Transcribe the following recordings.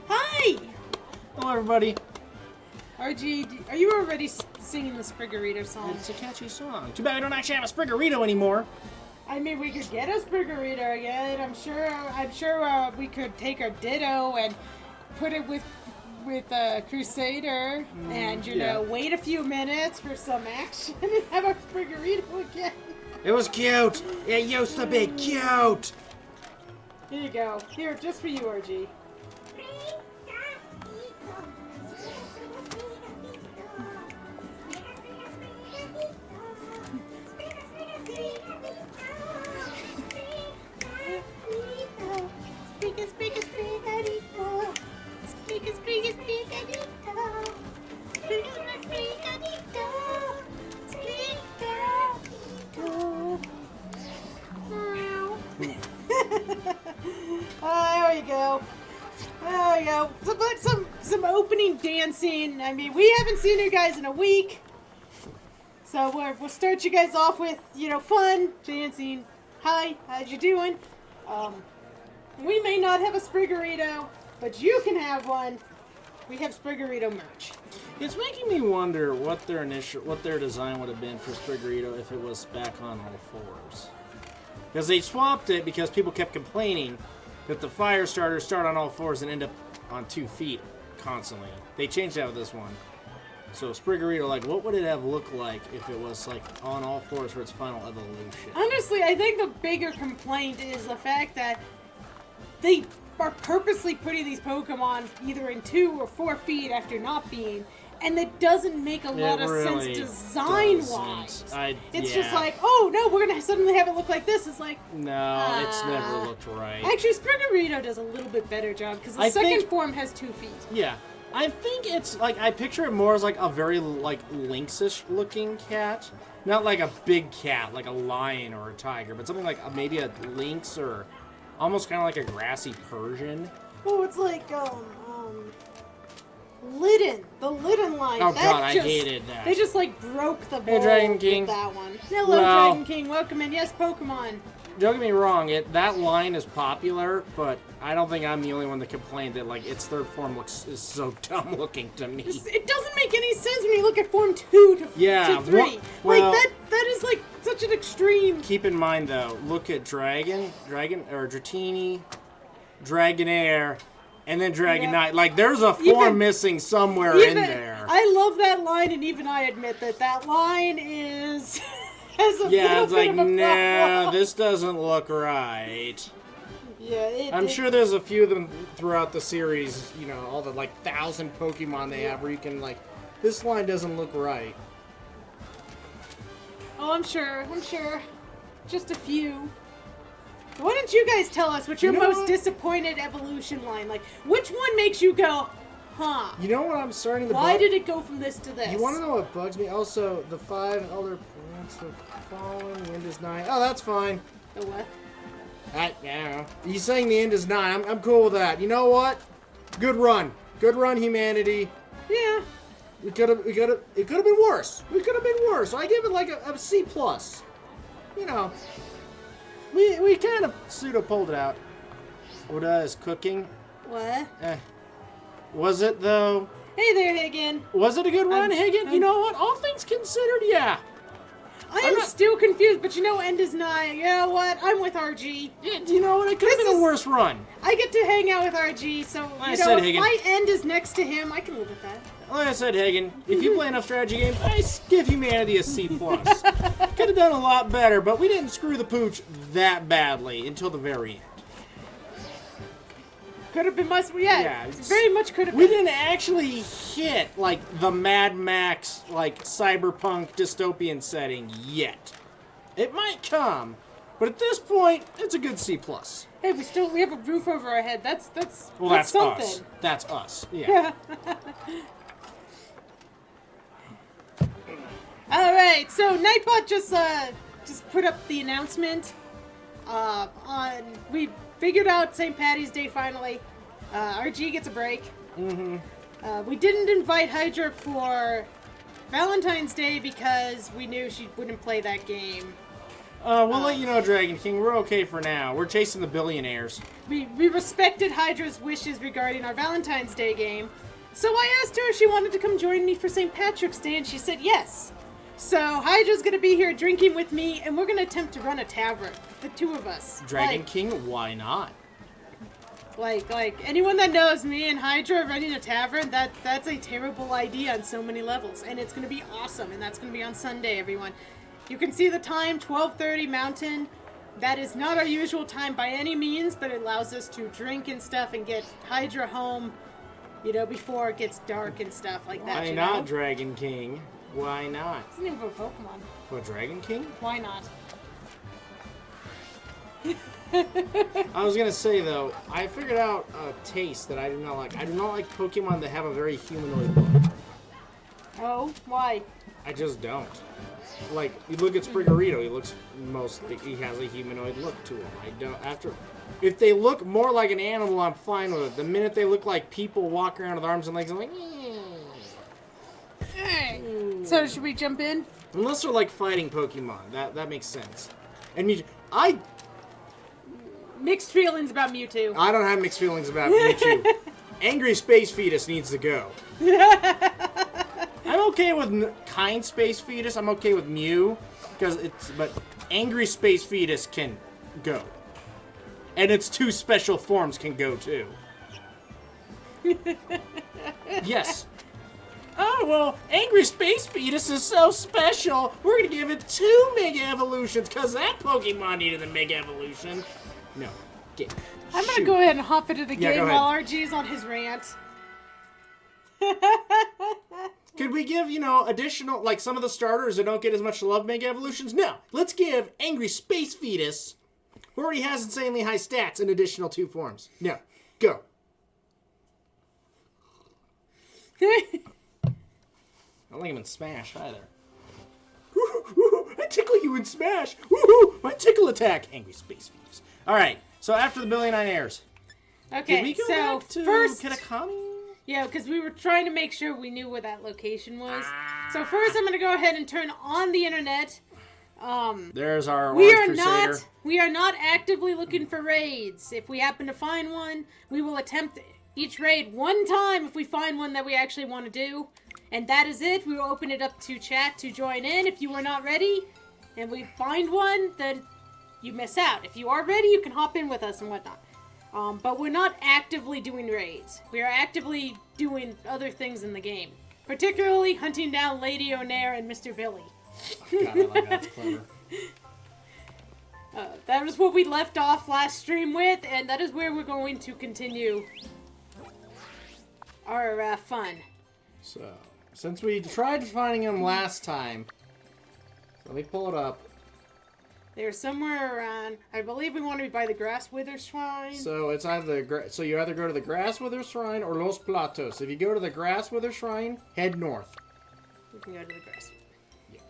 Hi! Hello, everybody. RG, are you already singing the Sprigatito song? It's a catchy song. Too bad I don't actually have a Sprigatito anymore. I mean, we could get a Sprigatito again. I'm sure we could take our Ditto and put it with Crusader, and you know, wait a few minutes for some action and have a Sprigatito again. It was cute. It used to be cute. Here you go. Here, just for you, RG. There we go. There we go. Some opening dancing. I mean, we haven't seen you guys in a week, so we'll start you guys off with, you know, fun dancing. Hi, how'd you doing? We may not have a Sprigatito, but you can have one. We have Sprigatito merch. It's making me wonder what their design would have been for Sprigatito if it was back on all fours. Because they swapped it because people kept complaining that the fire starters start on all fours and end up on 2 feet constantly. They changed that with this one. So Sprigatito, like, what would it have looked like if it was like on all fours for its final evolution? Honestly, I think the bigger complaint is the fact that they are purposely putting these Pokemon either in 2 or 4 feet after not being, and it doesn't make a lot of sense design-wise. It's just like, oh no, we're gonna suddenly have it look like this. It's like, no, it's never looked right. Actually, Sprigatito does a little bit better job because the second form has 2 feet. Yeah, I think it's like, I picture it more as like a very like lynxish looking cat, not like a big cat like a lion or a tiger, but something like maybe a lynx or almost kind of like a grassy Persian. Oh, it's like Litten, the Litten line. Oh god, I hated that. They just like broke the Hey, Dragon King. with that one. Hello, Dragon King. Welcome in. Yes, Pokemon. Don't get me wrong, that line is popular, but I don't think I'm the only one that complained that like its third form is so dumb looking to me. It doesn't make any sense when you look at Form 2 to 3. Well, like that is like such an extreme. Keep in mind though, look at Dragon or Dratini, Dragonair, and then Dragonite. Like there's a form missing somewhere in there. I love that line, and even I admit that line is. It's like, no, this doesn't look right. Yeah, I'm sure there's a few of them throughout the series, you know, all the like 1,000 Pokemon they have where you can like, this line doesn't look right. Oh, I'm sure. Just a few. Why don't you guys tell us what your most disappointed evolution line, like, which one makes you go, huh? You know what I'm starting to Why did it go from this to this? You want to know what bugs me? Also, the 5 elder plants have fallen, the end is nigh. Oh, that's fine. The what? Yeah. He's saying the end is nigh. I'm cool with that. You know what? Good run, humanity. Yeah. It could have been worse. I give it like a C+. You know, we kind of pseudo pulled it out. Oda is cooking. What? Was it though? Hey there, Higgin. Was it a good run, Higgin? You know what? All things considered, yeah. I'm still confused, but you know, end is nigh. You know what? I'm with RG. Yeah, you know what? It could have been a worse run. I get to hang out with RG, so if my end is next to him, I can live with that. Like I said, Hagen, if you play enough strategy games, I give humanity a C+. Could have done a lot better, but we didn't screw the pooch that badly until the very end. Could have been much, very much could have been. We didn't actually hit, like, the Mad Max, like, cyberpunk dystopian setting yet. It might come, but at this point, it's a good C+. Hey, we have a roof over our head. That's something. Us. That's us. Yeah. All right, so Nightbot just put up the announcement. We figured out St. Patty's Day finally. RG gets a break. Mm-hmm. We didn't invite Hydra for Valentine's Day because we knew she wouldn't play that game. We'll let you know, Dragon King. We're okay for now. We're chasing the billionaires. We respected Hydra's wishes regarding our Valentine's Day game. So I asked her if she wanted to come join me for St. Patrick's Day, and she said yes. So Hydra's going to be here drinking with me, and we're going to attempt to run a tavern. The two of us. Dragon King, why not? Like anyone that knows me and Hydra running a tavern, that's a terrible idea on so many levels, and it's going to be awesome, and that's going to be on Sunday, everyone. You can see the time, 12:30 Mountain. That is not our usual time by any means, but it allows us to drink and stuff and get Hydra home, you know, before it gets dark and stuff like that. Why not, Dragon King? Why not? It's the name of a Pokemon. What, Dragon King? Why not? I was gonna say though, I figured out a taste that I do not like. I do not like Pokemon that have a very humanoid look. Oh, why? I just don't. Like, you look at Sprigatito, he has a humanoid look to him. If they look more like an animal, I'm fine with it. The minute they look like people walk around with arms and legs, I'm like, Alright. So should we jump in? Unless they're like fighting Pokemon, that makes sense. And Mixed feelings about Mewtwo. I don't have mixed feelings about Mewtwo. Angry Space Fetus needs to go. I'm okay with kind Space Fetus. I'm okay with Mew, but Angry Space Fetus can go, and its two special forms can go too. Yes. Oh well, Angry Space Fetus is so special. We're gonna give it 2 Mega Evolutions because that Pokemon needed a Mega Evolution. No. I'm gonna go ahead and hop into the game go while RG is on his rant. Could we give, additional, like some of the starters that don't get as much love Mega Evolutions? No. Let's give Angry Space Fetus, who already has insanely high stats, an additional 2 forms. No. Go. I don't like him in Smash either. I tickle you in Smash. My tickle attack. Angry Space Fetus. Alright, so after the Billionaires. Okay, Did we go so back to first... Kitakami? Yeah, because we were trying to make sure we knew where that location was. So first I'm going to go ahead and turn on the internet. There's our we Orange Crusader. We are not actively looking for raids. If we happen to find one, we will attempt each raid one time if we find one that we actually want to do. And that is it. We will open it up to chat to join in. If you are not ready and we find one, then you miss out. If you are ready, you can hop in with us and whatnot. But we're not actively doing raids. We are actively doing other things in the game. Particularly hunting down Lady Onair and Mr. Billy. God, I like that. That's clever. That was what we left off last stream with, and that is where we're going to continue our fun. So, since we tried finding him last time, let me pull it up. They're somewhere around, I believe we want to be by the Grass Wither Shrine. So it's either you either go to the Grass Wither Shrine or Los Platos. If you go to the Grass Wither Shrine, head north. We can go to the Grass Wither.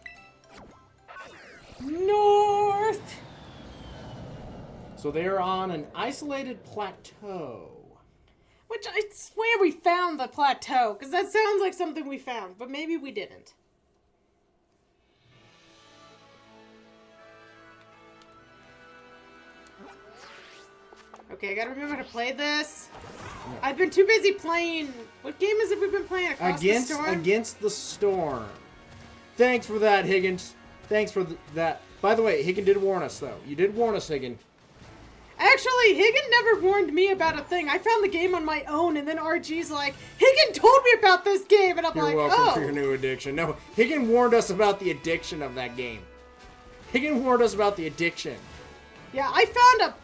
Yeah. North! So they're on an isolated plateau. Which I swear we found the plateau, because that sounds like something we found, but maybe we didn't. Okay, I gotta remember how to play this. I've been too busy playing... What game is it we've been playing? Against the Storm. Thanks for that, Higgins. Thanks for that. By the way, Higgin did warn us, though. You did warn us, Higgin. Actually, Higgin never warned me about a thing. I found the game on my own, and then RG's like, Higgin told me about this game, and I'm like, You're oh. welcome for your new addiction. No, Higgin warned us about the addiction of that game. Higgin warned us about the addiction. Yeah, I found a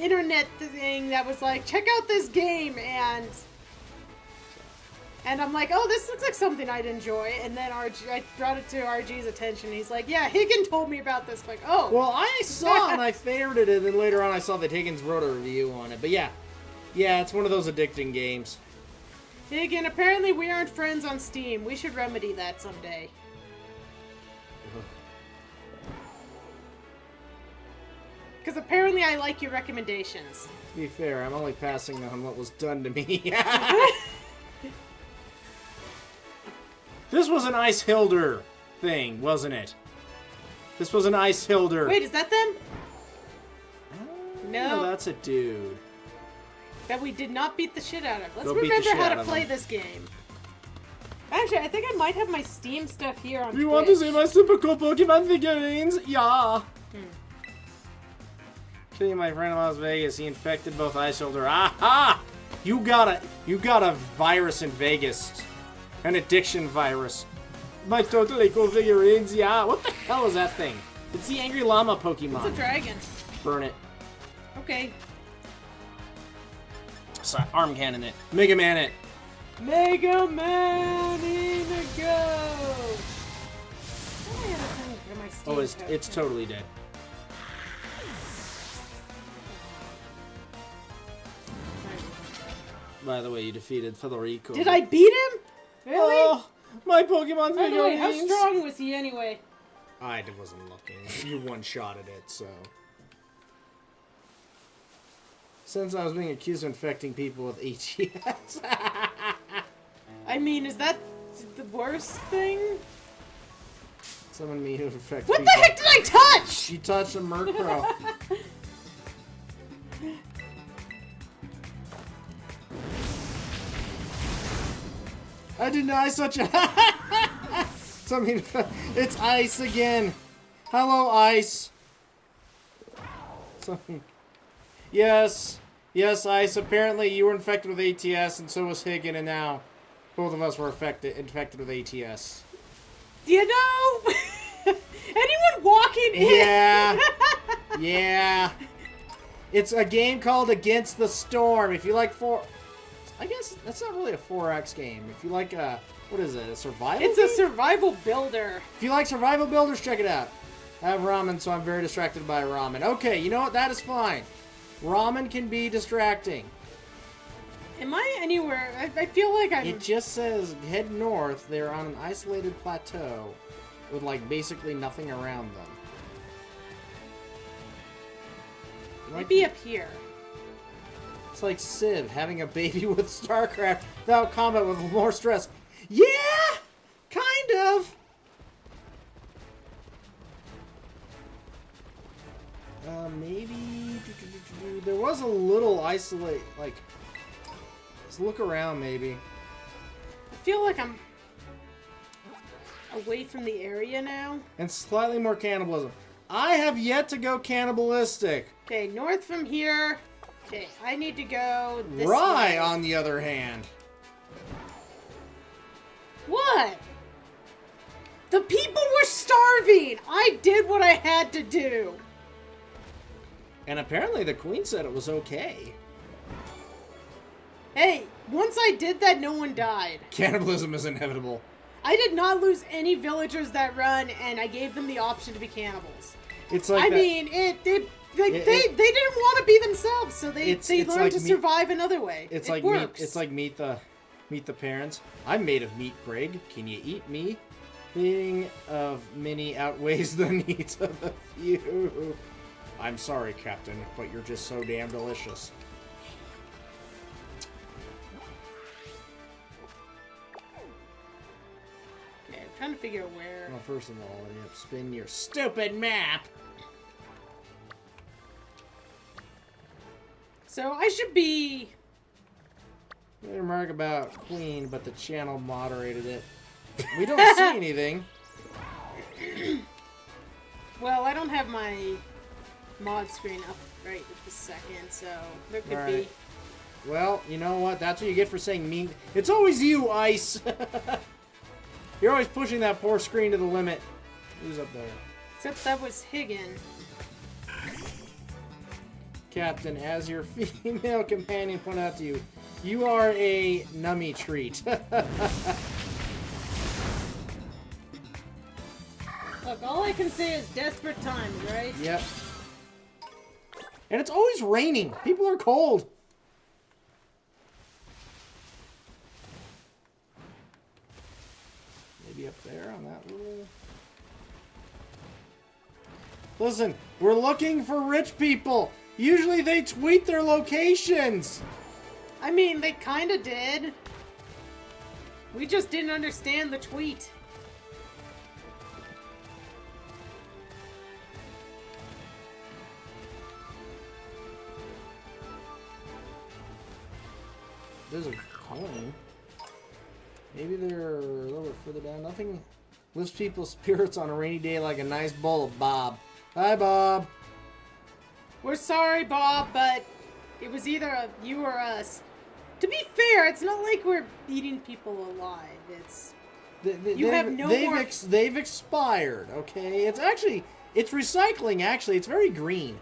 internet thing that was like, check out this game, and I'm like, oh, this looks like something I'd enjoy. And then I brought it to RG's attention. He's like, yeah, Higgin told me about this. I'm like, oh. Well, I saw and I favorited it, and then later on I saw that Higgins wrote a review on it. But yeah, it's one of those addicting games. Higgin, apparently we aren't friends on Steam. We should remedy that someday. Because apparently I like your recommendations. To be fair, I'm only passing on what was done to me. This was an Ice Hilder thing, wasn't it? This was an Ice Hilder. Wait, is that them? No, No. that's a dude. That we did not beat the shit out of. Let's Go beat the remember shit how out to of play them. this game. Actually, I think I might have my Steam stuff here on You want to Twitch. see my super cool Pokemon figurines? Yeah. Killing my friend in Las Vegas. He infected both Ice Shoulder. Aha! You got a virus in Vegas. An addiction virus. My totally cool figurines. Yeah. What the hell is that thing? It's the Angry Llama Pokemon. It's a dragon. Burn it. Okay. Arm cannon it. Mega Man it. Mega Man in a go! Oh, it's totally dead. By the way, you defeated Federico. Did I beat him? Really? Oh, my Pokemon By the way, how figurines. strong was he anyway? I wasn't looking. You one-shotted it, so. Since I was being accused of infecting people with ETS. I mean, is that the worst thing? Someone me who infect What people. the heck did I touch? You touched a Murkrow. I did not touch it. It's Ice again. Hello, Ice. Something. Yes, Ice. Apparently, you were infected with ATS, and so was Higgin, and now both of us were infected with ATS. You know, anyone walking in? Yeah, yeah. It's a game called Against the Storm. If you like I guess that's not really a 4X game. If you like what is it? A survival? It's game? a survival builder. If you like survival builders, check it out. I have ramen, so I'm very distracted by ramen. Okay, you know what? That is fine. Ramen can be distracting. Am I anywhere? I feel like I'm. It just says head north. They're on an isolated plateau with like basically nothing around them. Maybe up here. It's like Civ having a baby with StarCraft without combat with more stress. Yeah, kind of. Maybe there was a little isolate. Like, let's look around. Maybe. I feel like I'm away from the area now. And slightly more cannibalism. I have yet to go cannibalistic. Okay, north from here. Okay, I need to go this Rye, way. on the other hand. What? The people were starving! I did what I had to do! And apparently the queen said it was okay. Hey, once I did that, no one died. Cannibalism is inevitable. I did not lose any villagers that run, and I gave them the option to be cannibals. It's like I that- mean, they didn't want to be themselves, so they It's learned like to survive another way. It's it like works. meet the parents. I'm made of meat, Greg. Can you eat me? Eating of many outweighs the needs of the few. I'm sorry, Captain, but you're just so damn delicious. Okay, I'm trying to figure out where. Well, first of all, you have to spin your stupid map. So I should be. Made a remark about Queen, but the channel moderated it. We don't see anything. Well, I don't have my mod screen up right at the second, so there could Alright. be. Well, you know what? That's what you get for saying mean. It's always you, Ice. You're always pushing that poor screen to the limit. Who's up there? Except that was Higgin. Captain, as your female companion pointed out to you, you are a nummy treat. Look, all I can say is desperate times, right? Yep. And it's always raining. People are cold. Maybe up there on that little... Listen, we're looking for rich people. Usually they tweet their locations. I mean, they kinda did. We just didn't understand the tweet. there's a coin. Maybe they're a little bit further down. Nothing lifts people's spirits on a rainy day like a nice bowl of Bob. Hi, Bob. We're sorry, Bob, but it was either you or us. To be fair, it's not like we're eating people alive. It's they've expired. Okay, it's recycling. Actually, it's very green.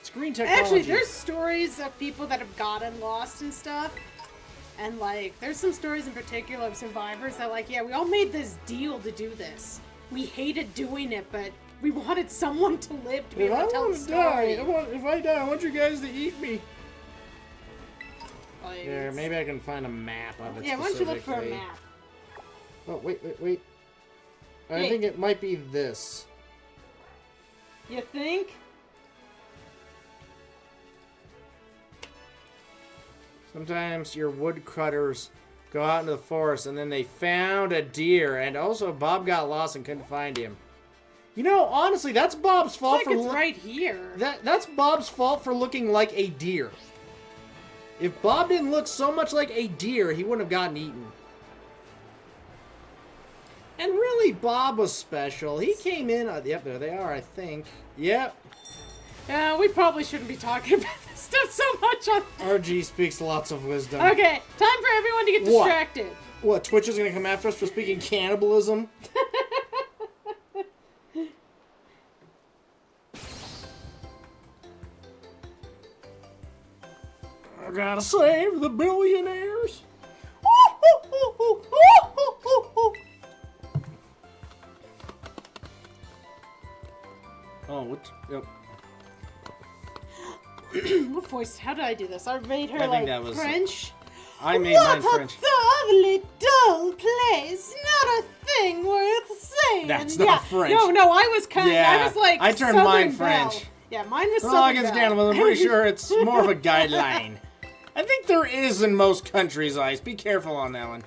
It's green technology. Actually, there's stories of people that have gotten lost and stuff. And, like, there's some stories in particular of survivors that, like, yeah, we all made this deal to do this. We hated doing it, but we wanted someone to live to be able to tell the story. If I die, I want you guys to eat me. Like, Here, maybe I can find a map of it. Yeah, why don't you look for a map? Oh, wait. I think it might be this. You think? Sometimes your woodcutters go out into the forest and then they found a deer, and also Bob got lost and couldn't find him. You know, honestly, that's Bob's fault it's like it's right here. That's Bob's fault for looking like a deer. If Bob didn't look so much like a deer, he wouldn't have gotten eaten. And really, Bob was special. He came in... yep, there they are, I think. Yep. We probably shouldn't be talking about this stuff so much on... RG speaks lots of wisdom. Okay, time for everyone to get distracted. What, Twitch is going to come after us for speaking cannibalism? I gotta save the billionaires. Oh, what? Yep. What voice? How did I do this? I made her I think like that was French. I made mine What French. a lovely dull place. Not a thing worth saying. That's not French. No, I was kind of. I Yeah, was like. I turned Southern mine Belle. French. Yeah, mine was Well, Southern against Belle. cannibalism, I'm pretty sure it's more of a guideline. I think there is in most countries, Ice. Be careful on that one.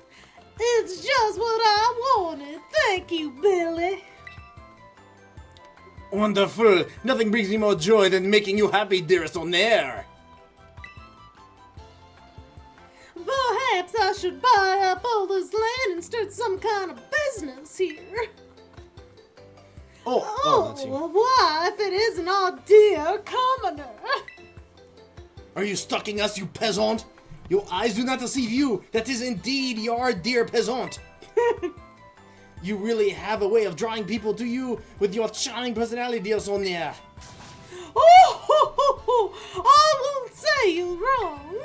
It's just what I wanted. Thank you, Billy. Wonderful. Nothing brings me more joy than making you happy, dearest Onair. Perhaps I should buy up all this land and start some kind of business here. Oh, that's you. Why, if it isn't our dear commoner? Are you stalking us, you peasant? Your eyes do not deceive you. That is indeed your dear peasant. You really have a way of drawing people to you with your charming personality, dear Sonia. I won't say you wrong.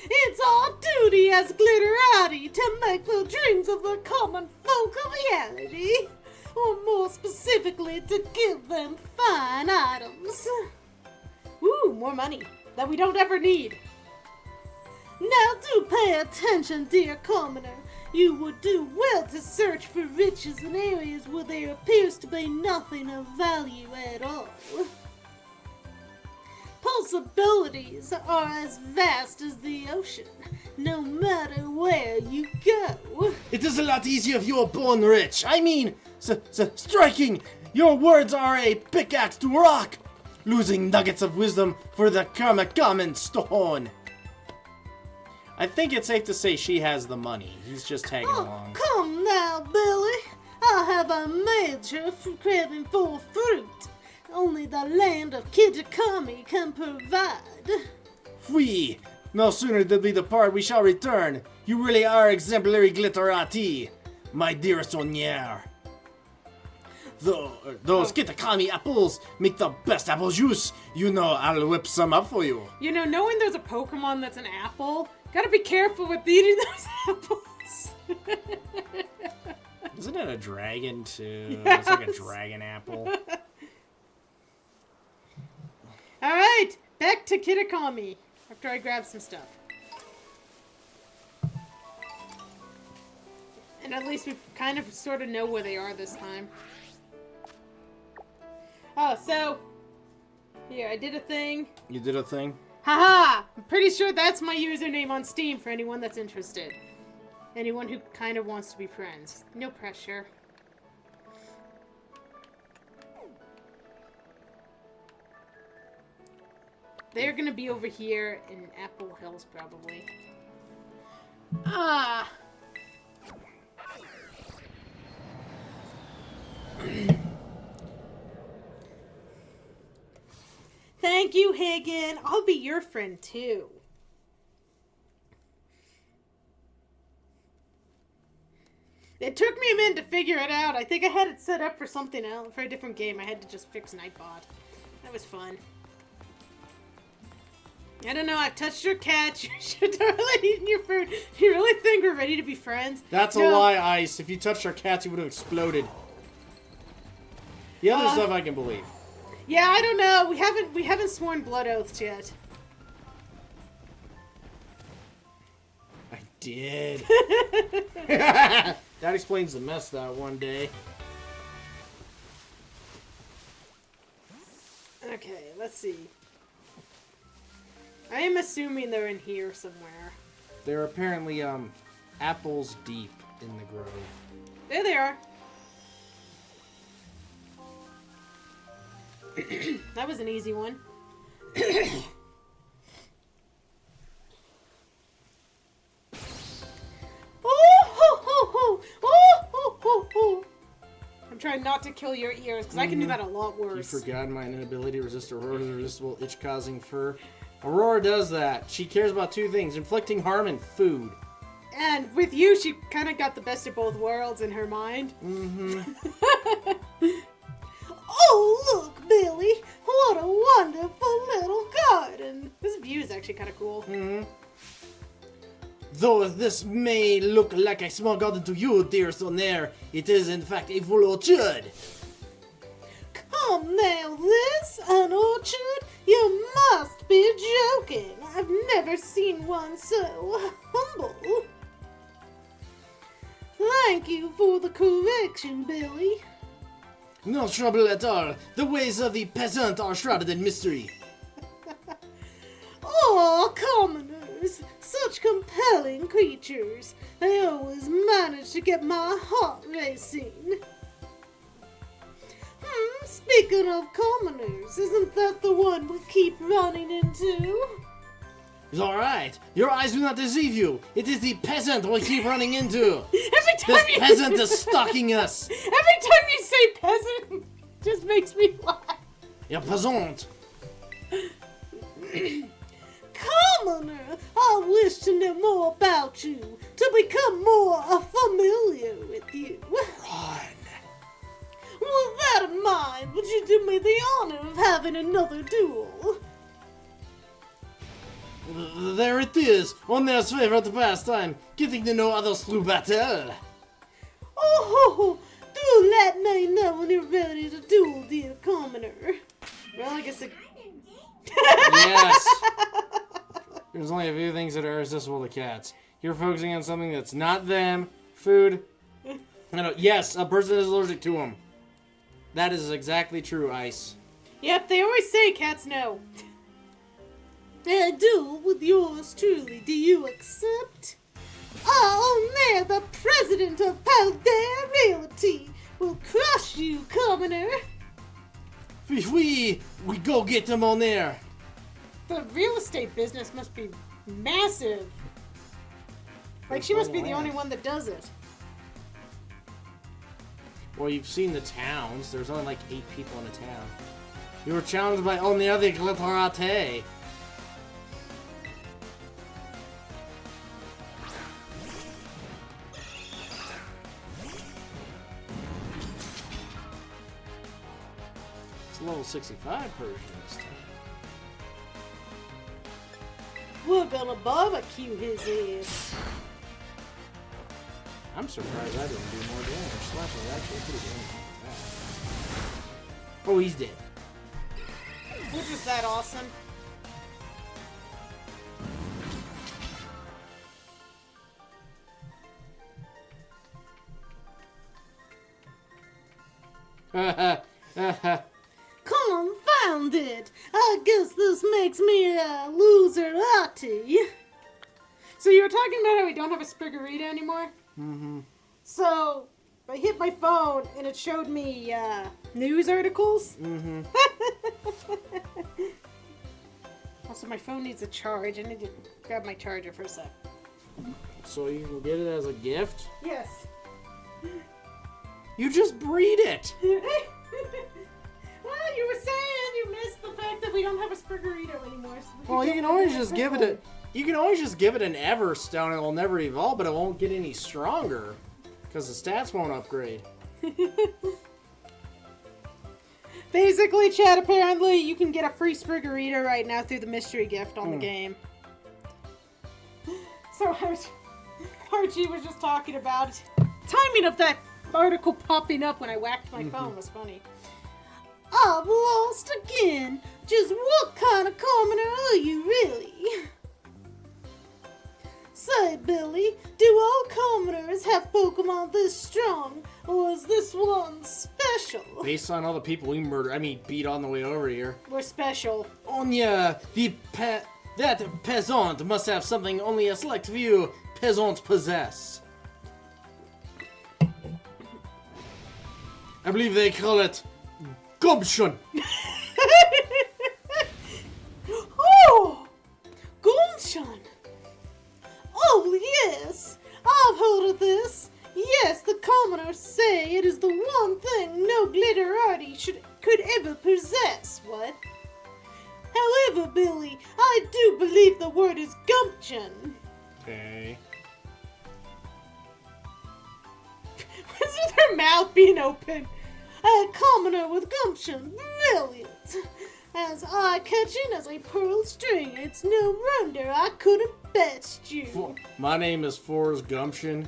It's our duty as glitterati to make the dreams of the common folk a reality. Or more specifically, to give them fine items. Ooh, more money that we don't ever need. Now do pay attention, dear commoner. You would do well to search for riches in areas where there appears to be nothing of value at all. Possibilities are as vast as the ocean, no matter where you go. It is a lot easier if you are born rich. I mean, striking. Your words are a pickaxe to rock. Losing nuggets of wisdom for the common stone. I think it's safe to say she has the money. He's just tagging along. Come now, Billy. I have a major craving for fruit. Only the land of Kitakami can provide. Fui! No sooner did we depart, we shall return. You really are exemplary glitterati, my dearest Onier. Those Kitakami apples make the best apple juice. You know, I'll whip some up for you. You know, knowing there's a Pokemon that's an apple, gotta be careful with eating those apples. Isn't it a dragon, too? Yes. It's like a dragon apple. Alright, back to Kitakami, after I grab some stuff. And at least we kind of sort of know where they are this time. Oh, so, here, I did a thing. You did a thing? Haha! I'm pretty sure that's my username on Steam for anyone that's interested. Anyone who kind of wants to be friends. No pressure. They're gonna be over here in Apple Hills, probably. Ah. Thank you, Hagen. I'll be your friend, too. It took me a minute to figure it out. I think I had it set up for something else, for a different game. I had to just fix Nightbot. That was fun. I don't know, I've touched your cat. You should totally eaten your food. Do you really think we're ready to be friends? That's a lie, Ice. If you touched our cats, you would have exploded. The other stuff I can believe. Yeah, I don't know. We haven't sworn blood oaths yet. I did. That explains the mess that one day. Okay, let's see. I am assuming they're in here somewhere. They're apparently, apples deep in the grove. There they are. That was an easy one. I'm trying not to kill your ears, because I can do that a lot worse. You forgot my inability to resist Aurora's irresistible itch-causing fur. Aurora does that. She cares about two things, inflicting harm and food. And with you, she kind of got the best of both worlds in her mind. Mm-hmm. Oh, look, Billy! What a wonderful little garden! This view is actually kind of cool. Mm-hmm. Though this may look like a small garden to you, dear Sonaire, it is in fact a full orchard. Come now, this an orchard? You must be joking. I've never seen one so humble. Thank you for the correction, Billy. No trouble at all. The ways of the peasant are shrouded in mystery. Oh, commoners! Such compelling creatures. They always manage to get my heart racing. Speaking of commoners, isn't that the one we keep running into? It's alright. Your eyes do not deceive you. It is the peasant we keep running into. Every time This peasant is stalking us. Every time you say peasant, it just makes me laugh. A peasant. Commoner, I wish to know more about you, to become more familiar with you. Run. With that in mind, would you do me the honor of having another duel? There it is, Honor's favorite pastime, getting to know others through battle. Oh, do let me know when you're ready to duel, dear commoner. Well, I guess Yes. There's only a few things that are irresistible to cats. You're focusing on something that's not them. Food. Yes, a person is allergic to them. That is exactly true, Ice. Yep, they always say cats know. A duel with yours truly, do you accept? Oh, there, the president of Paldea Realty will crush you, commoner. We go get them on there. The real estate business must be massive. Like, she must be the only one that does it. Well, you've seen the towns. There's only like 8 people in a town. You were challenged by only other Glitterate. It's a level 65 Persian this time. We're gonna barbecue his ass. I'm surprised I didn't do more damage. Slash was actually pretty damage. Oh, he's dead. Which is that awesome? Confound it! I guess this makes me a loserati. So you were talking about how we don't have a Sprigatito anymore? Mm-hmm. So I hit my phone and it showed me news articles. Mm-hmm. Also, my phone needs a charge. I need to grab my charger for a sec. so you can get it as a gift? Yes. You just breed it! Well, you were saying you missed the fact that we don't have a Sprigatito anymore. So Well, you can always just give it a... You can always just give it an Everstone and it'll never evolve, but it won't get any stronger. Because the stats won't upgrade. Basically, Chad, apparently you can get a free Sprigatito right now through the mystery gift on the game. So Archie was just talking about it. Timing of that article popping up when I whacked my phone was funny. I've lost again. Just what kind of commoner are you, really? Say, Billy, do all commoners have Pokemon this strong, or is this one special? Based on all the people we beat on the way over here. We're special. Onya, that peasant must have something only a select few peasants possess. I believe they call it gumption. Oh! Gumption! Oh, yes! I've heard of this. Yes, the commoners say it is the one thing no glitterati could ever possess. What? However, Billy, I do believe the word is gumption. Okay. What's with her mouth being open? A commoner with gumption. Brilliant. As eye-catching as a pearl string, it's no wonder I couldn't best you. My name is Forrest Gumption.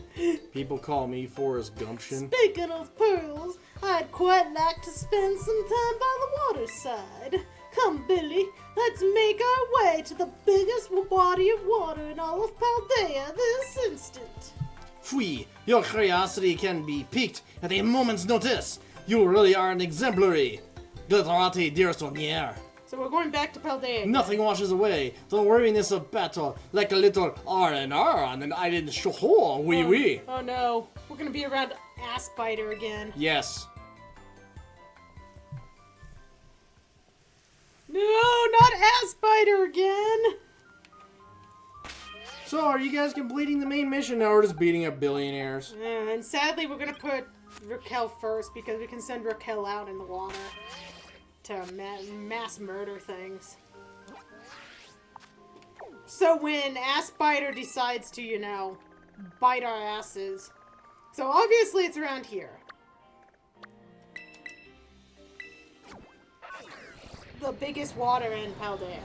People call me Forrest Gumption. Speaking of pearls, I'd quite like to spend some time by the waterside. Come, Billy, let's make our way to the biggest body of water in all of Paldea this instant. Fui, your curiosity can be piqued at a moment's notice. You really are an exemplary glitterati dearsonier. So we're going back to Paldea. Nothing washes away the weariness of battle like a little R&R on an island shore. Wee wee. Oh no, we're gonna be around Ass Biter again. Yes. No, not Ass Biter again. So, are you guys completing the main mission now, or just beating up billionaires? And sadly, we're gonna put Raquel first because we can send Raquel out in the water to mass murder things. So when Ass Biter decides to, you know, bite our asses. So obviously it's around here. The biggest water in Paldea.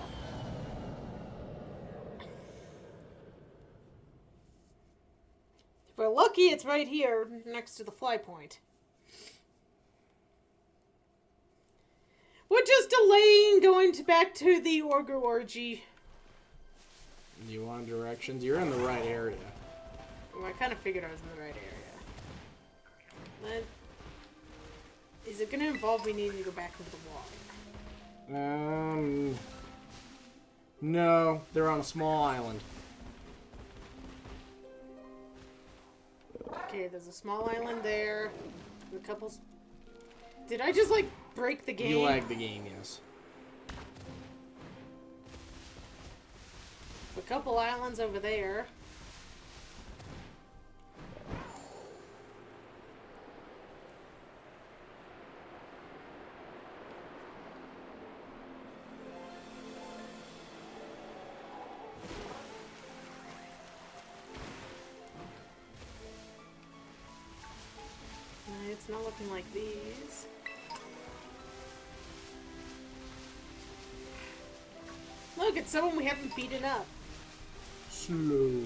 If we're lucky, it's right here next to the fly point. We're just delaying going back to the Orger Orgy. Do you want directions? You're in the right area. Well, I kind of figured I was in the right area. Is it going to involve me needing to go back into the water? No. They're on a small island. Okay, there's a small island there. A couple... Did I just, like, break the game? You lagged the game, yes. A couple islands over there. It's not looking like these. Look, it's someone we haven't beaten up. Slow.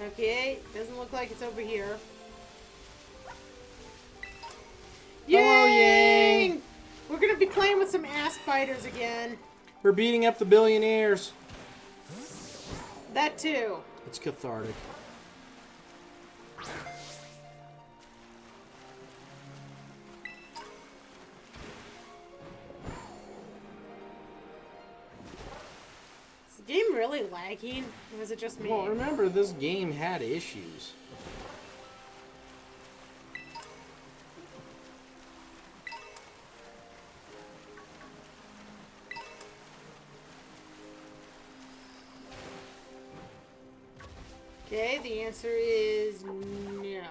Okay, doesn't look like it's over here. Hello, Yang! We're gonna be playing with some ass biters again. We're beating up the billionaires. That too. It's cathartic. Is the game really lagging? Or is it just me? Well, remember, this game had issues. Okay, the answer is no.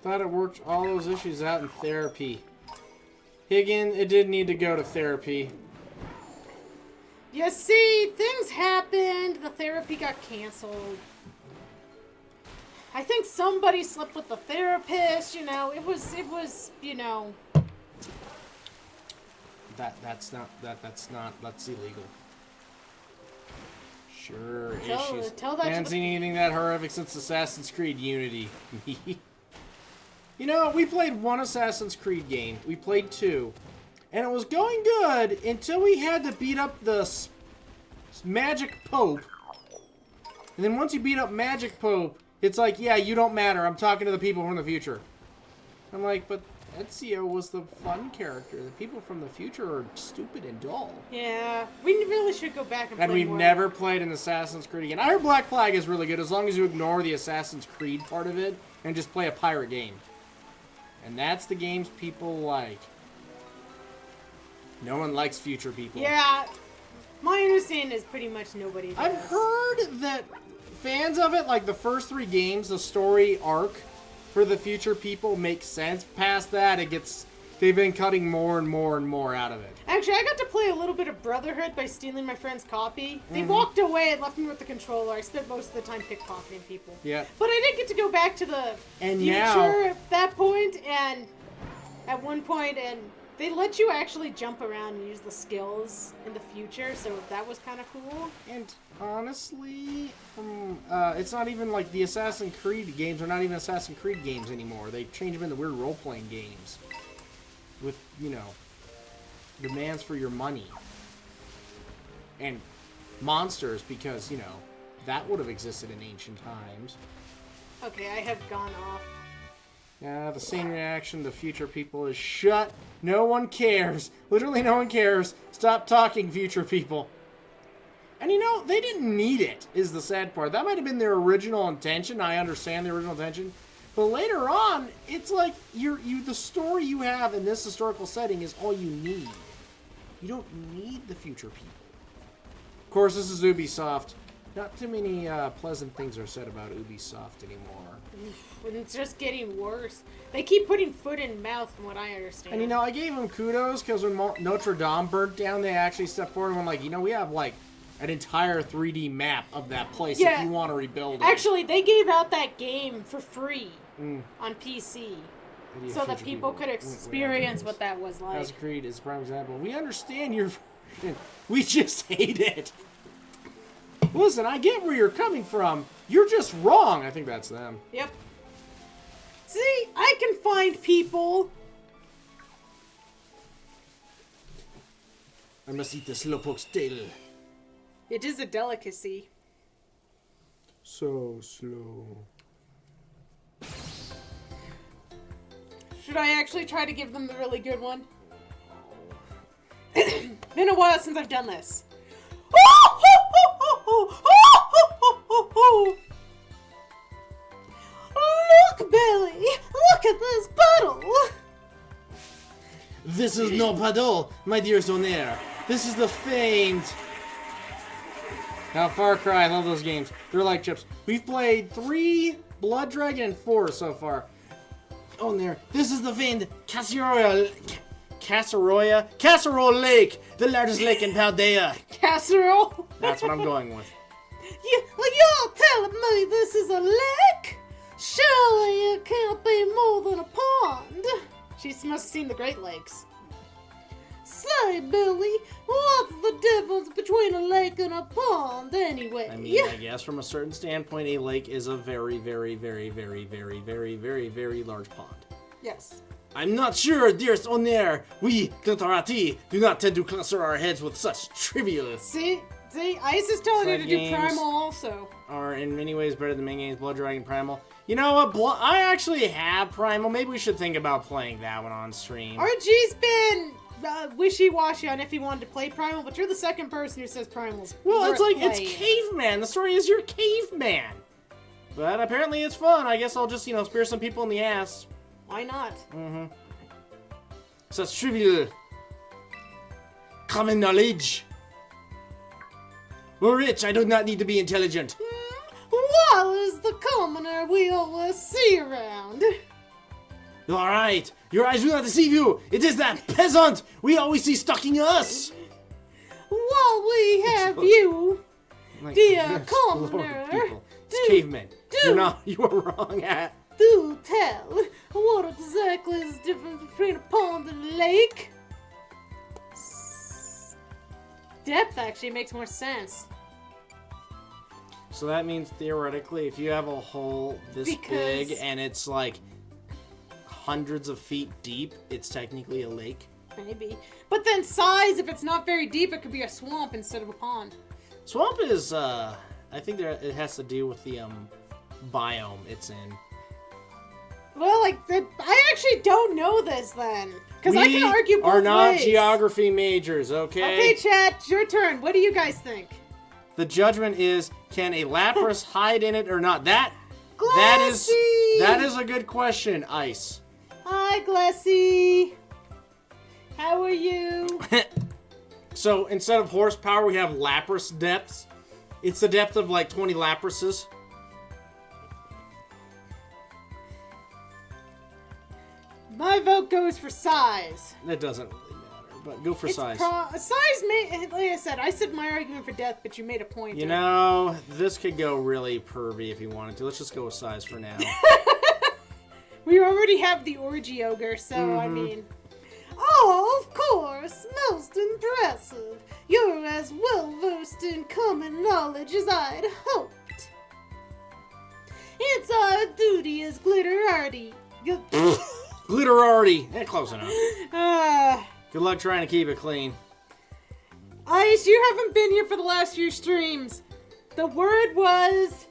Thought it worked all those issues out in therapy. Higgin, it did need to go to therapy. You see, things happened. The therapy got canceled. I think somebody slept with the therapist. You know, it was. You know. That's illegal. Sure, Tell issues. that to Haven't the- seen anything that horrific since Assassin's Creed Unity. You know, we played one Assassin's Creed game. We played 2. And it was going good until we had to beat up the Magic Pope. And then once you beat up Magic Pope, it's like, yeah, you don't matter. I'm talking to the people from the future. I'm like, but Ezio was the fun character. The people from the future are stupid and dull. Yeah, we really should go back and play And we've more. never played an Assassin's Creed again. I heard Black Flag is really good as long as you ignore the Assassin's Creed part of it and just play a pirate game. And that's the games people like. No one likes future people. Yeah, my understanding is pretty much nobody does. I've heard that fans of it, like the first 3 games, the story arc for the future people makes sense. Past that, they've been cutting more and more and more out of it. Actually, I got to play a little bit of Brotherhood by stealing my friend's copy. They walked away and left me with the controller. I spent most of the time pickpocketing people. Yeah. But I did get to go back to the And future now- at that point, and at one point, and they let you actually jump around and use the skills in the future, so that was kind of cool. And honestly, it's not even like the Assassin's Creed games are not even Assassin's Creed games anymore. They changed them into weird role-playing games with, you know, demands for your money and monsters because, you know, that would have existed in ancient times. Okay, I have gone off. Yeah, the same reaction to future people is shut. No one cares. Literally no one cares. Stop talking, future people. And you know, they didn't need it, is the sad part. That might have been their original intention. I understand the original intention. But later on, it's like the story you have in this historical setting is all you need. You don't need the future people. Of course, this is Ubisoft. Not too many pleasant things are said about Ubisoft anymore. It's just getting worse. They keep putting foot in mouth, from what I understand. And you know, I gave them kudos because when Notre Dame burnt down, they actually stepped forward and went like, you know, we have like an entire 3D map of that place if you want to rebuild it. Actually, they gave out that game for free on PC. So that people could experience what that was like. Assassin's Creed is a prime example. We understand your version. We just hate it. Listen, I get where you're coming from. You're just wrong. I think that's them. Yep. See, I can find people. I must eat the slowpoke's tail. It is a delicacy. So slow. Should I actually try to give them the really good one? Been a while since I've done this. Look, Billy! Look at this bottle! This is no paddle, my dear Zonaire. This is the famed... Now, Far Cry, I love those games. They're like chips. We've played 3, Blood Dragon, and 4 so far. Oh, there. This is the famed Casserole Lake, the largest lake in Paldea. Casserole? That's what I'm going with. You're telling me this is a lake? Surely it can't be more than a pond. She must have seen the Great Lakes. Say, Billy, what's the difference between a lake and a pond, anyway? I mean, I guess from a certain standpoint, a lake is a very, very, very, very, very, very, very, very large pond. Yes. I'm not sure, dearest Onair, we, Glentarati, do not tend to cluster our heads with such trivial... See, Ice is telling you to do games Primal also. are in many ways better than main games, Blood Dragon Primal. You know what, I actually have Primal. Maybe we should think about playing that one on stream. RG's been wishy-washy on if he wanted to play Primal, but you're the second person who says Primal's Well, it's worth like, it's playing. caveman. The story is you're caveman. But apparently it's fun. I guess I'll just, spear some people in the ass. Why not? Such trivial. Common knowledge. We're rich. I do not need to be intelligent. follows the commoner we always see around. All right, your eyes do not deceive you. It is that peasant we always see stalking us. While we have you, Like, dear you're commoner, people. It's cavemen. You are wrong at. do tell, what exactly is the difference between a pond and a lake? Depth actually makes more sense. So that means theoretically, if you have a hole this big and it's like hundreds of feet deep, it's technically a lake. Maybe. But then size, if it's not very deep, it could be a swamp instead of a pond. Swamp is, I think it has to do with the biome it's in. Well, I actually don't know this then. Because I can argue both ways. We are not geography majors, okay? Okay, chat, it's your turn. What do you guys think? The judgment is, can a Lapras hide in it or not? That is a good question, Ice. Hi, Glassy. How are you? So, instead of horsepower, we have Lapras depths. It's the depth of like 20 Laprases. My vote goes for size. That doesn't really matter, but go for size. Like I said my argument for depth, but you made a point. You know, this could go really pervy if you wanted to. Let's just go with size for now. We already have the Orgy Ogre, so I mean... Oh, of course, most impressive. You're as well versed in common knowledge as I'd hoped. It's our duty as Glitterarty. Glitterarty. Close enough. Good luck trying to keep it clean. Ice, you haven't been here for the last few streams. The word was...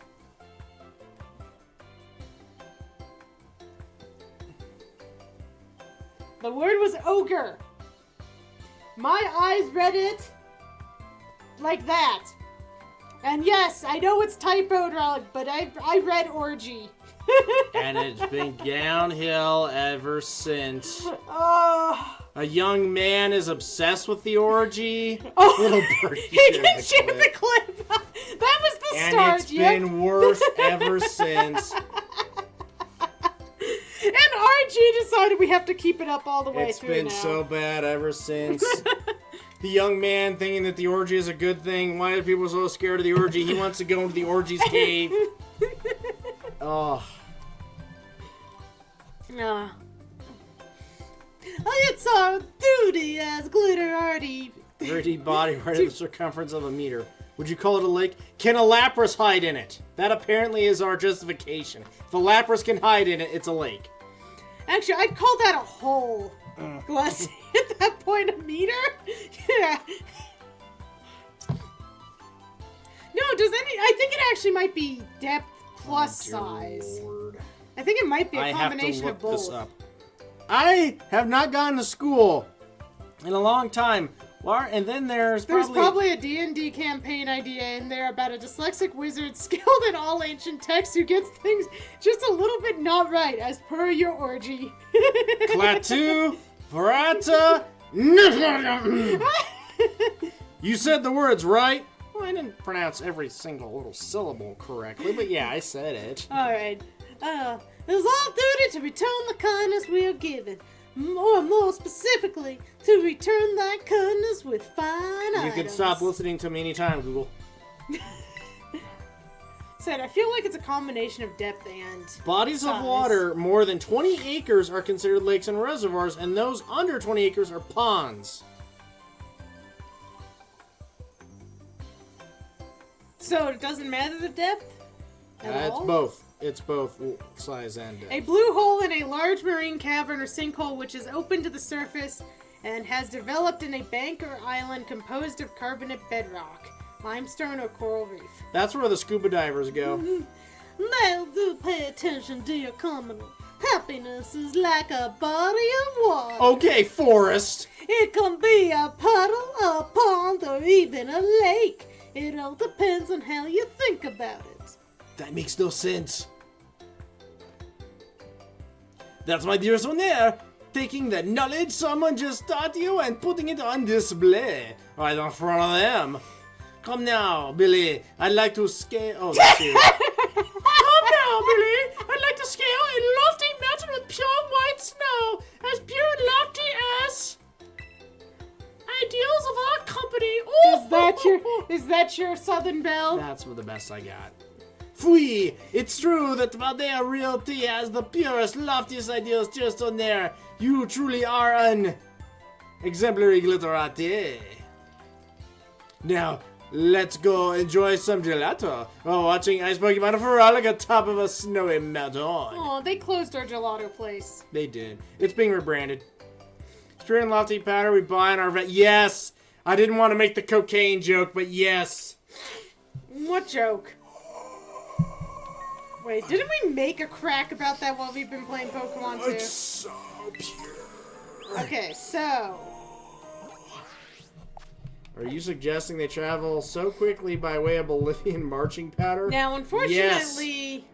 The word was ogre. My eyes read it like that. And yes, I know it's typoed wrong, but I read orgy. And it's been downhill ever since. Oh. A young man is obsessed with the orgy. Oh, little birdie. He can share the clip. That was the and start. It's been worse ever since. And RG decided we have to keep it up all the way through now. It's been so bad ever since. The young man thinking that the orgy is a good thing. Why are people so scared of the orgy? He wants to go into the orgy's cave. Oh. No. It's our duty as Glitterarty. Dirty body right at the circumference of a meter. Would you call it a lake? Can a Lapras hide in it? That apparently is our justification. If a Lapras can hide in it, it's a lake. Actually, I'd call that a hole. Glassy, at that point, a meter? Yeah. No, I think it actually might be depth plus size. Lord. I think it might be a combination of both. I have to look this up. I have not gone to school in a long time. And then there's probably a D&D campaign idea in there about a dyslexic wizard skilled in all ancient texts who gets things just a little bit not right, as per your orgy. Klaatu, Verata, You said the words right. Well, I didn't pronounce every single little syllable correctly, but yeah, I said it. Alright. It is our duty to return the kindness we are given. Or more specifically, to return that kindness with fine items. You can stop listening to me anytime, Google. Said, I feel like it's a combination of depth and bodies size. of water more than 20 acres are considered lakes and reservoirs, and those under 20 acres are ponds. So it doesn't matter the depth? It's both. It's both size and depth. A blue hole in a large marine cavern or sinkhole which is open to the surface and has developed in a bank or island composed of carbonate bedrock, limestone, or coral reef. That's where the scuba divers go. Now do pay attention, dear commoner. Happiness is like a body of water. Okay, Forrest. It can be a puddle, a pond, or even a lake. It all depends on how you think about it. That makes no sense. That's my dearest one there. Taking the knowledge someone just taught you and putting it on display. Right in front of them. Come now, Billy. I'd like to scale... Oh, that's you. Howdy. Is that your Southern Belle? That's the best I got. Fui! It's true that Paldea Realty has the purest, loftiest ideals just on there. You truly are an exemplary glitterati. Now, let's go enjoy some gelato while watching Ice Pokemon frolic atop of a snowy mountain. Oh, they closed our gelato place. They did. It's being rebranded. Straight and lofty powder we buy in our vet. Yes! I didn't want to make the cocaine joke, but yes. What joke? Wait, didn't we make a crack about that while we've been playing Pokemon too? It's so pure. Okay, so... Are you suggesting they travel so quickly by way of Bolivian marching powder? Now, unfortunately,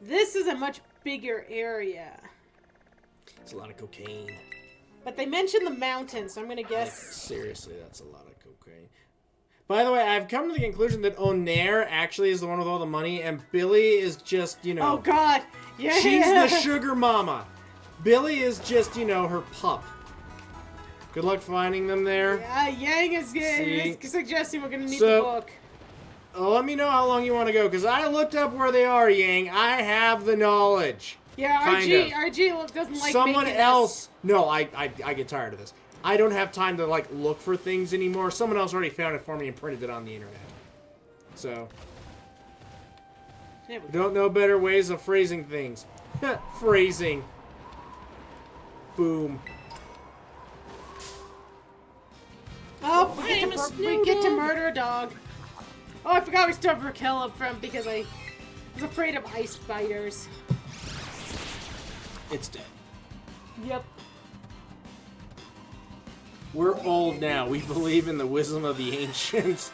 this is a much bigger area. It's a lot of cocaine. But they mentioned the mountains, so I'm gonna guess... Seriously, that's a lot of cocaine. By the way, I've come to the conclusion that Onair actually is the one with all the money, and Billy is just, you know... Oh, God! Yeah! She's the sugar mama. Billy is just, you know, her pup. Good luck finding them there. Yeah, Yang is suggesting we're gonna need the book. Let me know how long you want to go, because I looked up where they are, Yang. I have the knowledge. Yeah, RG doesn't like someone making else. This. No, I get tired of this. I don't have time to like look for things anymore. Someone else already found it for me and printed it on the internet. So, we don't know better ways of phrasing things. Phrasing. Boom. Oh, we get to murder a dog. Oh, I forgot we still have Raquel up front because I was afraid of ice spiders. It's dead. Yep. We're old now. We believe in the wisdom of the ancients.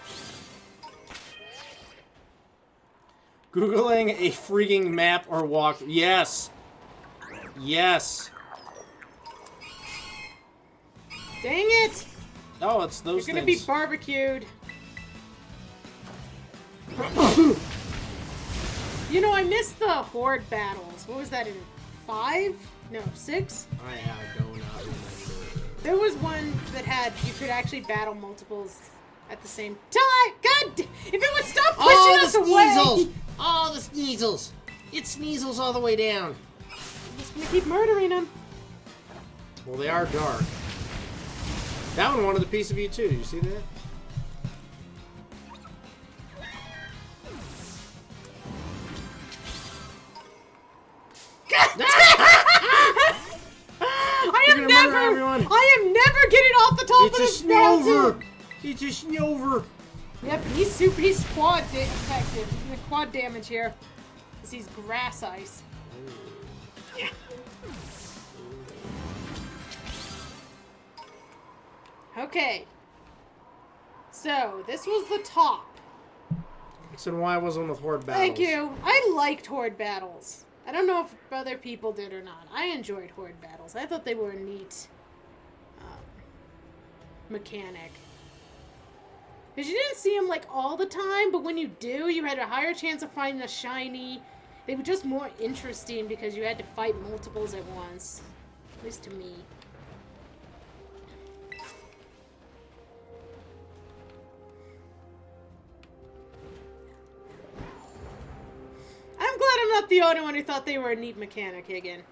Googling a freaking map or walk. Yes. Yes. Dang it! Oh, it's those things. You're gonna be barbecued. You know, I missed the horde battles. What was that in 5? No, 6? I do not remember. There was one that had you could actually battle multiples at the same time. God, if it would stop pushing us away. Oh, the Sneasels. It Sneasels all the way down. I'm just gonna keep murdering them. Well, they are dark. That one wanted a piece of you too. Did you see that? I am never getting off the top of this mountain. It's a Snover. Yep, he's quad effective. He's quad damage here. Because he's grass ice. Yeah. Okay. So, this was the top. So why I wasn't with Horde battles? Thank you. I liked Horde battles. I don't know if other people did or not. I enjoyed Horde battles. I thought they were a neat mechanic. Because you didn't see them like all the time, but when you do, you had a higher chance of finding a shiny. They were just more interesting because you had to fight multiples at once. At least to me. I'm glad I'm not the only one who thought they were a neat mechanic, Higgin.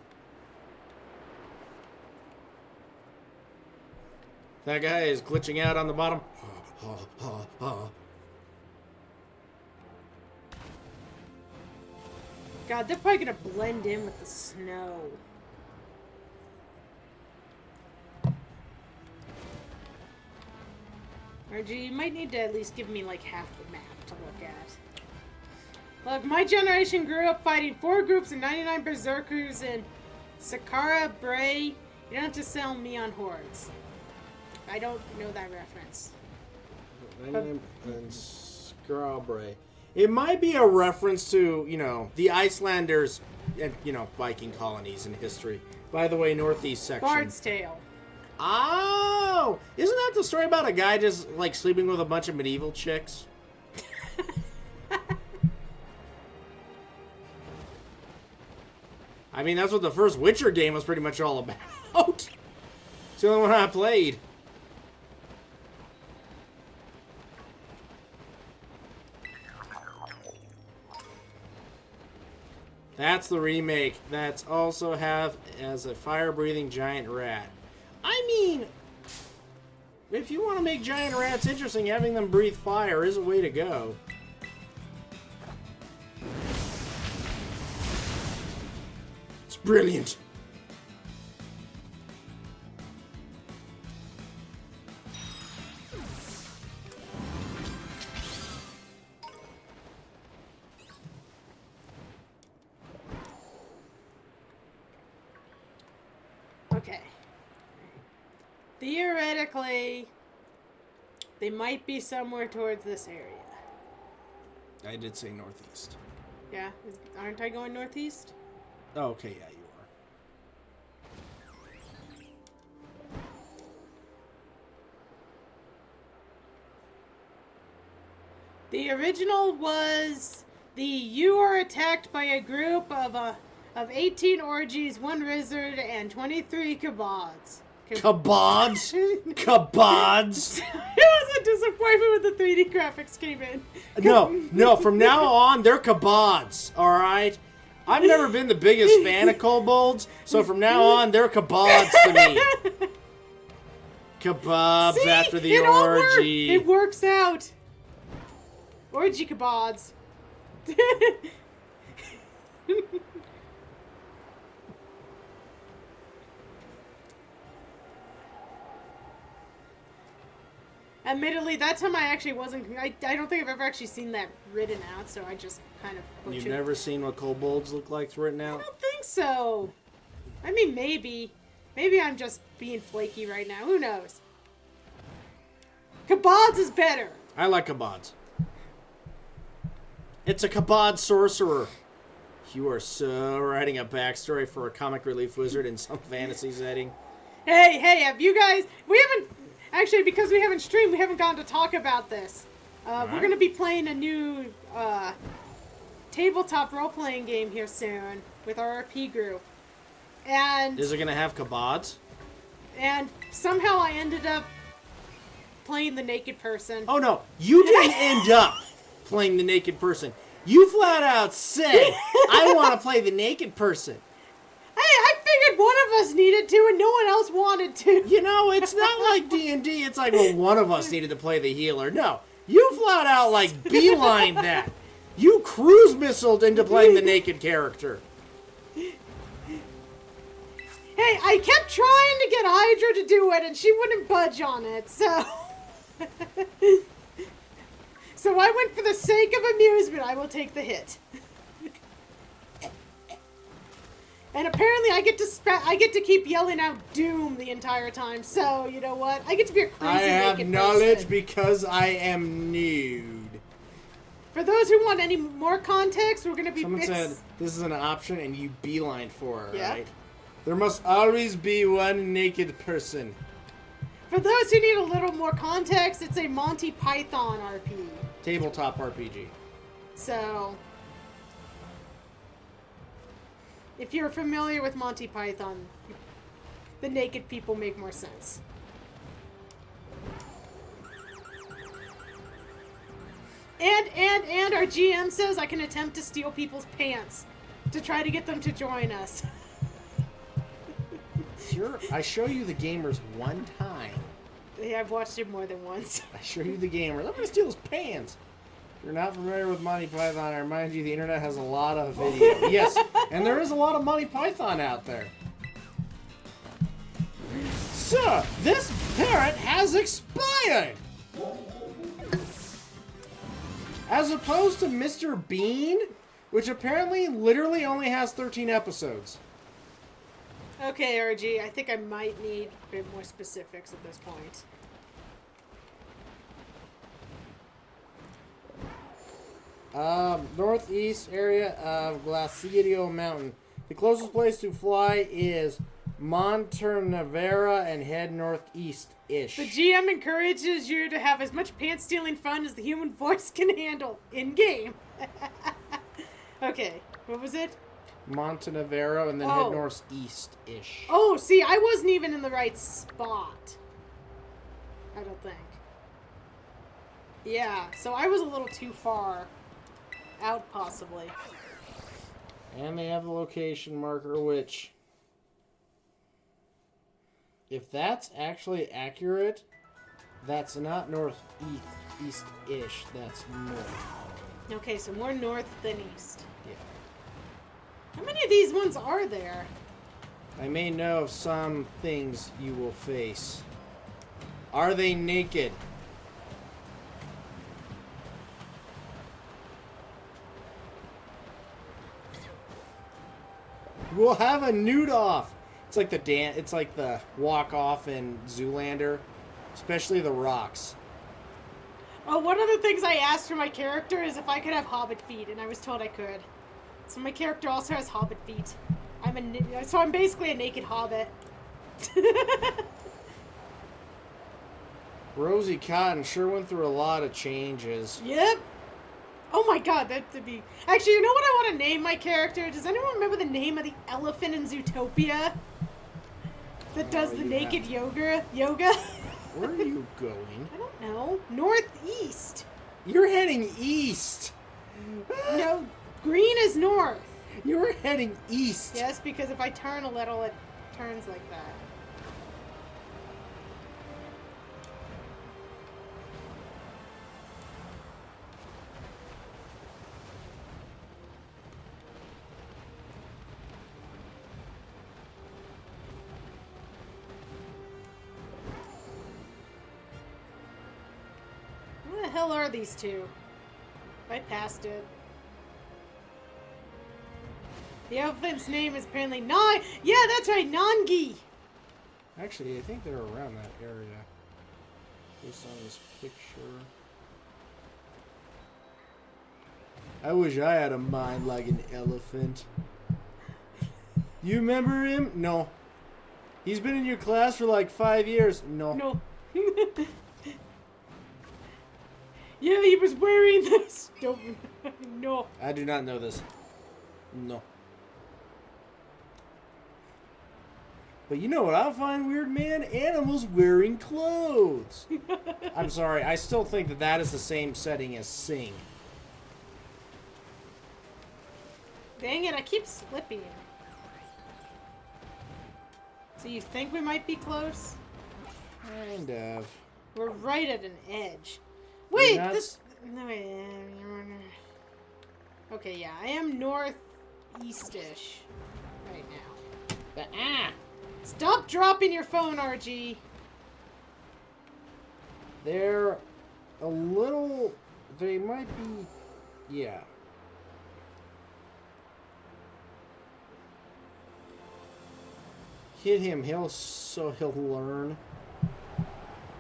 That guy is glitching out on the bottom. God, they're probably gonna blend in with the snow. RG, you might need to at least give me like half the map to look at. Look, my generation grew up fighting 4 groups and 99 berserkers and Sakara, Bray. You don't have to sell me on hordes. I don't know that reference. 99 and Scarlet. It might be a reference to, you know, the Icelanders and, you know, Viking colonies in history. By the way, northeast section. Bard's Tale. Oh! Isn't that the story about a guy just, like, sleeping with a bunch of medieval chicks? I mean, that's what the first Witcher game was pretty much all about. It's the only one I played. That's the remake. That's also have as a fire-breathing giant rat. I mean, if you want to make giant rats interesting, having them breathe fire is a way to go. It's brilliant. Okay. Theoretically, they might be somewhere towards this area. I did say northeast. Yeah? Aren't I going northeast? Oh, okay, yeah, you are. The original was you are attacked by a group of 18 orgies, 1 wizard, and 23 kabods. Kabods? Kabods? It was a disappointment when the 3D graphics came in. No, from now on, they're kabods, alright? I've never been the biggest fan of kobolds, so from now on, they're kabods to me. Kebabs See? after the It all orgy. It works out. Orgy kabods. Admittedly, that time I actually wasn't. I don't think I've ever actually seen that written out, so I just kind of butchered. You've never seen what kobolds look like written I out? don't think so. I mean, maybe. Maybe I'm just being flaky right now. Who knows? Kabods is better. I like kabods. It's a kabod sorcerer. You are so writing a backstory for a comic relief wizard in some fantasy setting. Hey, have you guys... We haven't... Actually, because we haven't streamed, we haven't gotten to talk about this. We're going to be playing a new tabletop role-playing game here soon with our RP group. And... Is it going to have kabods? And somehow I ended up playing the naked person. Oh, no. You didn't end up playing the naked person. You flat out said, I want to play the naked person. Hey, I figured one of us needed to and no one else wanted to. You know, it's not like D&D. It's like, well, one of us needed to play the healer. No, you flat out, like, beelined that. You cruise missiled into playing the naked character. Hey, I kept trying to get Hydra to do it and she wouldn't budge on it, so... So I went for the sake of amusement. I will take the hit. And apparently I get to keep yelling out Doom the entire time. So, you know what? I get to be a crazy I have naked knowledge person. because I am nude. For those who want any more context, we're going to be... Someone said this is an option and you beelined for it, Yeah. right? There must always be one naked person. For those who need a little more context, it's a Monty Python RP. Tabletop RPG. So, if you're familiar with Monty Python, the naked people make more sense. And our GM says I can attempt to steal people's pants to try to get them to join us. Sure, I show you the gamers one time. Yeah, I've watched it more than once. I show you the gamers. I'm gonna steal his pants. If you're not familiar with Monty Python, I remind you the internet has a lot of video. Yes, and there is a lot of Monty Python out there. Sir, this parrot has expired! As opposed to Mr. Bean, which apparently literally only has 13 episodes. Okay, RG, I think I might need a bit more specifics at this point. Northeast area of Glaciario Mountain. The closest place to fly is Monternevera and head northeast-ish. The GM encourages you to have as much pants-stealing fun as the human voice can handle in-game. Okay, what was it? Montenevera and then head northeast-ish. Oh, see, I wasn't even in the right spot. I don't think. Yeah, so I was a little too far out, possibly. And they have the location marker, which, if that's actually accurate, that's not northeast-ish, that's north. Okay, so more north than east. Yeah. How many of these ones are there? I may know of some things you will face. Are they naked? We'll have a nude off. It's like the walk off in Zoolander, especially the rocks. Oh, one of the things I asked for my character is if I could have hobbit feet, and I was told I could. So my character also has hobbit feet. So I'm basically a naked hobbit. Rosie Cotton sure went through a lot of changes. Yep. Oh my god, that'd be... Actually, you know what I want to name my character? Does anyone remember the name of the elephant in Zootopia? That does the naked yoga? Where are you going? I don't know. Northeast. You're heading east. No, green is north. You're heading east. Yes, because if I turn a little, it turns like that. Where the hell are these two? I passed it. The elephant's name is apparently Yeah, that's right, Nangi! Actually, I think they're around that area. Based on this picture. I wish I had a mind like an elephant. You remember him? No. He's been in your class for like 5 years. No. No. Yeah, he was wearing this. Don't. No. I do not know this. No. But you know what I find weird, man? Animals wearing clothes. I'm sorry. I still think that that is the same setting as Sing. Dang it, I keep slipping. So you think we might be close? Kind of. We're right at an edge. Wait, not... this... No, wait. Okay, yeah, I am northeast-ish right now. But, Stop dropping your phone, RG. They're a little... They might be... Yeah. Hit him. He'll learn.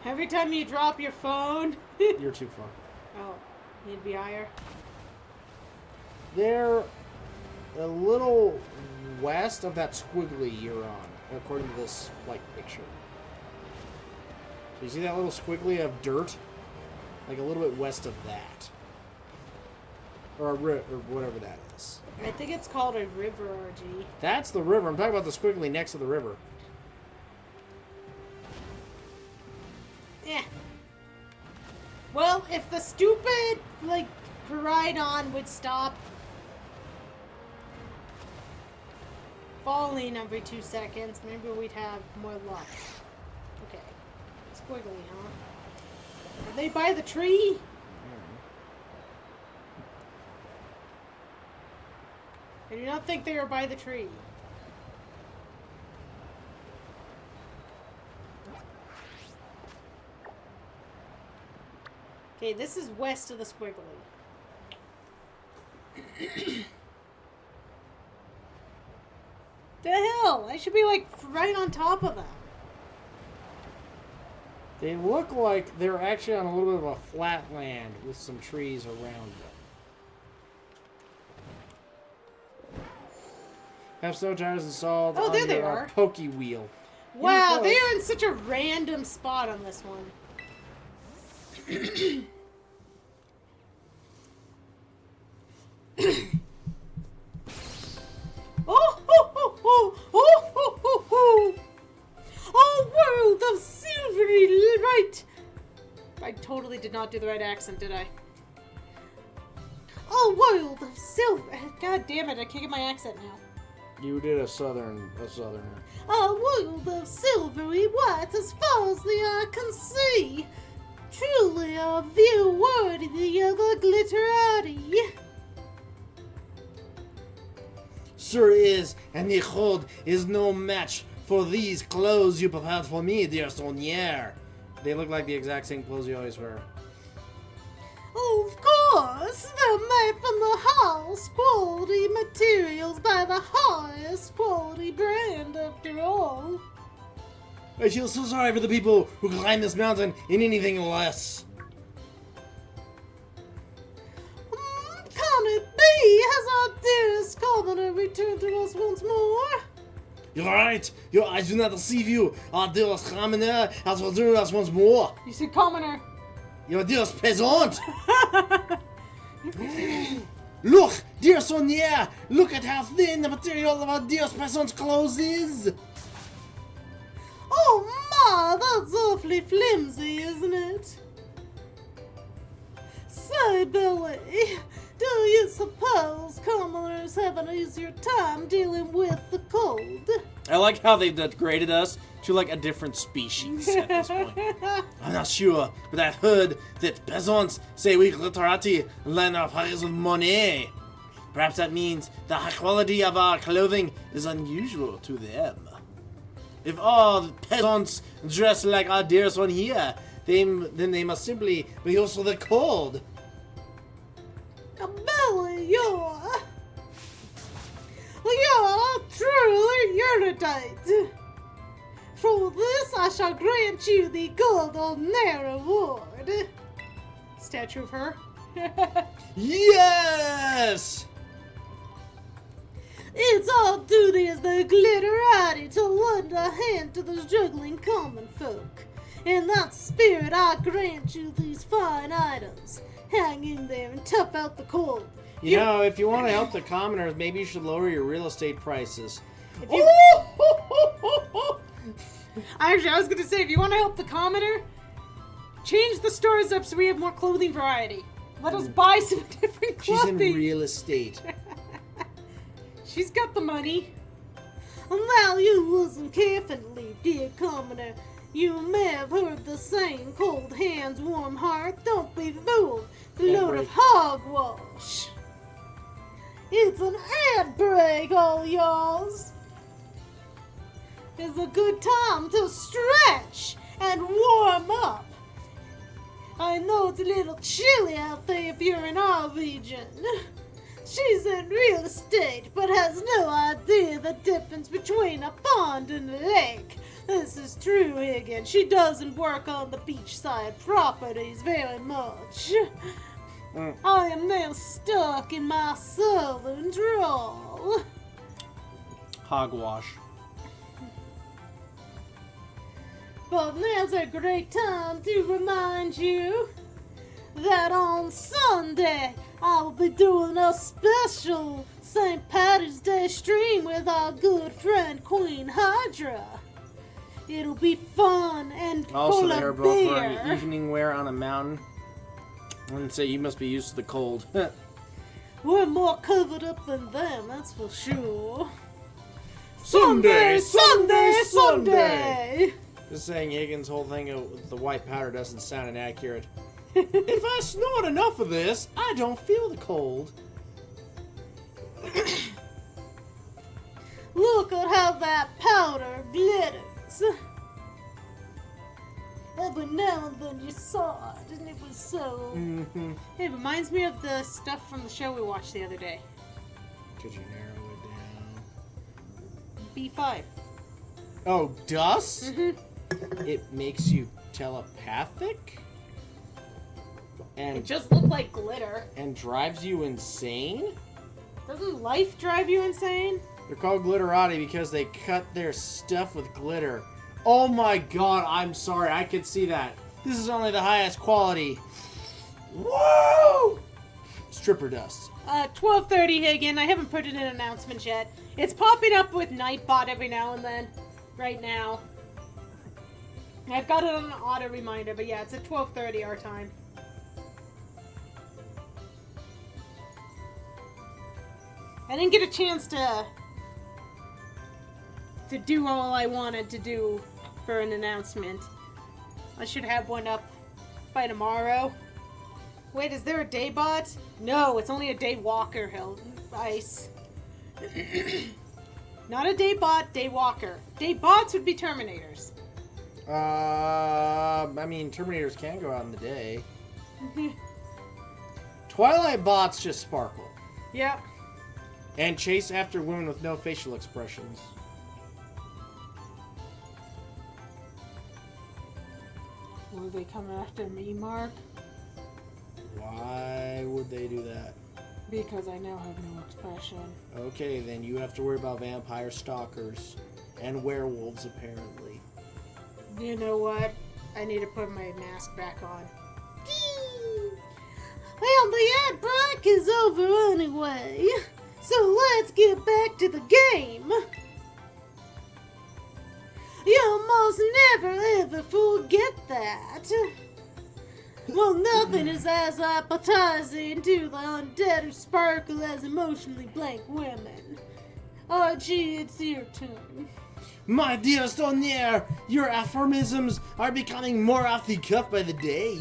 Every time you drop your phone... You're too far. Oh, need to be higher? They're a little west of that squiggly you're on, according to this picture. So you see that little squiggly of dirt? Like a little bit west of that. Or whatever that is. I think it's called a river, RG. That's the river. I'm talking about the squiggly next to the river. Yeah. Well, if the stupid, Paridon would stop falling every 2 seconds, maybe we'd have more luck. Okay. Squiggly, huh? Are they by the tree? I do not think they are by the tree. Okay, this is west of the squiggly. The hell? I should be right on top of them. They look like they're actually on a little bit of a flat land with some trees around them. Have snow tires installed Oh, there on they your are. pokey wheel. Wow, they are in such a random spot on this one. Oh, ho, ho, ho, oh, ho, ho, ho. Oh, world of silvery light. I totally did not do the right accent, did I? Oh, world of silver. God damn it, I can't get my accent now. You did a southerner. A world of silvery white as far as the eye can see. Truly a view worthy of a glitterati. Sir is, and the cold is no match for these clothes you prepared for me, dear Sonier. They look like the exact same clothes you always wear. Of course, they're made from the highest quality materials by the highest quality brand, after all. I feel so sorry for the people who climb this mountain in anything less. Can it be? Has our dearest commoner returned to us once more? You're right. I do not deceive you. Our dearest commoner has returned us once more. You said commoner. Your dearest peasant. Look, dear Sonia, look at how thin the material of our dearest peasant's clothes is. Oh my, that's awfully flimsy, isn't it? Say, Billy, do you suppose commoners have an easier time dealing with the cold? I like how they've degraded us to like a different species at this point. I'm not sure, but I've heard that peasants say we glitterati lend our pockets with money. Perhaps that means the high quality of our clothing is unusual to them. If all peasants dress like our dearest one here, then they must simply be used to the cold. Billy, you're truly erudite. For this I shall grant you the gold honor award. Statue of her. Yes! It's our duty as the glitterati to lend a hand to the struggling common folk. In that spirit I grant you these fine items. Hang in there and tough out the cold. You know, if you want to help the commoners, maybe you should lower your real estate prices. Actually, I was going to say, if you want to help the commoner, change the stores up so we have more clothing variety. Let us buy some different clothing. She's in real estate. She's got the money. Now you listen carefully, dear commoner. You may have heard the saying, cold hands, warm heart. Don't be fooled. It's a load of hogwash. It's an ad break, all yours. It's a good time to stretch and warm up. I know it's a little chilly out there if you're in our region. She's in real estate, but has no idea the difference between a pond and a lake. This is true, Higgin. She doesn't work on the beachside properties very much. I am now stuck in my southern drawl. Hogwash. But now's a great time to remind you that on Sunday I will be doing a special St. Patty's Day stream with our good friend Queen Hydra. It'll be fun and full they're of both beer. wearing evening wear on a mountain. I wouldn't say you must be used to the cold. We're more covered up than them, that's for sure. Sunday, Sunday, Sunday, Sunday! Just saying Higgins' whole thing with the white powder doesn't sound inaccurate. If I snort enough of this, I don't feel the cold. Look at how that powder glitters. Every now and then you saw it, and it was so... Mm-hmm. It reminds me of the stuff from the show we watched the other day. Could you narrow it down? B5. Oh, dust? Mm-hmm. It makes you telepathic? And It just looked like glitter. and drives you insane? Doesn't life drive you insane? They're called glitterati because they cut their stuff with glitter. Oh my god, I'm sorry, I could see that. This is only the highest quality. Woo! Stripper dust. 12:30 Higgin. I haven't put it in announcements yet. It's popping up with Nightbot every now and then. Right now. I've got it on an auto reminder, but yeah, it's at 12:30 our time. I didn't get a chance to do all I wanted to do for an announcement. I should have one up by tomorrow. Wait, is there a day bot? No, it's only a day walker, Ice. Not a day bot, day walker. Day bots would be Terminators. I mean, Terminators can go out in the day. Twilight bots just sparkle. Yep. And chase after women with no facial expressions. Will they come after me, Mark? Why would they do that? Because I now have no expression. Okay, then you have to worry about vampire stalkers and werewolves, apparently. You know what? I need to put my mask back on. Well, the ad break is over anyway, so let's get back to the game. You must never ever forget that. Well, nothing is as appetizing to the undead who sparkle as emotionally blank women. Archie, it's your turn. My dear Stonier, your aphorisms are becoming more off the cuff by the day.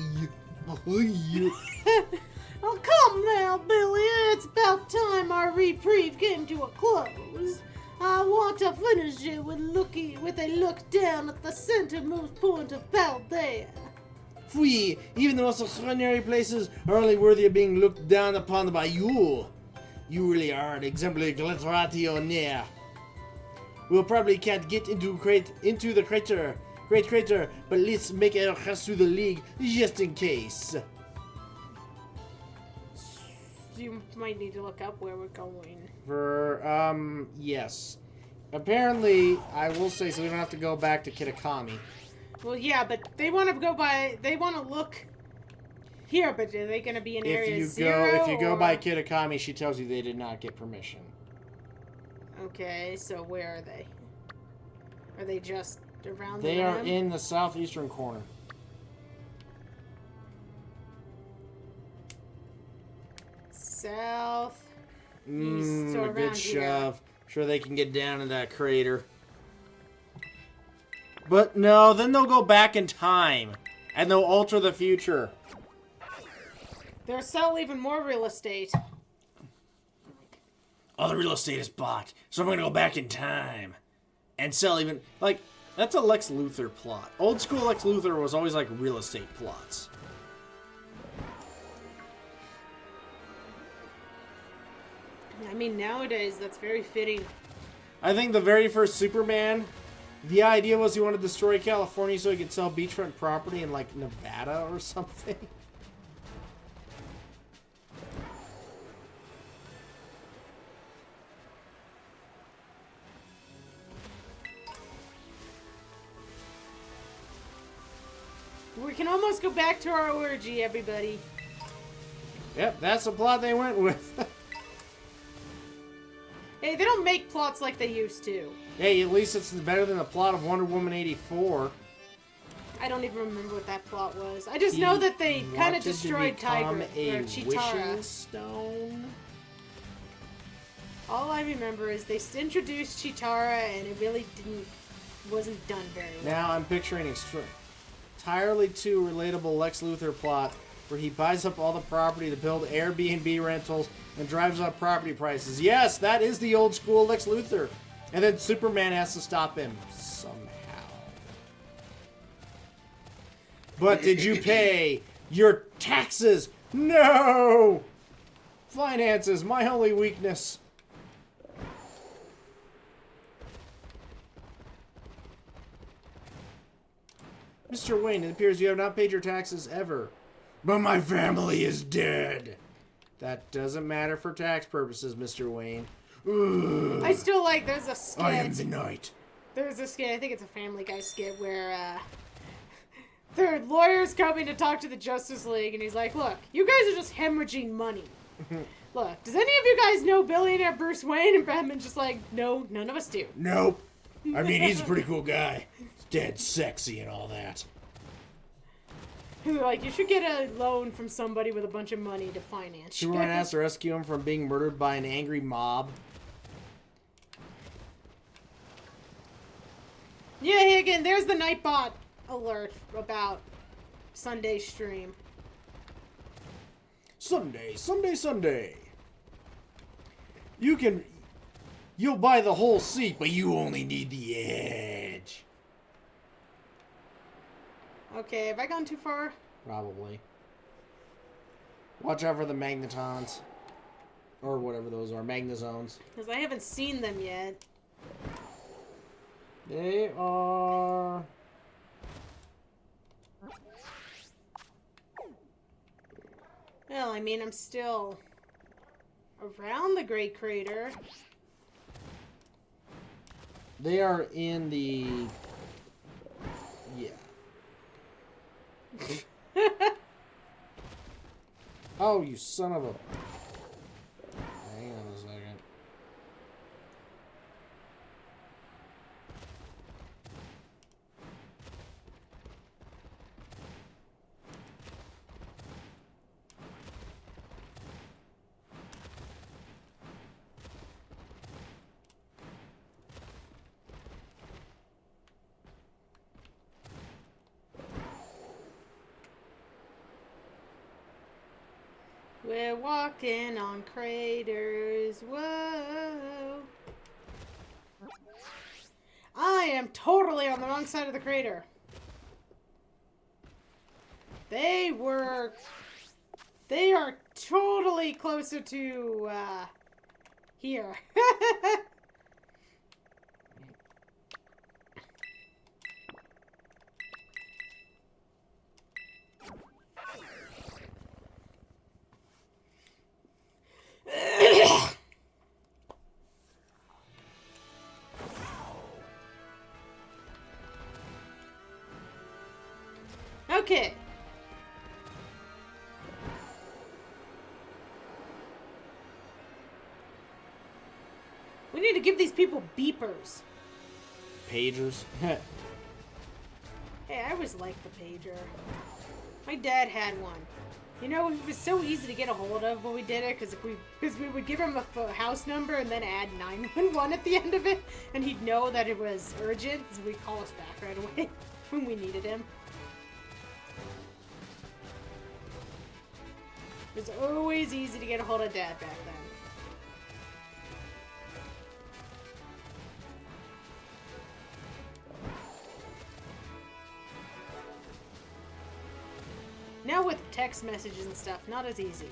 Oh, come now, Billy. It's about time our reprieve came to a close. I want to finish it with a look down at the centermost point of Paldea. Fui, even the most extraordinary places are only worthy of being looked down upon by you. You really are an exemplary glitteration. We'll probably can't get into the great crater, but let's make a rush through the league just in case. You might need to look up where we're going. Yes. Apparently, I will say, so we don't have to go back to Kitakami. Well, yeah, but they want to look here, but are they going to be in area 0? If you go by Kitakami, she tells you they did not get permission. Okay, so where are they? Are they just around They are rim? in the southeastern corner. South. East, so A around good here. shove. Sure they can get down in that crater. But no, then they'll go back in time. And they'll alter the future. They'll sell even more real estate. All the real estate is bought, so I'm gonna go back in time. And sell even... Like, that's a Lex Luthor plot. Old school Lex Luthor was always like real estate plots. I mean, nowadays, that's very fitting. I think the very first Superman, the idea was he wanted to destroy California so he could sell beachfront property in, like, Nevada or something. We can almost go back to our orgy, everybody. Yep, that's the plot they went with. Hey, they don't make plots like they used to. Hey, at least it's better than the plot of Wonder Woman 84. I don't even remember what that plot was. I just know that they kind of destroyed Tiger or wishing Chitara. stone. All I remember is they introduced Chitara, and it really wasn't done very well. Now I'm picturing entirely too relatable Lex Luthor plot where he buys up all the property to build Airbnb rentals and drives up property prices. Yes, that is the old school Lex Luthor. And then Superman has to stop him somehow. But did you pay your taxes? No! Finances, my only weakness. Mr. Wayne, it appears you have not paid your taxes ever. But my family is dead. That doesn't matter for tax purposes, Mr. Wayne. Ugh. I still like, there's a skit. I am the night. There's a skit, I think it's a Family Guy skit, where their lawyer's coming to talk to the Justice League, and he's like, look, you guys are just hemorrhaging money. Look, does any of you guys know billionaire Bruce Wayne? And Batman's just like, no, none of us do. Nope. I mean, he's a pretty cool guy. He's dead sexy and all that. Who, like, you should get a loan from somebody with a bunch of money to finance. Superman has to rescue him from being murdered by an angry mob. Yeah, hey, again, there's the Nightbot alert about Sunday's stream. Sunday. You'll buy the whole seat, but you only need the edge. Okay, have I gone too far? Probably. Watch out for the magnetons. Or whatever those are, magnezones. Because I haven't seen them yet. They are... Well, I mean, I'm still around the Great Crater. They are in the... Yeah. Oh, you son of a... Hang on a second. We're walking on craters. Whoa. I am totally on the wrong side of the crater. They are totally closer to, here. Okay. We need to give these people beepers. Pagers. Hey, I always liked the pager. My dad had one. You know, it was so easy to get a hold of when we did it, because we would give him a house number and then add 911 at the end of it, and he'd know that it was urgent, so we'd call us back right away when we needed him. It was always easy to get a hold of Dad back then. Now with text messages and stuff, not as easy.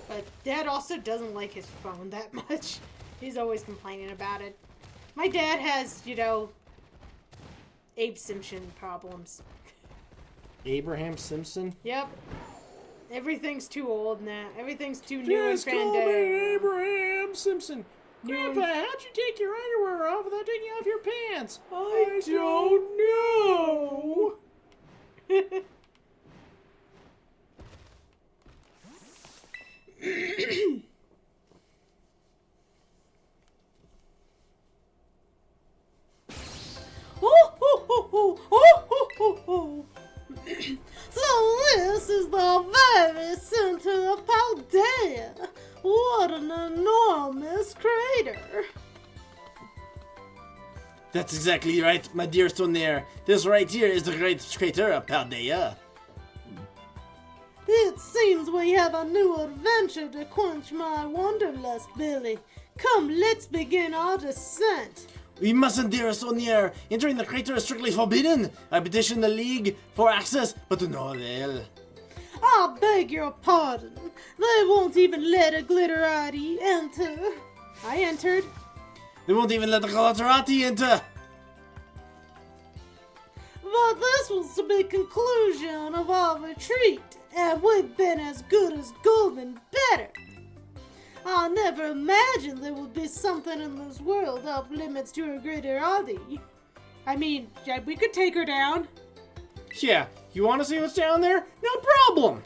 But Dad also doesn't like his phone that much. He's always complaining about it. My dad has, you know, Abe Simpson problems. Abraham Simpson? Yep. Everything's too old now. Everything's too new and Just call me fandangled. Abraham Simpson. Grandpa, how'd you take your underwear off without taking off your pants? I don't know. So this is the very center of Paldea. What an enormous crater. That's exactly right, my dear Stoneair. This right here is the great crater of Paldea. It seems we have a new adventure to quench my wanderlust, Billy. Come, let's begin our descent. We mustn't, dear Stoneair. Entering the crater is strictly forbidden. I petitioned the League for access, but to no avail. I beg your pardon. They won't even let a glitterati enter. I entered. They won't even let the Glitterati enter. But this was the big conclusion of our retreat, and we've been as good as gold and better. I never imagined there would be something in this world off limits to a glitterati. I mean, yeah, we could take her down. Yeah, you want to see what's down there? No problem.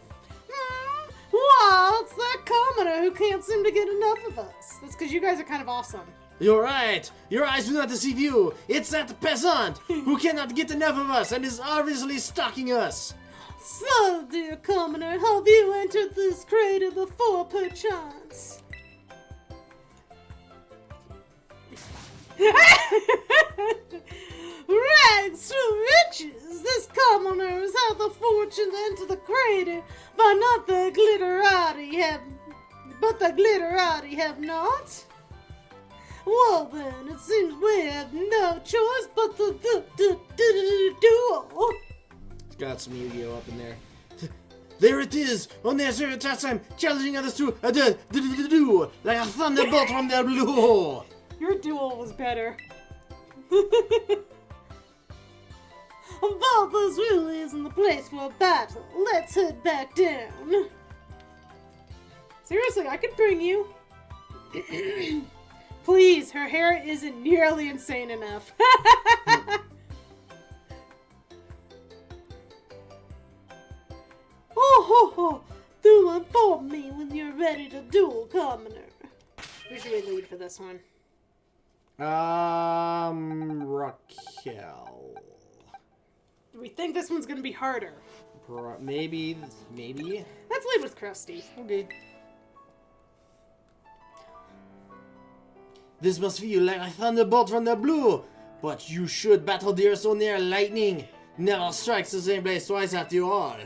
Why Ah, it's that commoner who can't seem to get enough of us. That's because you guys are kind of awesome. You're right. Your eyes do not deceive you. It's that peasant who cannot get enough of us and is obviously stalking us. So, dear commoner, have you entered this crater before, perchance? Rags to riches! This commoner has had the fortune to enter the crater, but not the glitterati have not. Well then, it seems we have no choice but to duel. It's got some Yu-Gi-Oh up in there. There it is, on their servant time, challenging others to do like a thunderbolt from their blue. Your duel was better. Well, this really isn't the place for a battle. Let's head back down. Seriously, I could bring you. Please, her hair isn't nearly insane enough. Oh, ho, ho. Do inform me when you're ready to duel, commoner. Who should we lead for this one? Raquel. Do we think this one's gonna be harder? Maybe. Let's lead with Krusty. Okay. This must feel like a thunderbolt from the blue, but you should battle deer so near lightning. Never strikes the same place twice after all.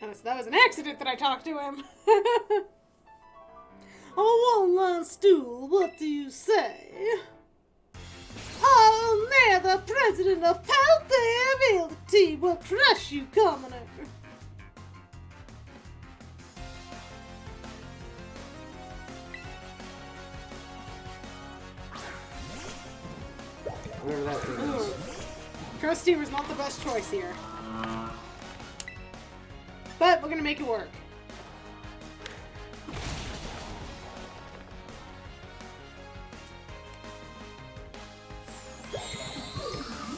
Oh, so that was an accident that I talked to him. Oh, one last duel, what do you say? Oh, there, the president of Paldea Realty will crush you, commoner. Whatever that thing is. Krusty was not the best choice here. But we're gonna make it work.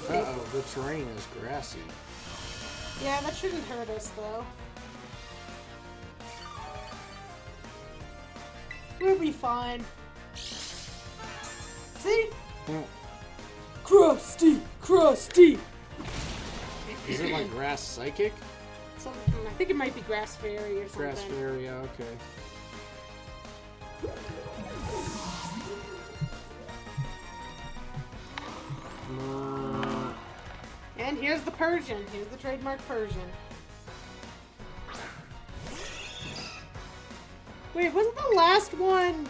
Uh-oh, the terrain is grassy. Yeah, that shouldn't hurt us, though. We'll be fine. See? Mm. Krusty! Is it like grass psychic? I think it might be grass fairy or something. Grass fairy, yeah, okay. And here's the Persian. Here's the trademark Persian. Wait, wasn't the last one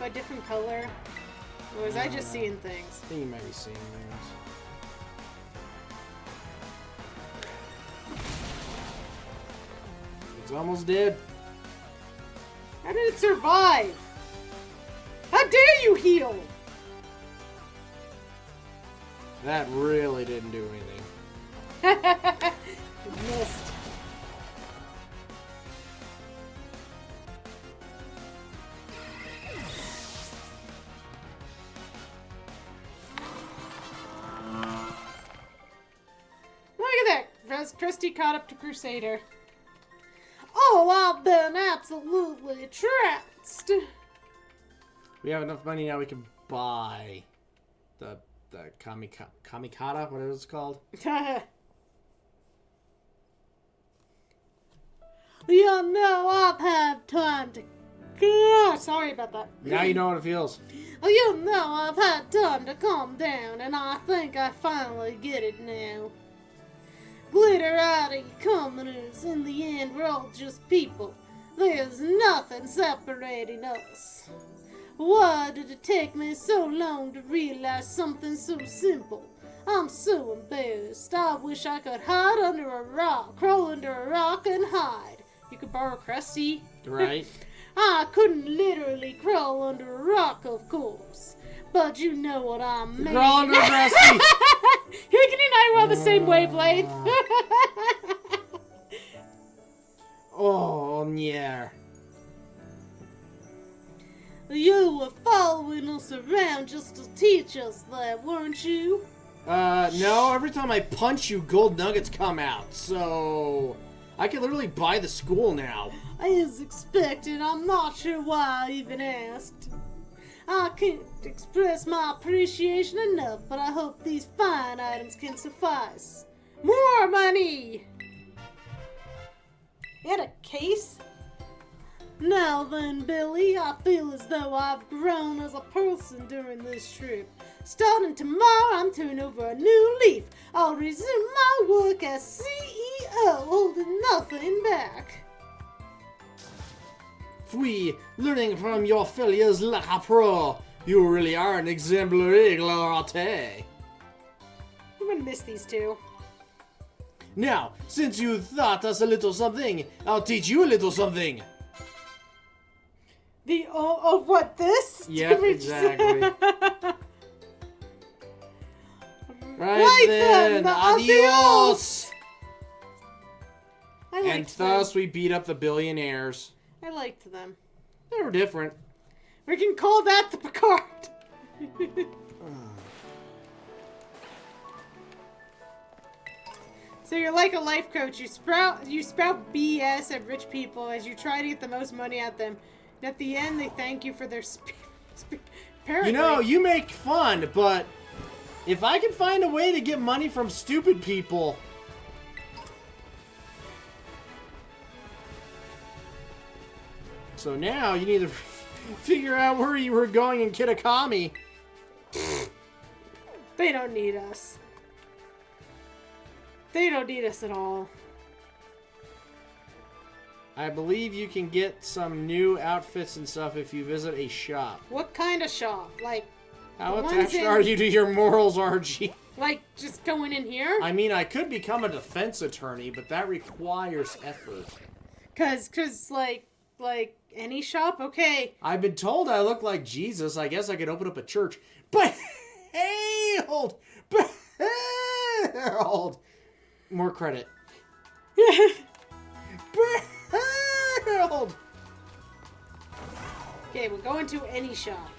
a different color? Or was I just seeing things? I think you might be seeing things. It's almost dead. How did it survive? How dare you heal? That really didn't do anything. It missed. Look at that. Krusty caught up to Crusader. Oh, I've been absolutely trounced. We have enough money now we can buy the kamikata, whatever it's called. You know, I've had time to... Oh, sorry about that. Now you know what it feels. You know, I've had time to calm down, and I think I finally get it now. Glitterati commoners, in the end, we're all just people. There's nothing separating us. Why did it take me so long to realize something so simple? I'm so embarrassed. I wish I could hide under a rock, crawl under a rock and hide. You could borrow Krusty. Right. I couldn't literally crawl under a rock, of course. But you know what I mean. Crawl under a Krusty! Higgin and I were on the same wavelength. Oh, yeah. You were following us around just to teach us that, weren't you? No, every time I punch you, gold nuggets come out, so... I can literally buy the school now. As expected, I'm not sure why I even asked. I can't express my appreciation enough, but I hope these fine items can suffice. More money! And a case? Now then, Billy, I feel as though I've grown as a person during this trip. Starting tomorrow, I'm turning over a new leaf. I'll resume my work as CEO, holding nothing back. Fui, learning from your failures like a pro. You really are an exemplary clarté. I'm gonna miss these two. Now, since you taught us a little something, I'll teach you a little something. The of what this? Yep, exactly. Right then, adios! I And liked thus them. we beat up the billionaires. I liked them. They were different. We can call that the Picard. So you're like a life coach. You spout BS at rich people as you try to get the most money out of them. And at the end, they thank you for their apparently. You know, you make fun, but if I can find a way to get money from stupid people... So now you need to figure out where you were going in Kitakami. They don't need us. They don't need us at all. I believe you can get some new outfits and stuff if you visit a shop. What kind of shop? Like, How the ones attached in- are you to your morals, RG? like just going in here? I mean, I could become a defense attorney, but that requires effort. Cause like any shop? Okay. I've been told I look like Jesus. I guess I could open up a church. But Harold! Harold! More credit. Harold! Okay, we're going to any shop.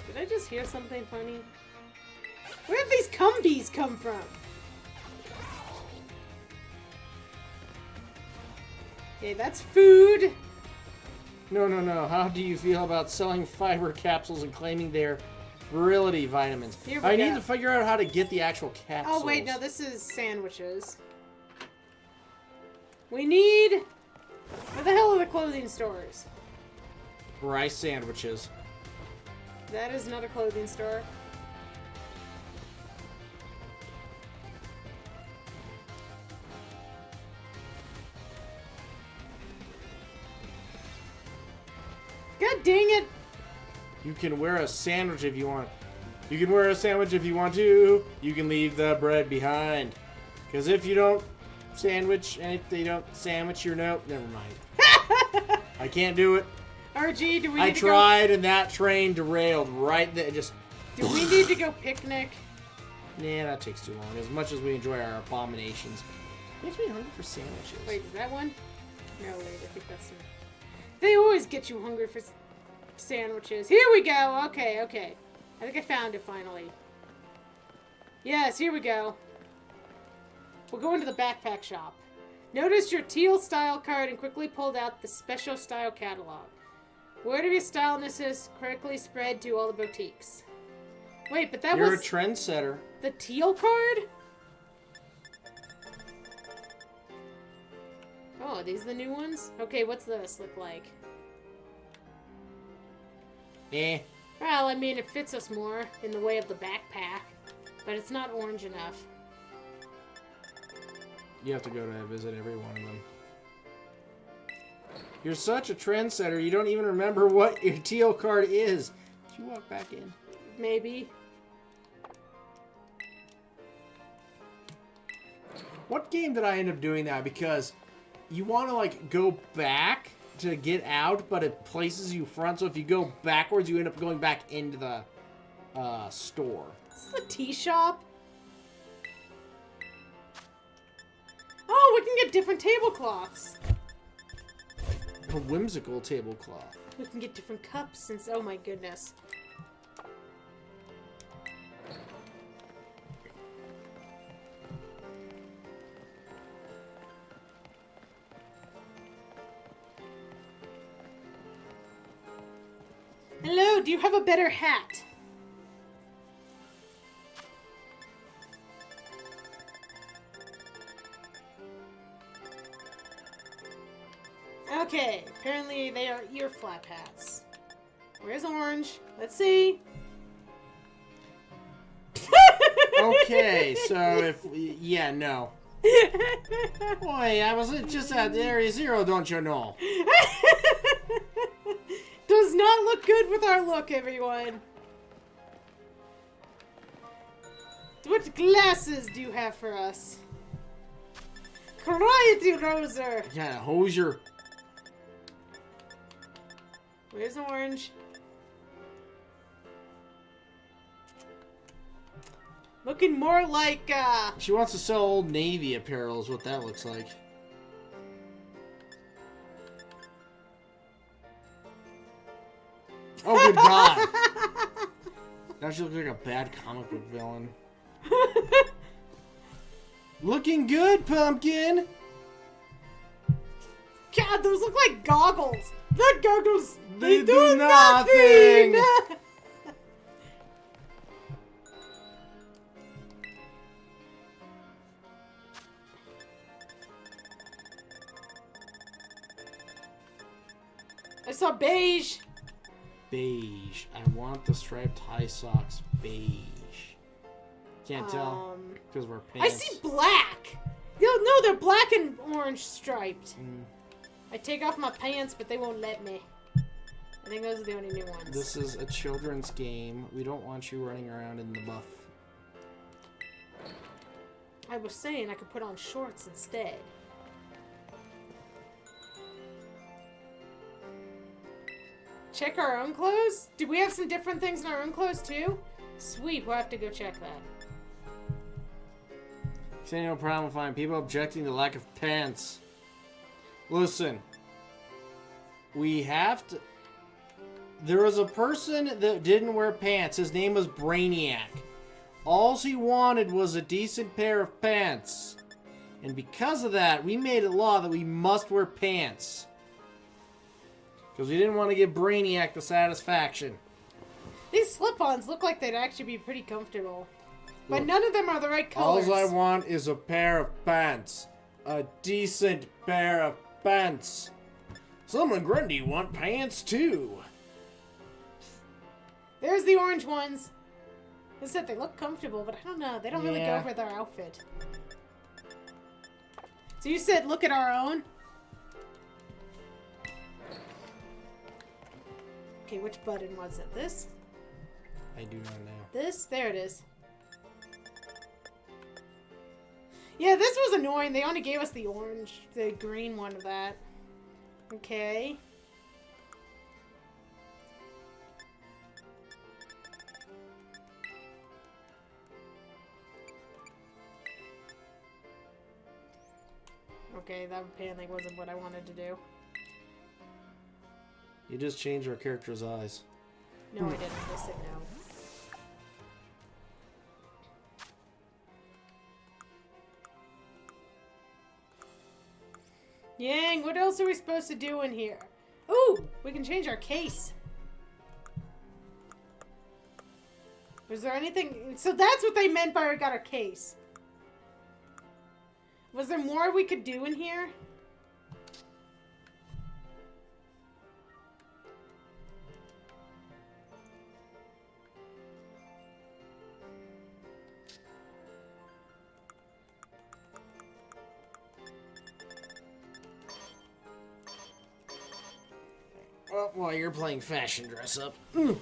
Did I just hear something funny? Where did these cumbies come from? Okay, that's food. No. How do you feel about selling fiber capsules and claiming they're virility vitamins? Here we I go. need to figure out how to get the actual capsules. Oh, wait, no, this is sandwiches. We need... Where the hell are the clothing stores? Rice sandwiches. That is not a clothing store. God dang it! You can wear a sandwich if you want. You can wear a sandwich if you want to. You can leave the bread behind. Because if you don't sandwich, and if they don't sandwich your note, never mind. I can't do it. RG, do we I need to tried, and that train derailed right there. Just. go... Do we need to go picnic? Nah, that takes too long. As much as we enjoy our abominations. Makes me hungry for sandwiches. Wait, is that one? No, wait, I think that's... They always get you hungry for sandwiches. Here we go! Okay. I think I found it finally. Yes, here we go. We're going to the backpack shop. Notice your teal style card and quickly pulled out the special style catalog. Word of your styleness is correctly spread to all the boutiques. Wait, but that You're was a trendsetter. the teal card? Oh, are these the new ones? Okay, what's this look like? Eh. Well, I mean, it fits us more in the way of the backpack, but it's not orange enough. You have to go to visit every one of them. You're such a trendsetter, you don't even remember what your teal card is. Did you walk back in? Maybe. What game did I end up doing that? Because you want to, like, go back to get out, but it places you front, so if you go backwards, you end up going back into the store. This is a tea shop. Oh, we can get different tablecloths. A whimsical tablecloth. We can get different cups since... Oh my goodness. Hello, do you have a better hat? Okay, apparently they are ear flap hats. Where's orange? Let's see. Okay, so if... Yeah, no. Boy, I was just at Area 0, don't you know? Does not look good with our look, everyone. What glasses do you have for us? Variety Roser. Yeah, hosier. Where's orange? Looking more like, She wants to sell Old Navy apparel is what that looks like. Oh, good God. Now she looks like a bad comic book villain. Looking good, Pumpkin. God, those look like goggles. That goggles, They do nothing. I saw beige. Beige. I want the striped high socks beige. Can't tell because we're pants. I see black. No, they're black and orange striped. I take off my pants, but they won't let me. I think those are the only new ones. This is a children's game. We don't want you running around in the buff. I was saying I could put on shorts instead. Check our own clothes? Do we have some different things in our own clothes too? Sweet, we'll have to go check that. See, no problem finding people objecting to lack of pants. Listen, we have to... There was a person that didn't wear pants. His name was Brainiac. All he wanted was a decent pair of pants. And because of that, we made it law that we must wear pants. Because we didn't want to give Brainiac the satisfaction. These slip-ons look like they'd actually be pretty comfortable. But none of them are the right colors. All I want is a pair of pants. A decent pair of pants. Someone Grundy want pants too. There's the orange ones. I said they look comfortable, but I don't know. They don't really go with our outfit. So you said look at our own? Okay, which button was it? This? I do not know. This? There it is. Yeah, this was annoying. They only gave us the orange, the green one of that. Okay. Okay, that apparently wasn't what I wanted to do. You just changed our character's eyes. No, I didn't. I said no. Yang, what else are we supposed to do in here? Ooh, we can change our case. Was there anything? So that's what they meant by we got our case. Was there more we could do in here? Oh, while you're playing fashion dress up. I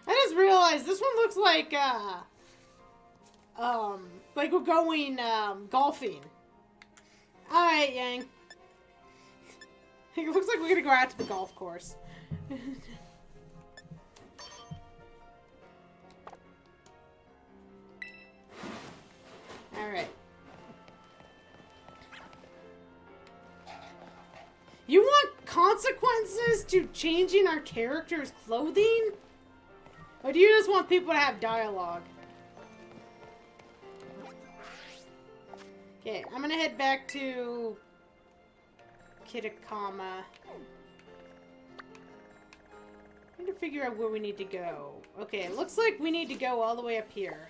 just realized this one looks like we're going, golfing. Alright, Yang. It looks like we're gonna go out to the golf course. Alright. You want consequences to changing our character's clothing? Or do you just want people to have dialogue? Okay, I'm gonna head back to Kitakama. I need to figure out where we need to go. Okay, it looks like we need to go all the way up here.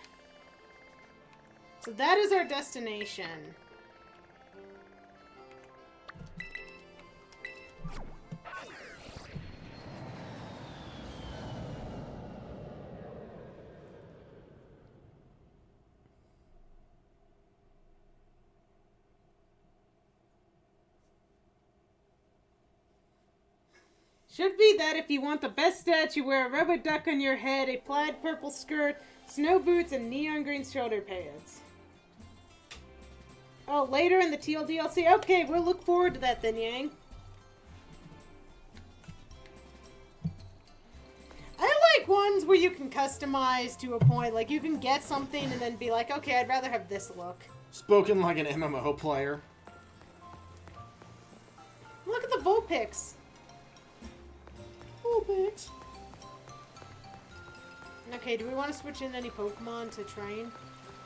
So that is our destination. Should be that if you want the best stats, you wear a rubber duck on your head, a plaid purple skirt, snow boots, and neon green shoulder pads. Oh, later in the teal DLC? Okay, we'll look forward to that then, Yang. I like ones where you can customize to a point. Like, you can get something and then be like, okay, I'd rather have this look. Spoken like an MMO player. Look at the Vulpix. Vulpix. Okay, do we want to switch in any Pokemon to train?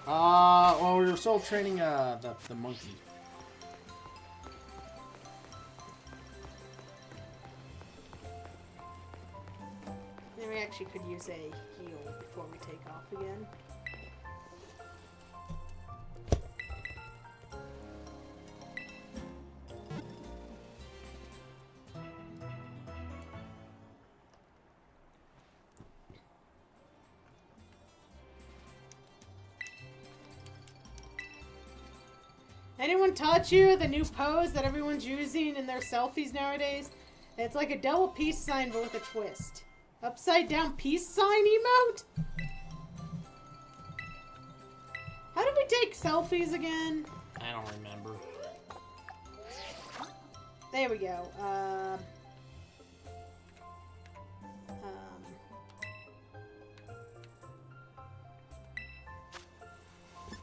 Well, we were still training, the monkey. Then we actually could use a heal before we take off again. Anyone taught you the new pose that everyone's using in their selfies nowadays? It's like a double peace sign but with a twist. Upside down peace sign emote? How do we take selfies again? I don't remember. There we go.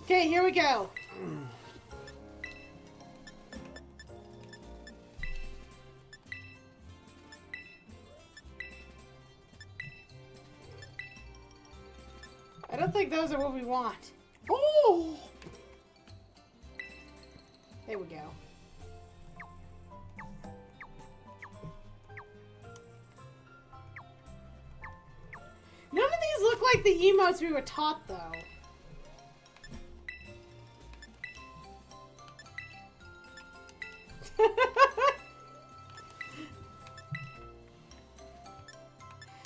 Okay, here we go. I don't think those are what we want. Oh! There we go. None of these look like the emotes we were taught, though.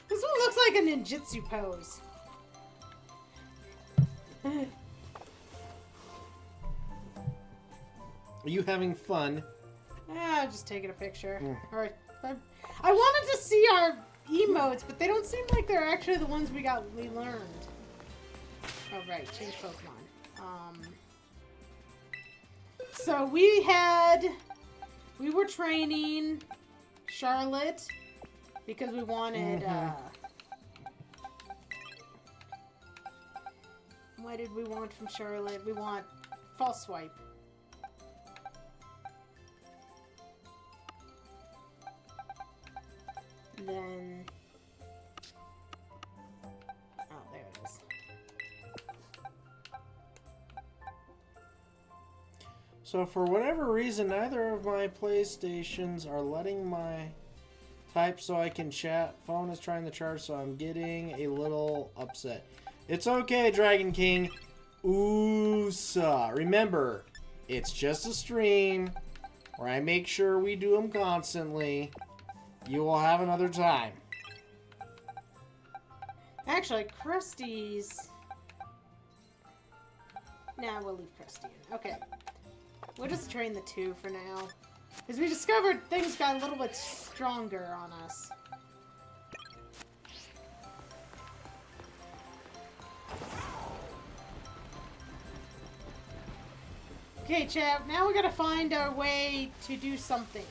This one looks like a ninjutsu pose. Are you having fun? Yeah, just taking a picture. Alright. I wanted to see our emotes, but they don't seem like they're actually the ones we learned. Oh, right. Change Pokemon. So we were training Scarlet because we wanted, what did we want from Scarlet? We want False Swipe. Then, oh, there it is. So for whatever reason, neither of my PlayStations are letting my type so I can chat. Phone is trying to charge, so I'm getting a little upset. It's okay, Dragon King. Oosa. Remember, it's just a stream where I make sure we do them constantly. You will have another time. Actually, Krusty's... Nah, we'll leave Krusty in. Okay. We'll just train the two for now. Because we discovered things got a little bit stronger on us. Okay, chat. Now we gotta find our way to do something.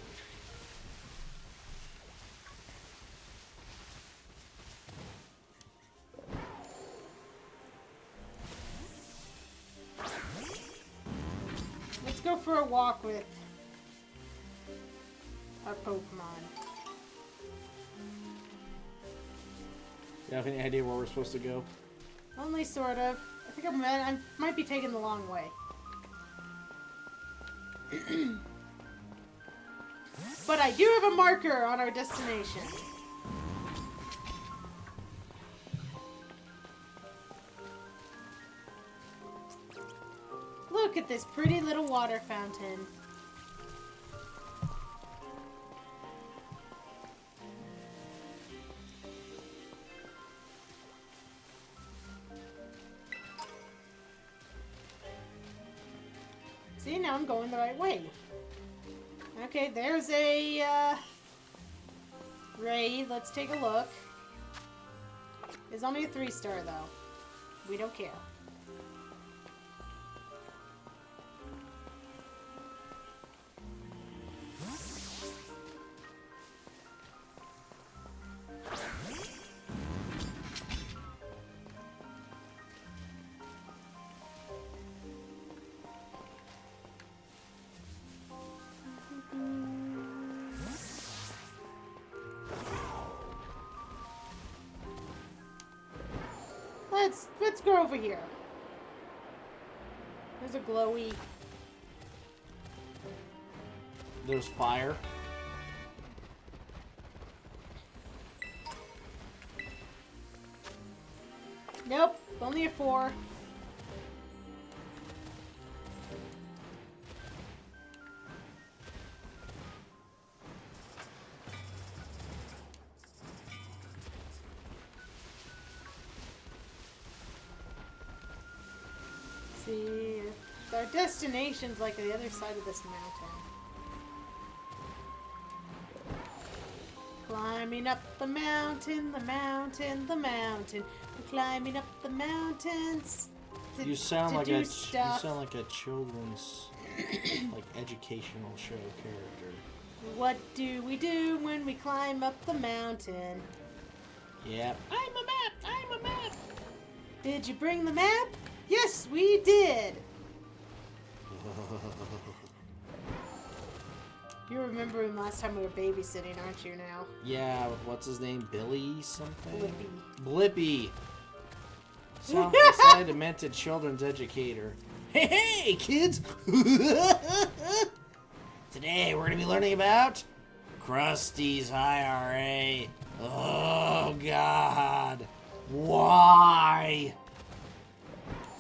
Let's go for a walk with our Pokemon. You have any idea where we're supposed to go? Only sort of. I think I might be taking the long way. But I do have a marker on our destination. Look at this pretty little water fountain. See, now I'm going the right way. Okay, there's a raid. Let's take a look. It's only a 3-star though. We don't care. Let's go over here. There's a glowy. There's fire. Nope, only a 4. See, our destination's like the other side of this mountain. Climbing up the mountain, the mountain, the mountain. We're climbing up the mountains. You sound like a children's like educational show character. What do we do when we climb up the mountain? Yep. I'm a map! I'm a map! Did you bring the map? Yes, we did! You remember him last time we were babysitting, aren't you now? Yeah, what's his name? Billy something? Blippy. Blippy. Sound like a demented children's educator. Hey, kids! Today we're going to be learning about Krusty's IRA. Oh, God. Why?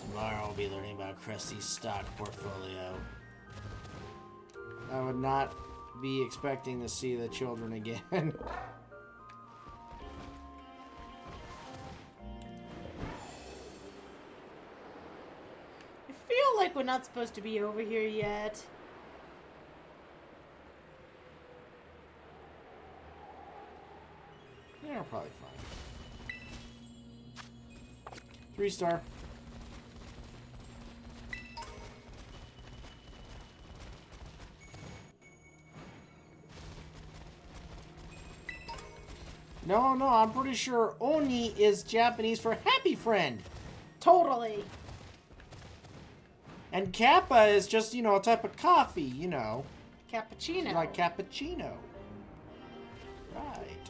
Tomorrow we'll be learning about Krusty's stock portfolio. I would not be expecting to see the children again. I feel like we're not supposed to be over here yet. Yeah, probably fine. 3-star. No, I'm pretty sure Oni is Japanese for happy friend. Totally. And Kappa is just, a type of coffee, Cappuccino. Like cappuccino. Right.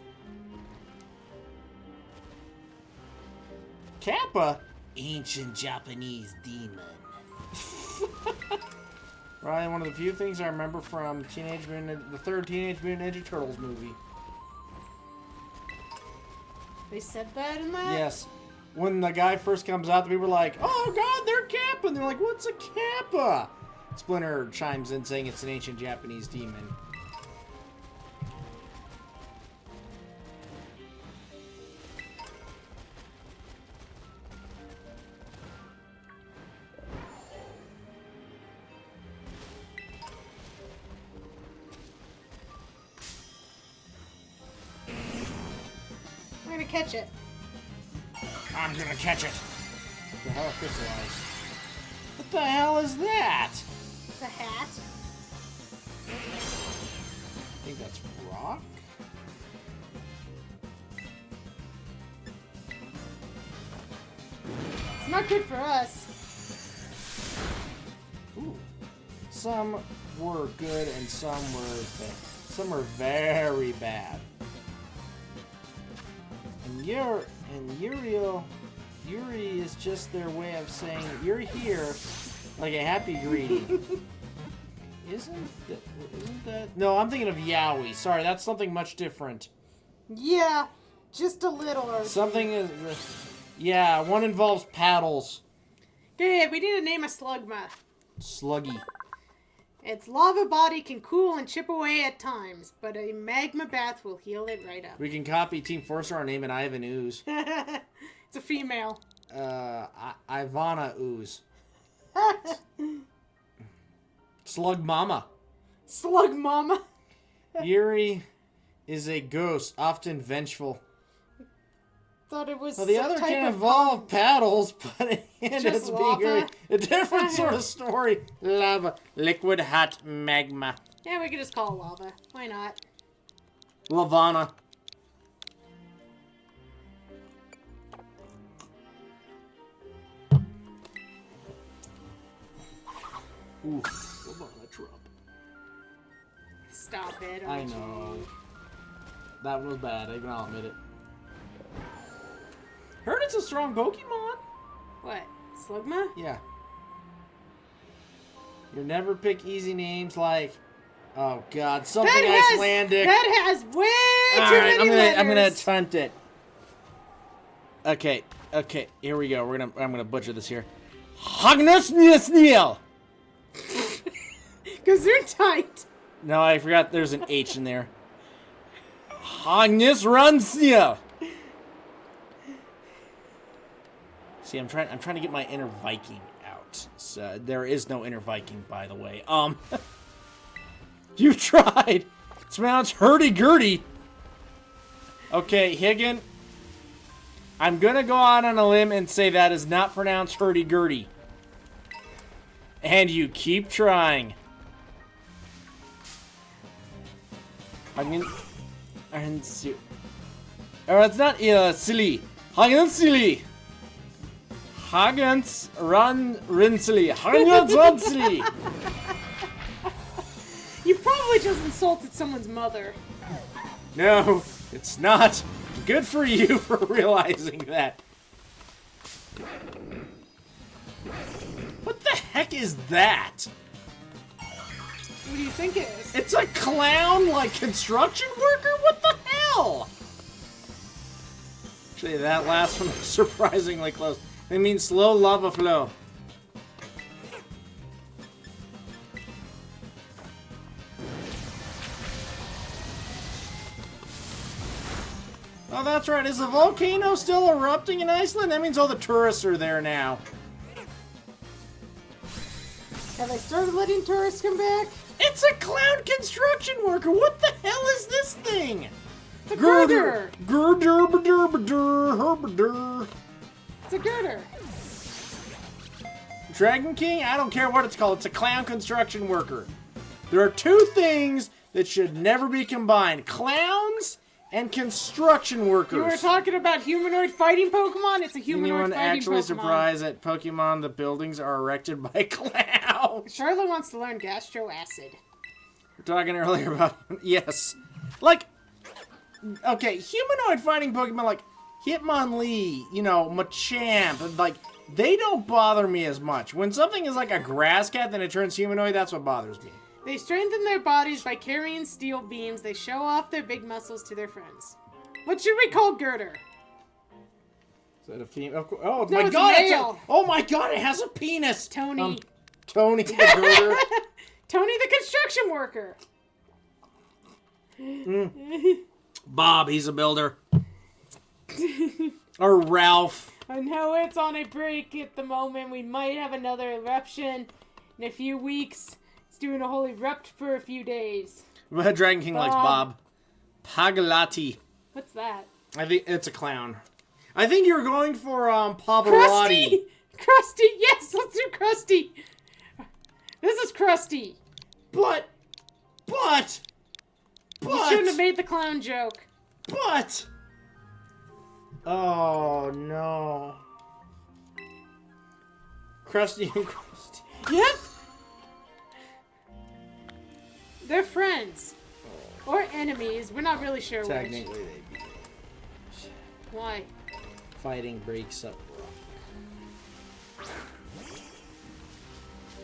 Kappa? Ancient Japanese demon. Right, one of the few things I remember from the third Teenage Mutant Ninja Turtles movie. They said that in that? Yes. When the guy first comes out, the people are like, oh god, they're Kappa! And they're like, what's a Kappa? Splinter chimes in saying it's an ancient Japanese demon. I'm gonna catch it. I'm gonna catch it. The hell crystallized. What the hell is that? It's a hat. I think that's rock. It's not good for us. Ooh. Some were good and some were very bad. And And Yuri is just their way of saying you're here, like a happy greeting. Isn't that? No, I'm thinking of Yowie. Sorry, that's something much different. Yeah, just a little. Something is. Yeah, one involves paddles. Okay, we need to name a slugma. Sluggy. Its lava body can cool and chip away at times, but a magma bath will heal it right up. We can copy Team Forcer, name it Ivan Ooze. It's a female. Ivana Ooze. Slug Mama. Slug Mama. Yuri is a ghost, often vengeful. Thought it was. Well, the other can involve paddles, but it's being a different sort of story. Lava, liquid, hot magma. Yeah, we could just call it lava. Why not? Lavana. Ooh, Lavana drop. Stop it. I know. That was bad, even I'll admit it. Heard it's a strong Pokemon. What? Slugma? Yeah. You never pick easy names like, oh god, something Icelandic. That has way All too right, many letters. I'm gonna attempt it. Okay, here we go. I'm gonna butcher this here. Hagnusniasniel. Because they're tight. No, I forgot there's an H in there. Hagnusransniel. See, I'm trying to get my inner Viking out. So, there is no inner Viking, by the way. You tried. It's pronounced hurdy-gurdy. Okay, Higgin. I'm gonna go out on a limb and say that is not pronounced hurdy-gurdy. And you keep trying. Oh, it's not silly. Silly. Hagens Rinsely. Hagens Rinsely. You probably just insulted someone's mother. No, it's not. Good for you for realizing that. What the heck is that? What do you think it is? It's a clown, like, construction worker? What the hell? Actually, that last one was surprisingly close. They mean slow lava flow. Oh, that's right. Is the volcano still erupting in Iceland? That means all the tourists are there now. Have they started letting tourists come back? It's a clown construction worker. What the hell is this thing? It's a girder. Girder. It's a girder. Dragon King? I don't care what it's called. It's a clown construction worker. There are two things that should never be combined. Clowns and construction workers. You were talking about humanoid fighting Pokemon? It's a humanoid Anyone fighting actually Pokemon. surprised that Pokemon, the buildings are erected by clowns? Charlotte wants to learn Gastro Acid. We're talking earlier about... Yes. Like... Okay, humanoid fighting Pokemon like Hitmonlee, you know, Machamp, like, they don't bother me as much. When something is like a grass cat, then it turns humanoid, that's what bothers me. They strengthen their bodies by carrying steel beams. They show off their big muscles to their friends. What should we call girder? Is that a female? Oh No, my it's god! male. Oh my god! It has a penis. Tony. Tony the girder. Tony the construction worker. Bob, he's a builder. Or Ralph. I know it's on a break at the moment. We might have another eruption in a few weeks. It's doing a whole erupt for a few days. Dragon King likes Bob. Pagalati. What's that? I think it's a clown. I think you're going for Pavarotti. Krusty! Yes, let's do Krusty! This is Krusty. But. You shouldn't have made the clown joke. But. Oh no. Krusty and Krusty. Yep. They're friends. Or enemies. We're not really sure which. Technically, they'd be. Why? fighting breaks up.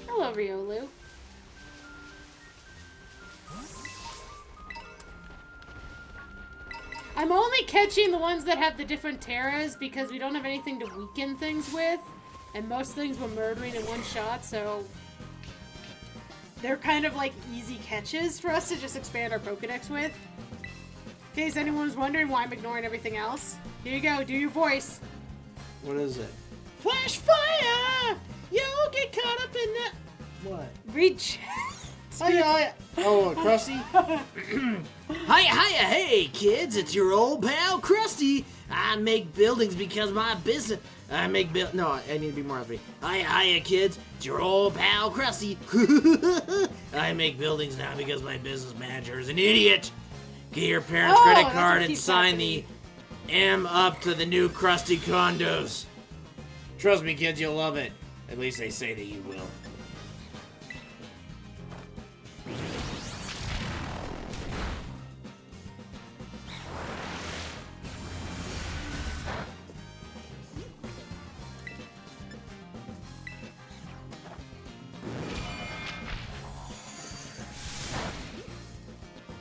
Hello, Riolu. I'm only catching the ones that have the different terras because we don't have anything to weaken things with. And most things we're murdering in one shot, so... They're kind of like easy catches for us to just expand our Pokedex with. In case anyone's wondering why I'm ignoring everything else. Here you go, do your voice. What is it? Flash fire! You'll get caught up in the... What? Reach. Hiya. Oh, Krusty? Hiya, hey kids, it's your old pal Krusty. I make buildings because my business. I need to be more happy. Hiya, kids, it's your old pal Krusty. I make buildings now because my business manager is an idiot. Get your parents' credit card and sign the M up to the new Krusty condos. Trust me, kids, you'll love it. At least they say that you will.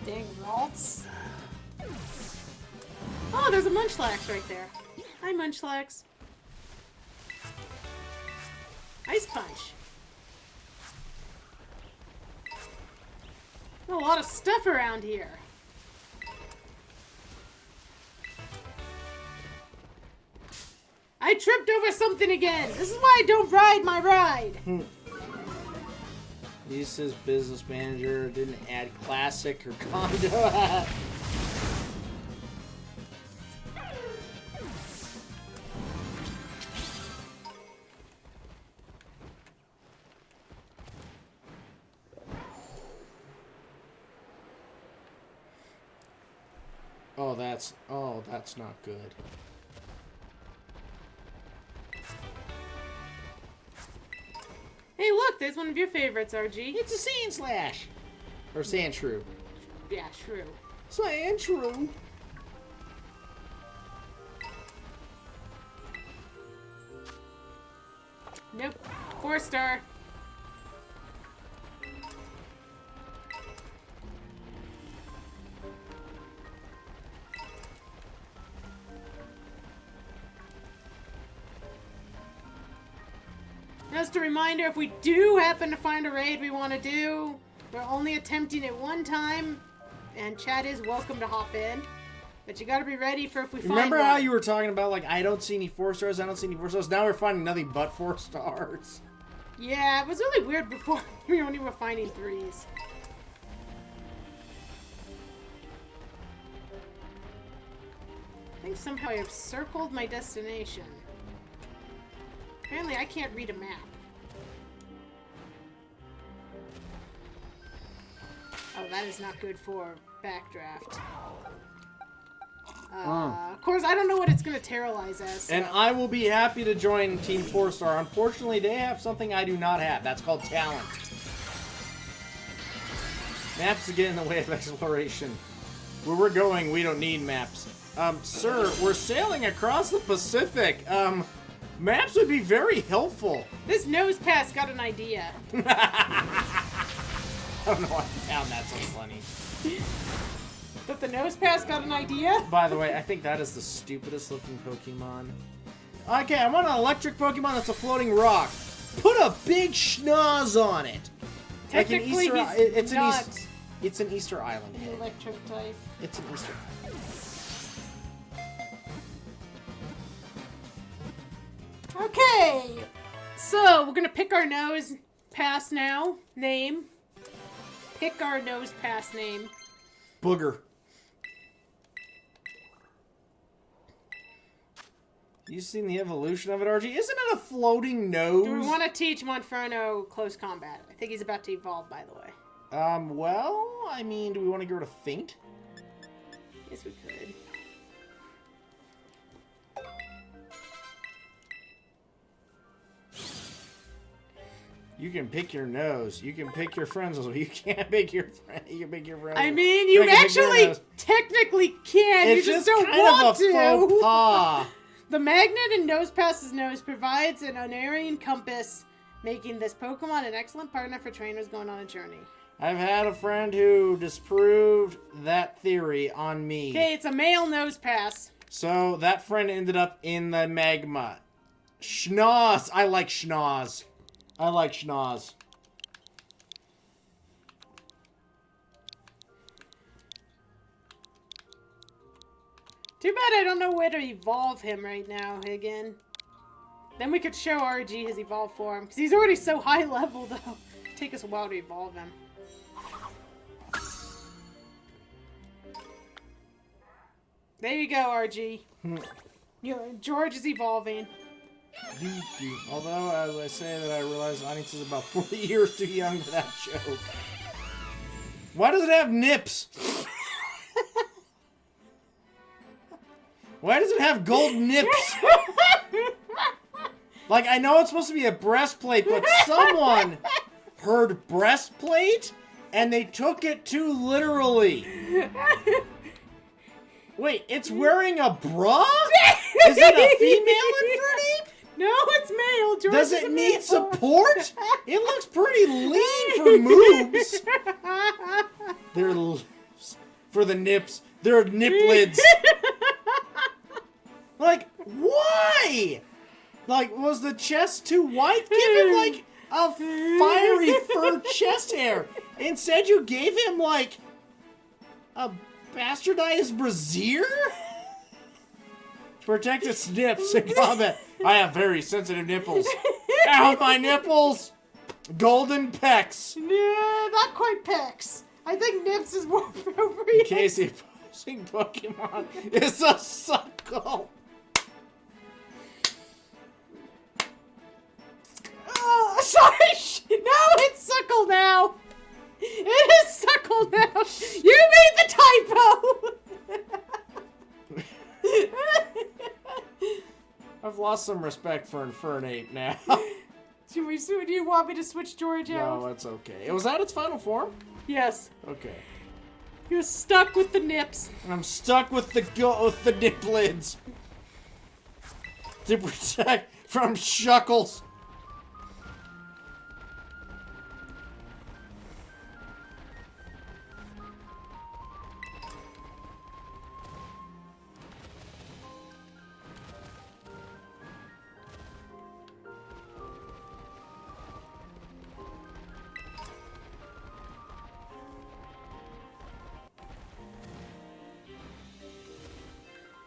Dang Ralts. Oh, there's a Munchlax right there. Hi, Munchlax. Ice Punch. A lot of stuff around here. I tripped over something again. This is why I don't ride my ride. Lisa's business manager didn't add classic or condo. That's not good. Hey, look, there's one of your favorites, RG. It's a Sand Slash. Or Sand Shrew. Yeah, true. Sand Shrew. Nope. 4-star. Just a reminder, if we do happen to find a raid we want to do, we're only attempting it one time, and chat is welcome to hop in. But you gotta be ready for if we find Remember one. how you were talking about, like, I don't see any 4-stars, I don't see any 4-stars? Now we're finding nothing but 4 stars. Yeah, it was really weird before we only were finding 3s. I think somehow I have circled my destination. Apparently I can't read a map. Oh, that is not good for backdraft. Of course, I don't know what it's going to terrorize as. So. And I will be happy to join Team 4-star. Unfortunately, they have something I do not have. That's called talent. Maps get in the way of exploration. Where we're going, we don't need maps. Sir, we're sailing across the Pacific. Maps would be very helpful. This nose pass got an idea. I don't know why I found that so funny. But the nose pass got an idea? By the way, I think that is the stupidest looking Pokemon. Okay, I want an electric Pokemon that's a floating rock. Put a big schnoz on it. Technically, like an Easter, it's an Easter Island head. Electric type. It's an Easter Island. Okay, so we're gonna pick our nose pass now. Name. Pick our nose pass name. Booger. You seen the evolution of it, RG? Isn't it a floating nose? Do we want to teach Monferno close combat? I think he's about to evolve, by the way. Well, I mean, do we want to get rid of Faint? Yes, we could. You can pick your nose. You can pick your friends. You can't pick your friend. You can pick your friends. I mean, you actually technically can. It's you just don't kind want of a to. faux pas. The magnet in Nosepass's nose provides an unerring compass, making this Pokemon an excellent partner for trainers going on a journey. I've had a friend who disproved that theory on me. Okay, it's a male Nosepass. So that friend ended up in the magma. Schnoz. I like Schnoz. I like Schnoz. Too bad I don't know where to evolve him right now again. Then we could show RG his evolved form. Because he's already so high level, though. Take us a while to evolve him. There you go, RG. George is evolving. Although, as I say that, I realize Onyx is about 40 years too young for that joke. Why does it have nips? Why does it have gold nips? Like, I know it's supposed to be a breastplate, but someone heard breastplate, and they took it too literally. Wait, it's wearing a bra? Is it a female Infernape? No, it's male. George Does is it a need male. support? It looks pretty lean for moves. They're lips. For the nips. They're niplids. Like, why? Like, was the chest too white? Give him, like, a fiery fur chest hair. Instead, you gave him, like, a bastardized brassiere? To protect its nips in combat. I have very sensitive nipples. Ow, my nipples! Golden pecs. Yeah, not quite pecs. I think nips is more appropriate. Casey posing Pokemon is a suckle. Oh, sorry. No, it's suckle now. It is suckle now. You made the typo. I've lost some respect for Infernape now. Do you want me to switch George out? No, it's okay. Was that its final form? Yes. Okay. You're stuck with the nips. I'm stuck with the niplids. To protect from shuckles.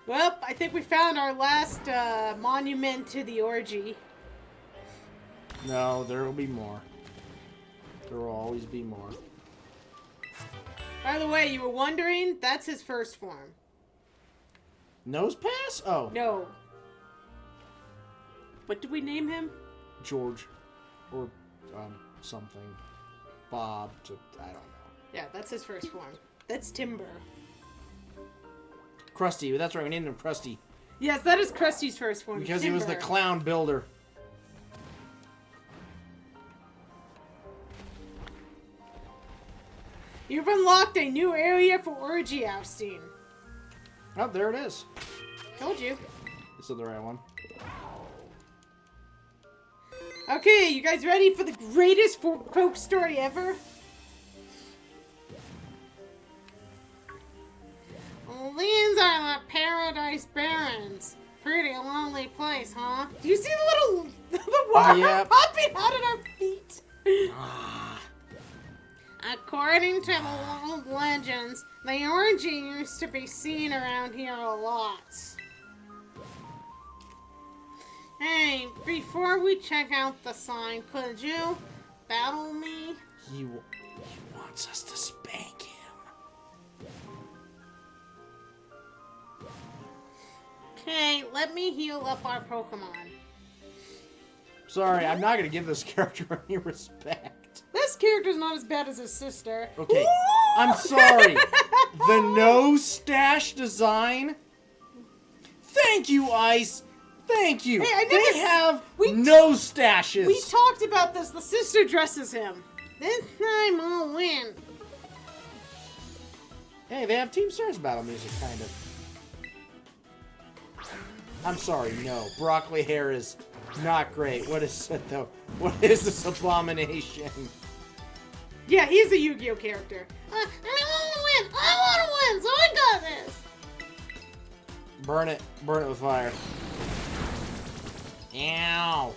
Well, I think we found our last monument to the orgy. No, there will be more. There will always be more. By the way, you were wondering? That's his first form. Nose pass? Oh. No. What did we name him? George. Or, something. Bob. I don't know. Yeah, that's his first form. That's Timber. Krusty. That's right. We named him Krusty. Yes, that is Krusty's first form. Because he was the Timber. clown builder. You've unlocked a new area for orgy ousting. Oh, there it is. Told you. This is the right one. Okay, you guys ready for the greatest folk story ever? These are the Paradise Barrens. Pretty lonely place, huh? Do you see the water yep. popping out of our feet? Ah. According to the old legends, the orgy used to be seen around here a lot. Hey, before we check out the sign, could you battle me? He wants us to spank him. Okay, let me heal up our Pokemon. Sorry, I'm not going to give this character any respect. This character's not as bad as his sister. Okay, Ooh! I'm sorry. The no stash design? Thank you, Ice. Thank you. Hey, I they never have we no stashes. We talked about this. The sister dresses him. This time I'll win. Hey, they have Team Stars battle music, kind of. I'm sorry, no. Broccoli hair is not great. What is it, though? What is this abomination? Yeah, he's a Yu-Gi-Oh character. I want to win. I want to win, so I got this. Burn it. Burn it with fire. Ow.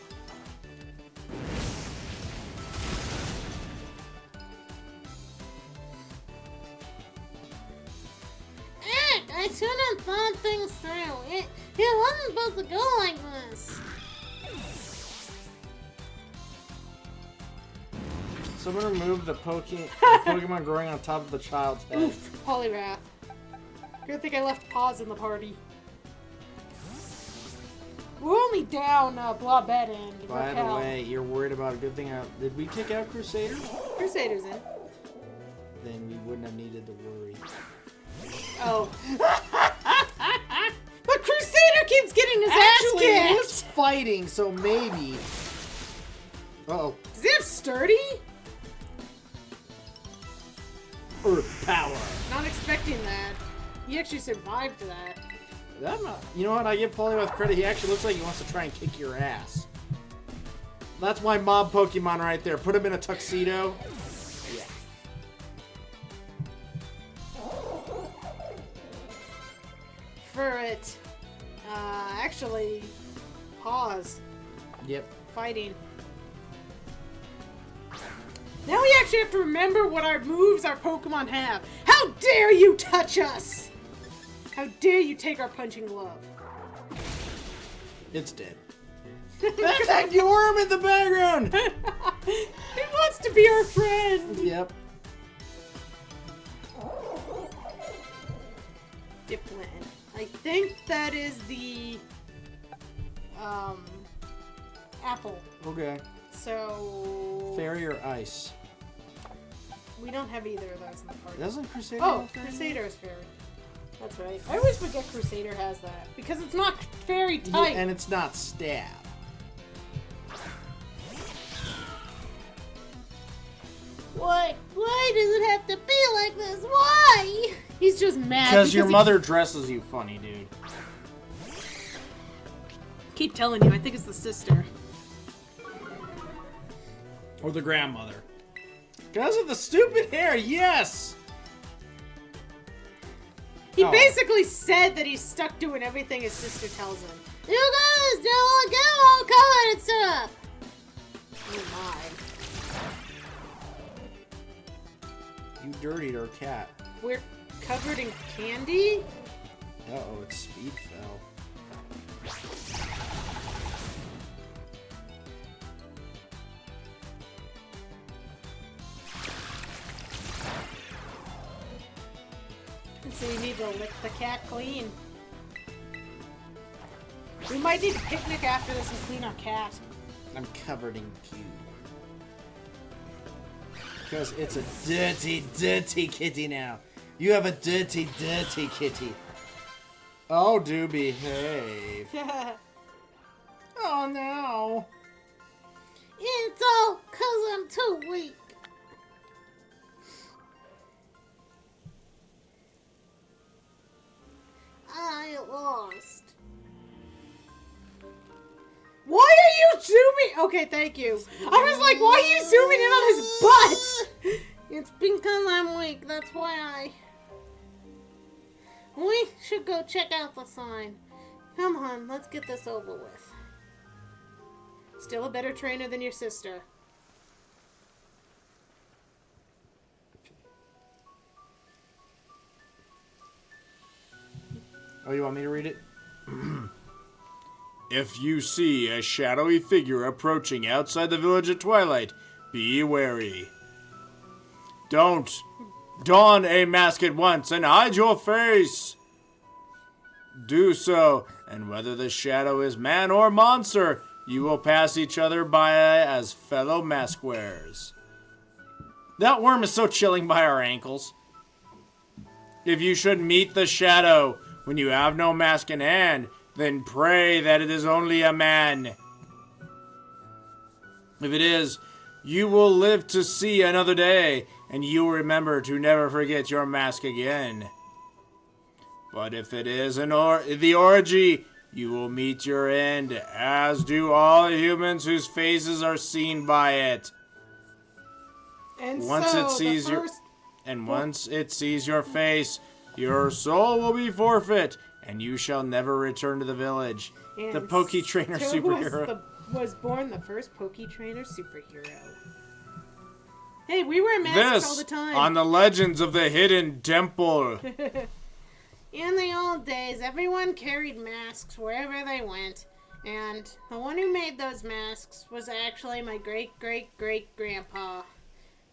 I shouldn't have thought things through. It wasn't supposed to go like this. Someone remove the Pokemon growing on top of the child's head. Oof, Poliwrath. Good thing I left paws in the party. We're only down Blobette and By Raquel. the way, you're worried about a good thing out. Did we kick out Crusaders? Crusaders in. Then we wouldn't have needed to worry. Oh. But Crusader keeps getting his ass Actually, kicked. it was fighting, so maybe. Uh-oh. Does he have sturdy? Earth power. Not expecting that. He actually survived that. You know what? I give Poliwrath credit. He actually looks like he wants to try and kick your ass. That's my mob Pokemon right there. Put him in a tuxedo. Yeah. For it. Actually, pause. Yep. Fighting. Now we actually have to remember what our moves our Pokemon have. How dare you touch us! How dare you take our punching glove? It's dead. That's that worm in the background! He wants to be our friend! Yep. Diplan. I think that is the apple. Okay. So Fairy or ice? we don't have either of those in the party. Doesn't Crusader Oh, have fairy? Crusader is fairy. That's right. I always forget Crusader has that because it's not fairy type. Yeah, and it's not stab. Why? Why does it have to be like this? Why? He's just mad Because your he- mother dresses you funny, dude. Keep telling you, I think it's the sister. Or the grandmother. Because of the stupid hair, yes! He Oh. basically said that he's stuck doing everything his sister tells him. You guys don't get all colored and stuff. Oh my. You dirtied our cat. We're covered in candy? Uh-oh, its speed fell. And so you need to lick the cat clean. We might need a picnic after this and clean our cat. I'm covered in poo. Because it's a dirty, dirty kitty now. You have a dirty, dirty kitty. Oh, do behave. Oh, no. It's all 'cause I'm too weak. I lost. Why are you zooming? Okay, thank you. I was like, why are you zooming in on his butt? It's because I'm weak. That's why We should go check out the sign. Come on, let's get this over with. Still a better trainer than your sister. Oh, you want me to read it? If you see a shadowy figure approaching outside the village at twilight, be wary. Don't don a mask at once and hide your face. Do so, and whether the shadow is man or monster, you will pass each other by as fellow mask wearers. That worm is so chilling by our ankles. If you should meet the shadow when you have no mask in hand, then pray that it is only a man. If it is, you will live to see another day, and you will remember to never forget your mask again. But if it is the orgy, You will meet your end, as do all humans whose faces are seen by it. And Once so it sees the first... once it sees your face, your soul will be forfeit, and you shall never return to the village. The And Poke Trainer so superhero. was born the first Poke Trainer superhero. Hey, we wear masks all the This time. on the Legends of the Hidden Temple. In the old days, everyone carried masks wherever they went. And the one who made those masks was actually my great-great-great-grandpa.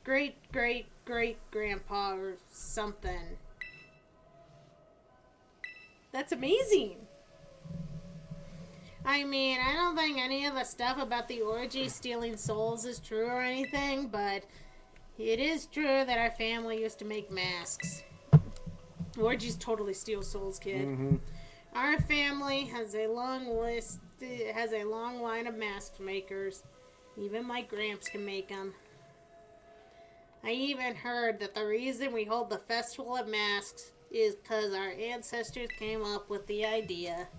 Great-great-great-grandpa or something. That's amazing. I mean, I don't think any of the stuff about the orgy stealing souls is true or anything, but it is true that our family used to make masks. Orgies totally steal souls, kid. Mm-hmm. Our family has a long line of mask makers. Even my gramps can make them. I even heard that the reason we hold the Festival of Masks is because our ancestors came up with the idea.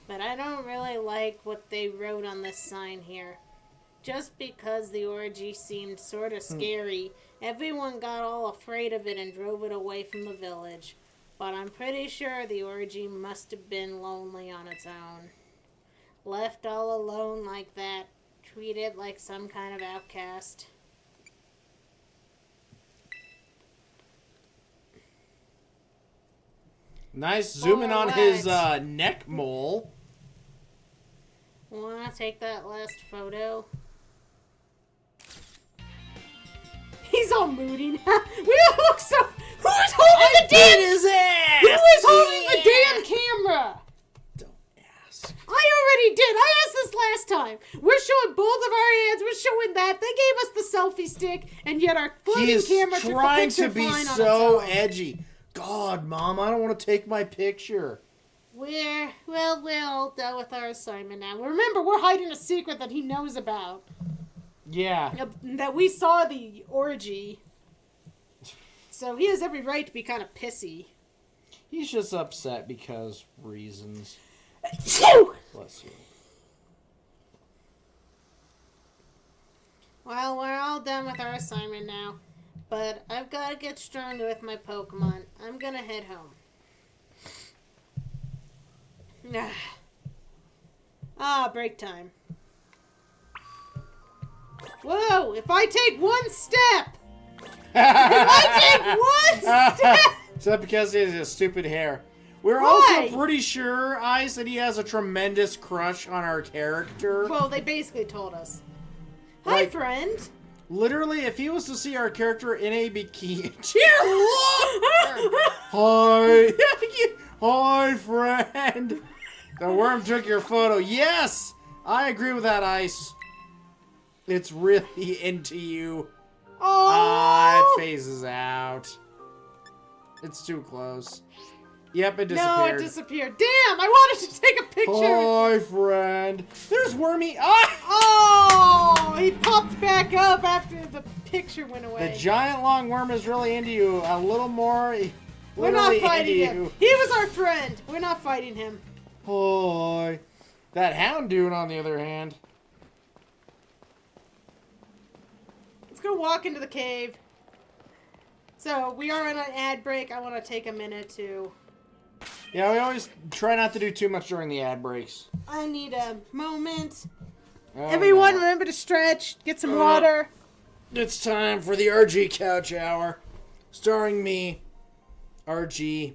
But I don't really like what they wrote on this sign here. Just because the orgy seemed sort of scary, everyone got all afraid of it and drove it away from the village. But I'm pretty sure the orgy must have been lonely on its own. Left all alone like that, treated like some kind of outcast. Nice zooming on what? his neck mole. Wanna take that last photo? He's all moody now. We all look so... Who's holding the damn... his ass! Who is holding the damn camera? Don't ask. I already did. I asked this last time. We're showing both of our hands. We're showing that. They gave us the selfie stick, and yet our He floating is camera took the trying picture to be fine on so its own. edgy. God, Mom, I don't want to take my picture. We're all done with our assignment now. Remember, we're hiding a secret that he knows about. Yeah. That we saw the orgy. So he has every right to be kind of pissy. He's just upset because reasons. Bless you. Well, we're all done with our assignment now. But I've got to get stronger with my Pokemon. I'm gonna head home. Break time. Whoa, if I take one step! If I take one step! Is that because he has his stupid hair? We're Why? also pretty sure, Ice, that he has a tremendous crush on our character. Well, they basically told us. Hi, Like- friend. Literally, if he was to see our character in a bikini... Dear Lord! Hi! Hi, friend! The worm took your photo. Yes! I agree with that, Ice. It's really into you. Oh! It phases out. It's too close. Yep, it No, disappeared. it disappeared. Damn, I wanted to take a picture. Hi, friend. There's Wormy. Ah! Oh, he popped back up after the picture went away. The giant long worm is really into you. A little more. We're not literally fighting into him. you. He was our friend. We're not fighting him. Hi. That hound dude, on the other hand. Let's go walk into the cave. So, we are on an ad break. I want to take a minute to... Yeah, we always try not to do too much during the ad breaks. I need a moment. Oh, Everyone, no. remember to stretch. Get some water. It's time for the RG Couch Hour. Starring me, RG,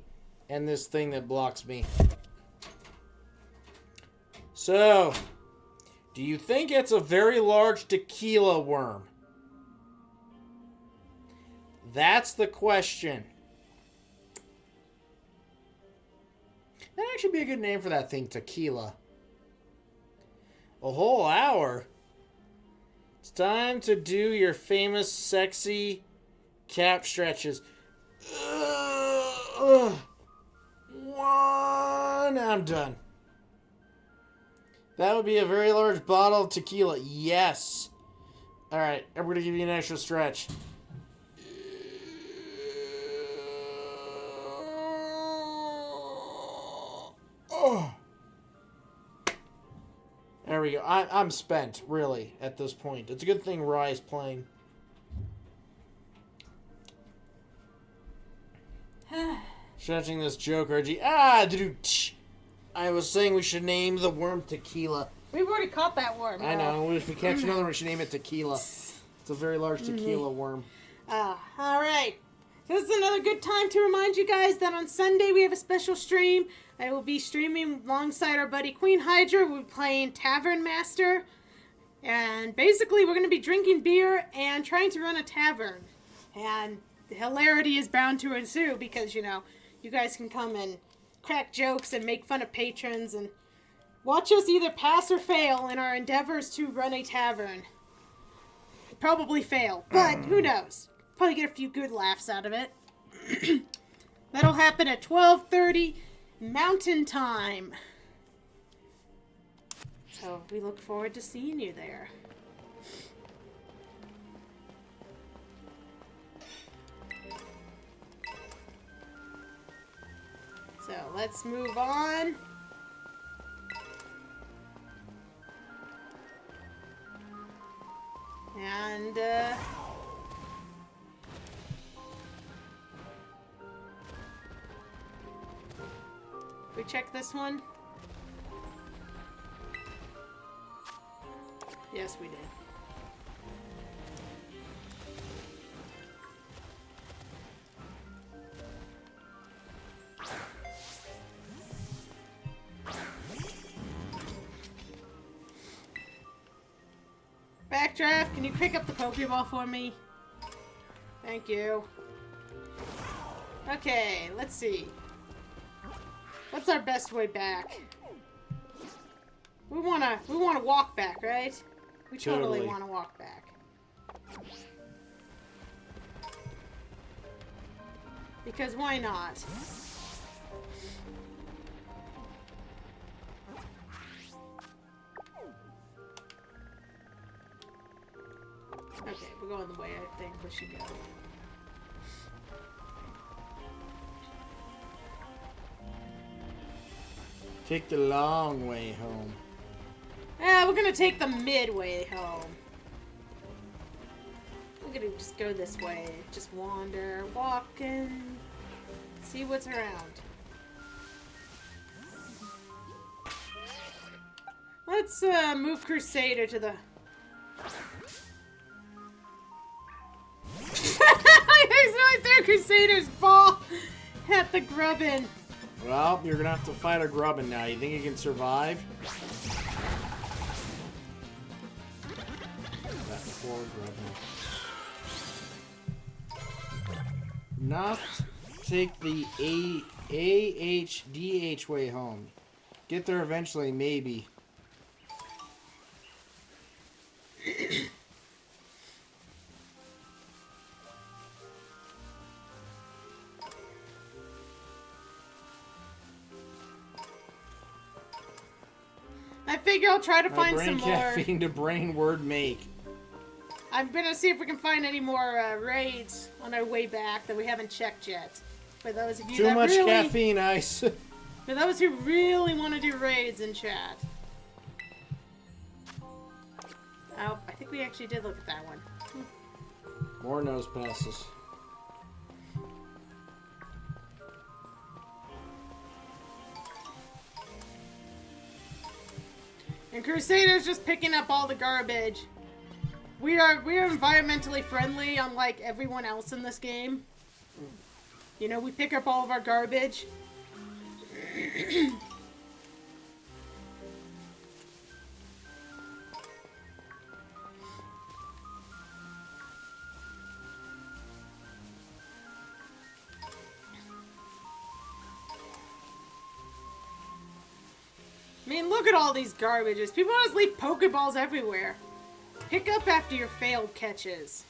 and this thing that blocks me. So, do you think it's a very large tequila worm? That's the question. That'd actually be a good name for that thing, tequila. A whole hour? It's time to do your famous sexy cap stretches. One. I'm done. That would be a very large bottle of tequila. Yes. Alright, I'm going to give you an extra stretch. There we go. I'm spent, really, at this point. It's a good thing Rye's playing. Stretching this joke, RG. I was saying we should name the worm Tequila. We've already caught that worm. I know. If we catch another one, we should name it Tequila. It's a very large tequila worm. All right. So this is another good time to remind you guys that on Sunday we have a special stream. I will be streaming alongside our buddy Queen Hydra. We'll be playing Tavern Master. And basically we're going to be drinking beer and trying to run a tavern. And the hilarity is bound to ensue because, you know, you guys can come and crack jokes and make fun of patrons and watch us either pass or fail in our endeavors to run a tavern. Probably fail, but who knows? Probably get a few good laughs out of it. That'll happen at 12:30 Mountain Time. So we look forward to seeing you there. So let's move on. And, we check this one? Yes, we did. Backdraft, can you pick up the Pokeball for me? Thank you. Okay, let's see. What's our best way back? We wanna walk back, right? We totally wanna walk back. Because why not? Okay, we're going the way I think we should go. Take the long way home. Yeah, we're gonna take the midway home. We're gonna just go this way. Just wander, walk, and see what's around. Let's move Crusader to the... There's no third Crusader's ball at the Grubbin. Well, you're gonna have to fight a Grubbin now. You think you can survive? That poor Grubbin. Not take the AHDH way home. Get there eventually, maybe. I figure I'll try to find some more. Caffeine to brain word make. I'm gonna see if we can find any more raids on our way back that we haven't checked yet. For those of you Too that much really, caffeine, Ice. For those who really want to do raids in chat. Oh, I think we actually did look at that one. More nose passes. And Crusader's just picking up all the garbage. We are environmentally friendly, unlike everyone else in this game. You know, we pick up all of our garbage. I mean, look at all these garbages. People just leave Pokeballs everywhere. Pick up after your failed catches.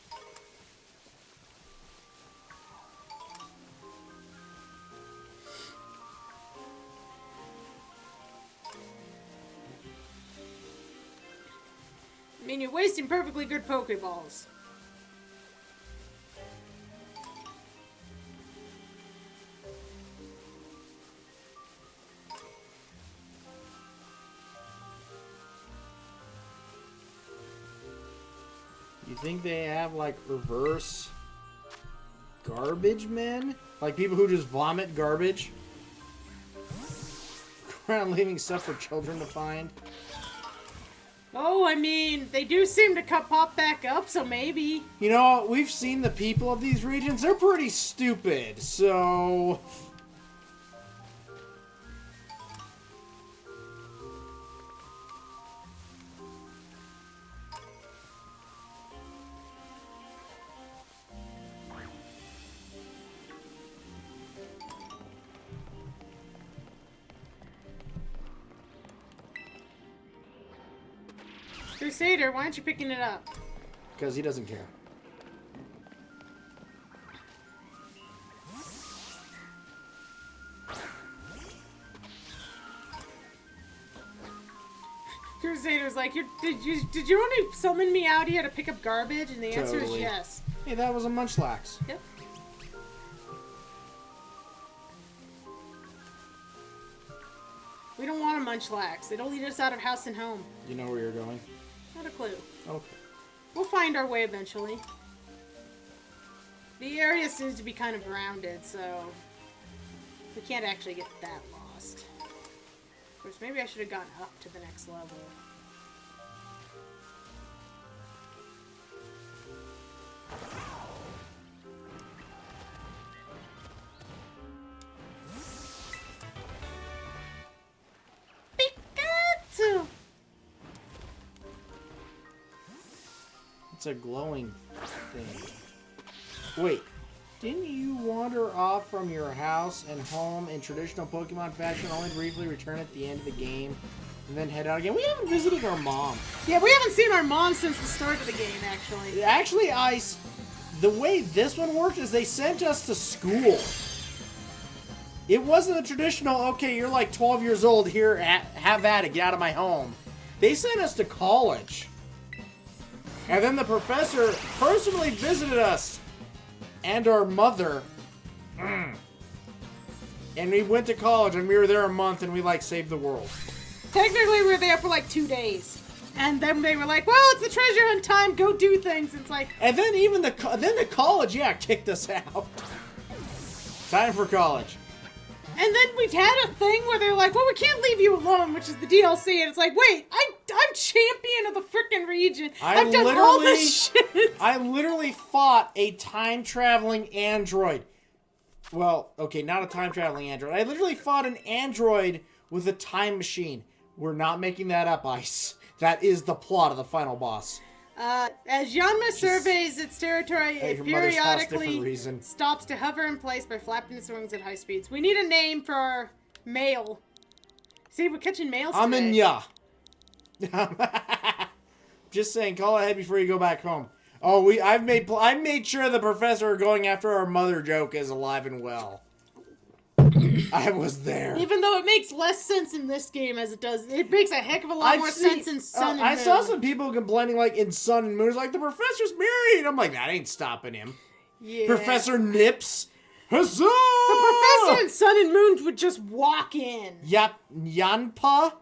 I mean, you're wasting perfectly good Pokeballs. You think they have, like, reverse garbage men? Like people who just vomit garbage? Around leaving stuff for children to find? Oh, I mean, they do seem to pop back up, so maybe. You know, we've seen the people of these regions. They're pretty stupid, so... Crusader, why aren't you picking it up? Because he doesn't care. Crusader's like, did you want to summon me out here to pick up garbage? And the answer is Totally. yes. Hey, that was a munchlax. Yep. We don't want a munchlax. They don't lead us out of house and home. You know where you're going? Not a clue. Okay. We'll find our way eventually. The area seems to be kind of rounded, so we can't actually get that lost. Of course, maybe I should have gotten up to the next level. Pikachu! It's a glowing thing. Wait, didn't you wander off from your house and home in traditional Pokemon fashion, only to briefly return at the end of the game, and then head out again? We haven't visited our mom. Yeah, we haven't seen our mom since the start of the game, actually. Actually, Ice, the way this one worked is they sent us to school. It wasn't the traditional, okay, you're like 12 years old, here, have at it, get out of my home. They sent us to college. And then the professor personally visited us and our mother. And we went to college and we were there a month and we like saved the world. Technically, we were there for like 2 days. And then they were like, well, it's the treasure hunt time, go do things. It's like... And then even the college, yeah, kicked us out. Time for college. And then we had a thing where they're like, well, we can't leave you alone, which is the DLC. And it's like, wait, I'm champion of the frickin' region. I've done all this shit. I literally fought a time-traveling android. Well, okay, not a time-traveling android. I literally fought an android with a time machine. We're not making that up, Ice. That is the plot of the final boss. As Yanma surveys its territory, Hey, it your mother's house, different periodically reason. stops to hover in place by flapping its wings at high speeds. We need a name for our mail. See, we're catching mails I'm today. in ya. Just saying, call ahead before you go back home. Oh, I made sure the professor going after our mother joke is alive and well. I was there. Even though it makes less sense in this game as it does, it makes a heck of a lot more sense in Sun and Moon. I saw some people complaining, like, in Sun and Moon, it's like, the professor's married. I'm like, that ain't stopping him. Yeah. Professor Nips. Huzzah! The professor in Sun and Moon would just walk in. Yep. Yanpa?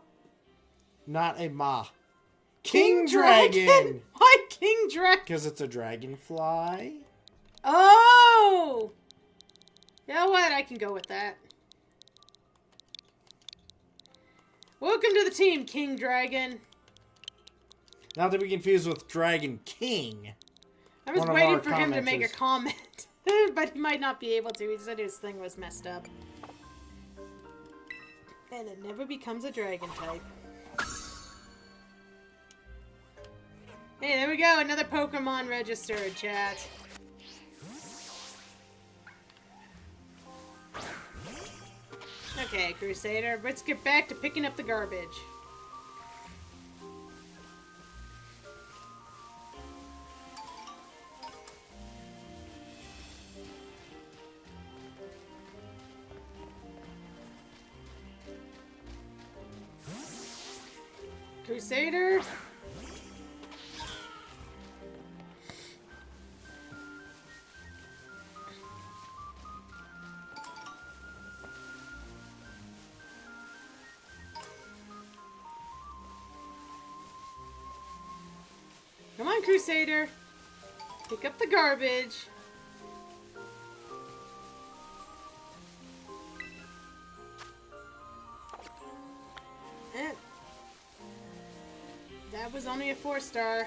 Not a ma. King Dragon. Why King Dragon? Because it's a dragonfly. Oh! You know what? I can go with that. Welcome to the team, King Dragon. Not to be confused with Dragon King. I was One of waiting our for him to make a commenters. comment. But he might not be able to. He said his thing was messed up. And it never becomes a dragon type. Hey, there we go. Another Pokemon registered, chat. Okay, Crusader, let's get back to picking up the garbage. Crusader. Come on, Crusader. Pick up the garbage. Eh. That was only a 4-star.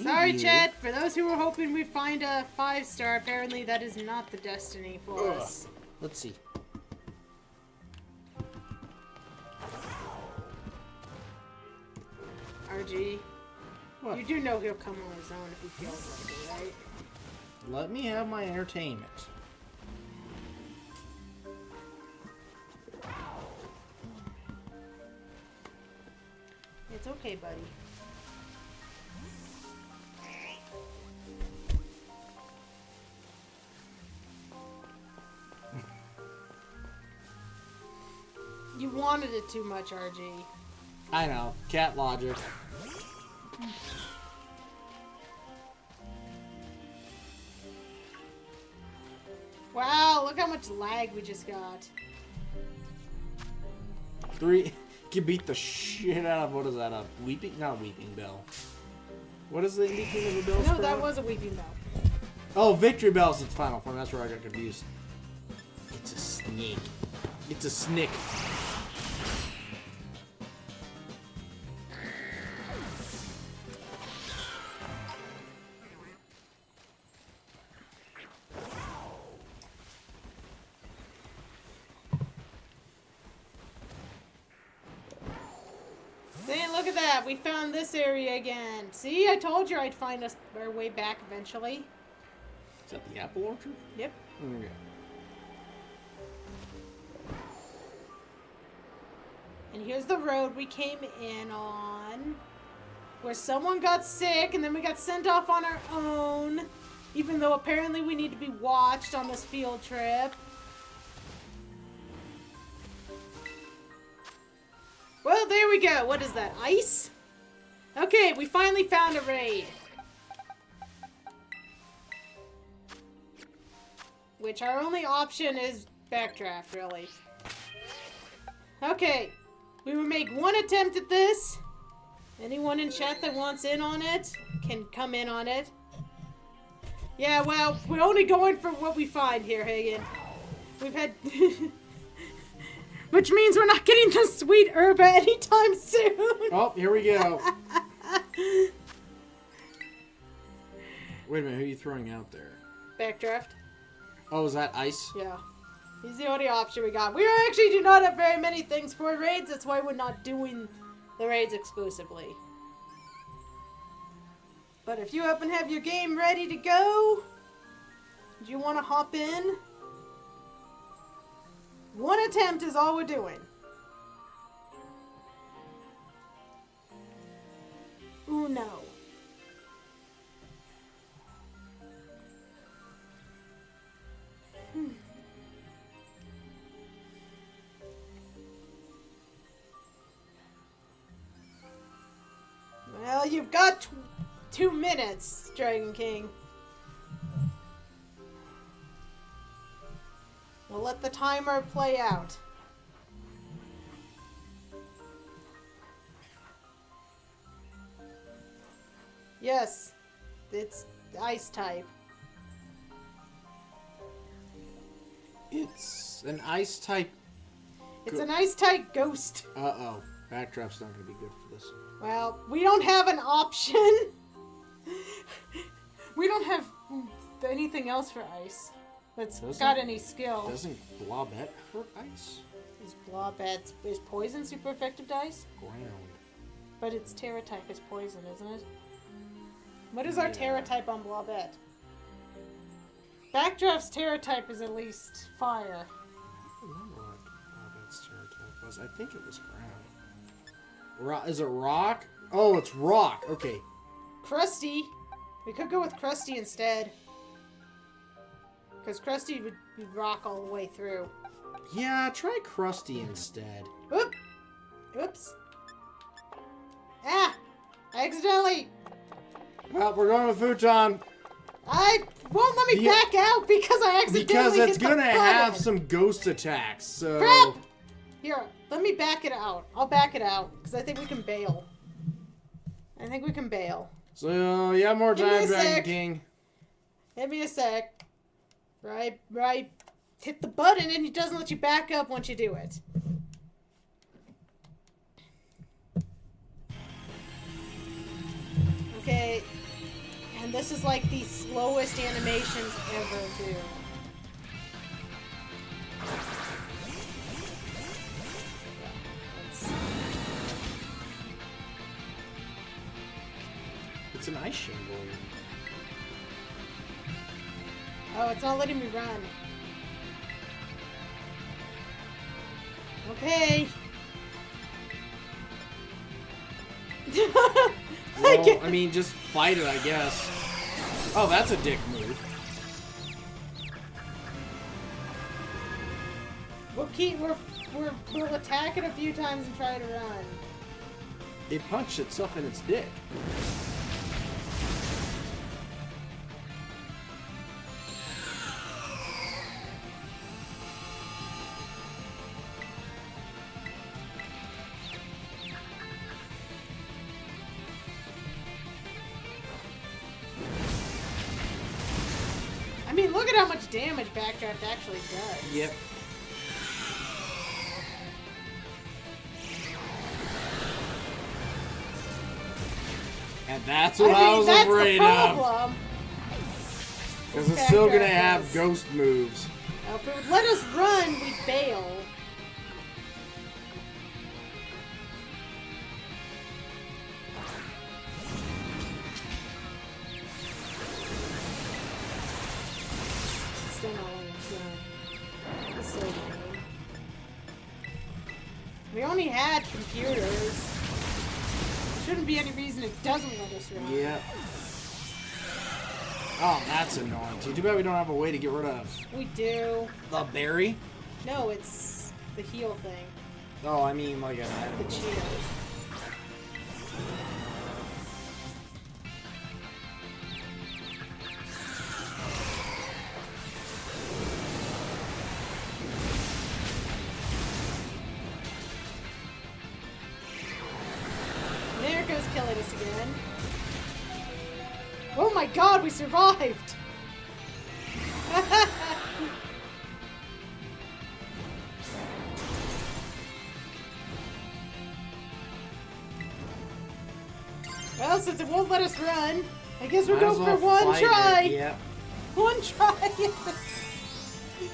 Sorry, Chet. For those who were hoping we'd find a 5-star, apparently that is not the destiny for us. Let's see. RG. What? You do know he'll come on his own if he feels like it, right? Let me have my entertainment. It's okay, buddy. You wanted it too much, RG. I know. Cat logic. Wow, look how much lag we just got. 3. You beat the shit out of, what is that, a weeping? Not a weeping bell. What is the in between of a bell? No, that was a weeping bell. Oh, victory bell's its final form. That's where I got confused. It's a snake. It's a snick. Then look at that, we found this area again. See, I told you I'd find us our way back eventually. Is that the apple orchard? Yep. Okay. And here's the road we came in on, where someone got sick and then we got sent off on our own, even though apparently we need to be watched on this field trip. Well, there we go. What is that, ice? Okay, we finally found a raid. Which our only option is backdraft, really. Okay, we will make one attempt at this. Anyone in chat that wants in on it can come in on it. Yeah, well, we're only going for what we find here, Hagen. We've had... Which means we're not getting the sweet herba anytime soon. Oh, here we go. Wait a minute, who are you throwing out there? Backdraft. Oh, is that ice? Yeah. He's the only option we got. We actually do not have very many things for raids. That's why we're not doing the raids exclusively. But if you happen to have your game ready to go, do you want to hop in? One attempt is all we're doing. Uno. Well, you've got 2 minutes, Dragon King. We'll let the timer play out. Yes, it's ice type. It's an ice type. It's an ice type ghost. Uh-oh. Backdraft's not going to be good for this. Well, we don't have an option. We don't have anything else for ice that's got any skill. Doesn't Blobette hurt ice? Is Blobette, is poison super effective to ice? Ground. But its Terra type is poison, isn't it? What is our Terra type on Blobette? Backdraft's Terra type is at least fire. I don't remember what Blobette's Terra type was. I think it was ground. Is it rock? Oh, it's rock. Okay. Krusty. We could go with Krusty instead. Because Krusty would rock all the way through. Yeah, try Krusty instead. Oop! Oops. Ah! I accidentally... Well, we're going with Futon. I won't let me back out because I accidentally Because it's hit the gonna have button. some ghost attacks, so... Crap! Here, let me back it out. I'll back it out, because I think we can bail. I think we can bail. So, you have more Give me time, a Dragon sec. King. Give me a sec. Right. Hit the button and it doesn't let you back up once you do it. Okay. And this is like the slowest animations ever, too. It's an ice shingle. Oh, it's not letting me run. Okay. Well, I mean, just fight it, I guess. Oh, that's a dick move. We'll attack it a few times and try to run. It punched itself in its dick. I mean, look at how much damage Backdraft actually does. Yep. And that's what I was that's afraid the of. problem. Because it's still gonna Backdraft have is- ghost moves. Now, if it would let us run, we'd bail. Still not letting us run. It's so lame. We only had computers. There shouldn't be any reason it doesn't let us run. Yep. Oh, that's annoying. Too bad we don't have a way to get rid of We do. the berry. No, it's the heal thing. Oh, I mean, like an The cheer. There goes killing us again. Oh my god, we survived! Well, since it won't let us run, I guess we'll Might go as well for one fight try. it, yep. One try.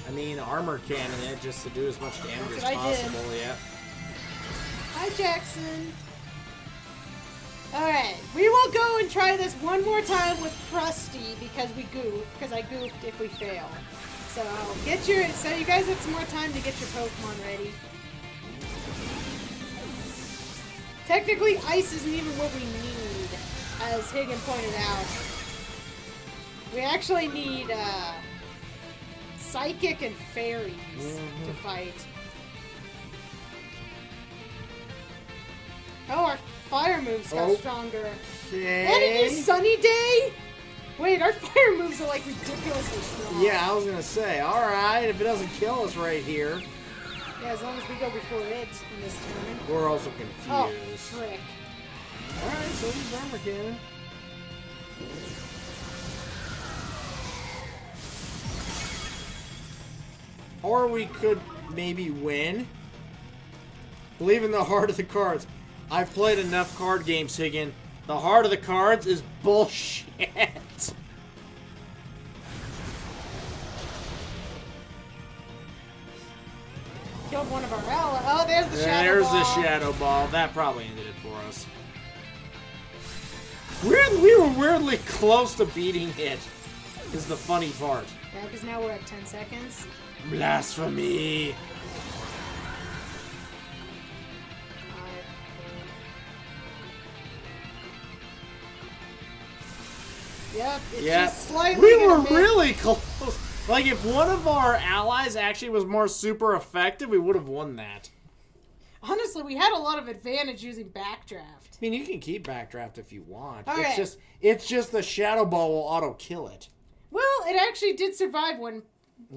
I mean, armor cannon it just to do as much damage as That's what I did. possible, yeah. Hi, Jackson. Alright, we will go and try this one more time with Krusty because we goofed, because I goofed if we fail. So so you guys have some more time to get your Pokemon ready. Technically, ice isn't even what we need, as Higgin pointed out. We actually need Psychic and Fairies to fight. Oh, our fire moves got stronger. And it is Sunny Day? Wait, our fire moves are like ridiculously strong. Yeah, I was gonna say, alright, if it doesn't kill us right here. Yeah, as long as we go before it in this turn. We're also confused. Oh, frick. Alright, so use armor cannon. Or we could maybe win. Believe in the heart of the cards. I've played enough card games, Higgin. The heart of the cards is bullshit. Killed one of our allies. Oh, there's the Shadow There's Ball. the Shadow Ball. That probably ended it for us. We were weirdly close to beating it, is the funny part. Yeah, because now we're at 10 seconds. Blasphemy. 5, 4. Yep, it's just slightly We were gonna miss. really close. Like, if one of our allies actually was more super effective, we would have won that. Honestly, we had a lot of advantage using Backdraft. I mean, you can keep Backdraft if you want. Okay. It's just the Shadow Ball will auto kill it. Well, it actually did survive when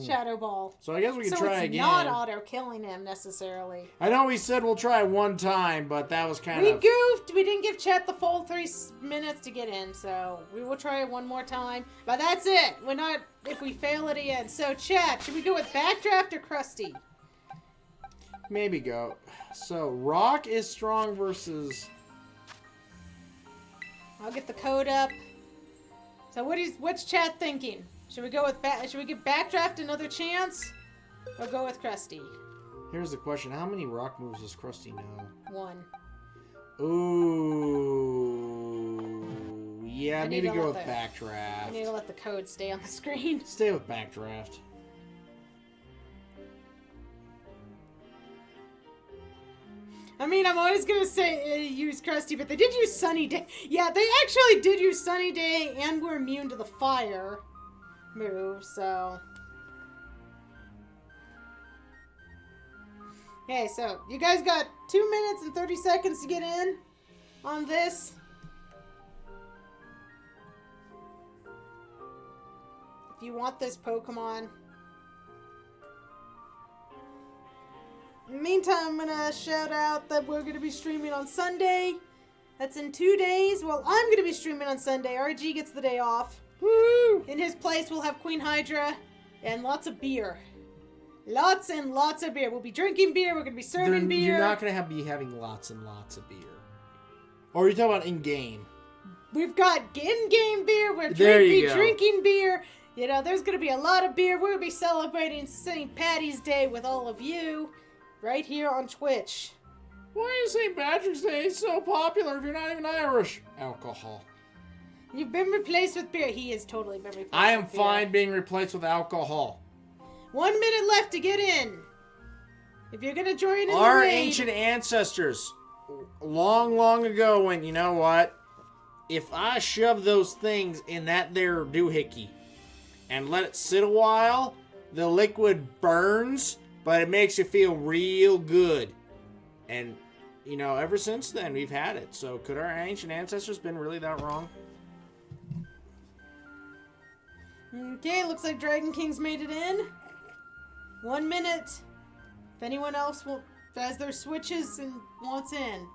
Shadow Ball. So I guess we can So try it's again. not auto-killing him, necessarily. I know we said we'll try one time, but that was kind We of... goofed. We didn't give chat the full 3 minutes to get in, so we will try it one more time. But that's it. We're not... If we fail at the end. So, chat, should we go with Backdraft or Krusty? Maybe go. So, Rock is strong versus... I'll get the code up. So what's chat thinking? Should we go with should we give Backdraft another chance? Or go with Krusty? Here's the question. How many rock moves does Krusty know? 1. Ooh. Yeah, maybe go with I Backdraft. need to let the code stay on the screen. Stay with Backdraft. I mean, I'm always gonna say use Krusty, but they did use Sunny Day. Yeah, they actually did use Sunny Day and were immune to the fire move, so... Okay, so you guys got 2 minutes and 30 seconds to get in on this. If you want this Pokemon. In the meantime, I'm gonna shout out that we're gonna be streaming on Sunday. That's in 2 days. Well, I'm gonna be streaming on Sunday. RG gets the day off. Woo! In his place, we'll have Queen Hydra and lots of beer. Lots and lots of beer. We'll be drinking beer. We're gonna be serving beer. You're not gonna be having lots and lots of beer. Or are you talking about in-game? We've got in-game beer. We're drinking beer. You know, there's gonna be a lot of beer. We're gonna be celebrating St. Patty's Day with all of you. Right here on Twitch. Why is St. Patrick's Day so popular if you're not even Irish? Alcohol. You've been replaced with beer. He has totally been replaced I am with beer. fine being replaced with alcohol. 1 minute left to get in. If you're gonna join in Our the raid, ancient ancestors, long, long ago, when, you know what? If I shove those things in that there doohickey and let it sit a while, the liquid burns, but it makes you feel real good. And, you know, ever since then, we've had it. So could our ancient ancestors been really that wrong? Okay, looks like Dragon King's made it in. 1 minute. If anyone else has their switches and wants in.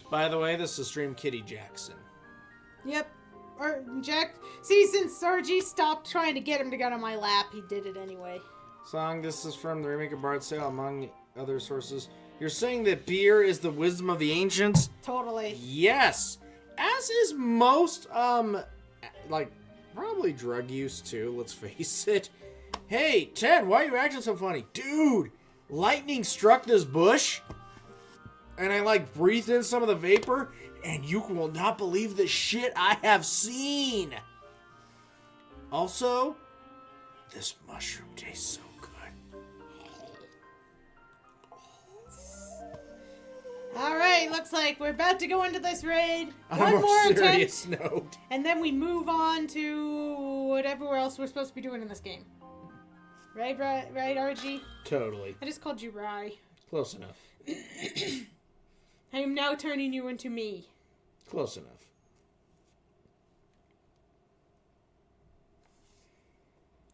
By the way, this is Stream Kitty Jackson. Yep. Or Jack. See, since RG stopped trying to get him to get on my lap, he did it anyway. Song, this is from the remake of Bard's Tale, among other sources. You're saying that beer is the wisdom of the ancients? Totally. Yes! As is most, like, probably drug use too, let's face it. Hey, Ted, why are you acting so funny? Dude, lightning struck this bush, and I, like, breathed in some of the vapor, and you will not believe the shit I have seen. Also, this mushroom tastes so good. Alright, looks like we're about to go into this raid. On One a more serious attempt. note. And then we move on to whatever else we're supposed to be doing in this game. Right, RG? Totally. I just called you Rye. Close enough. I am now turning you into me. Close enough.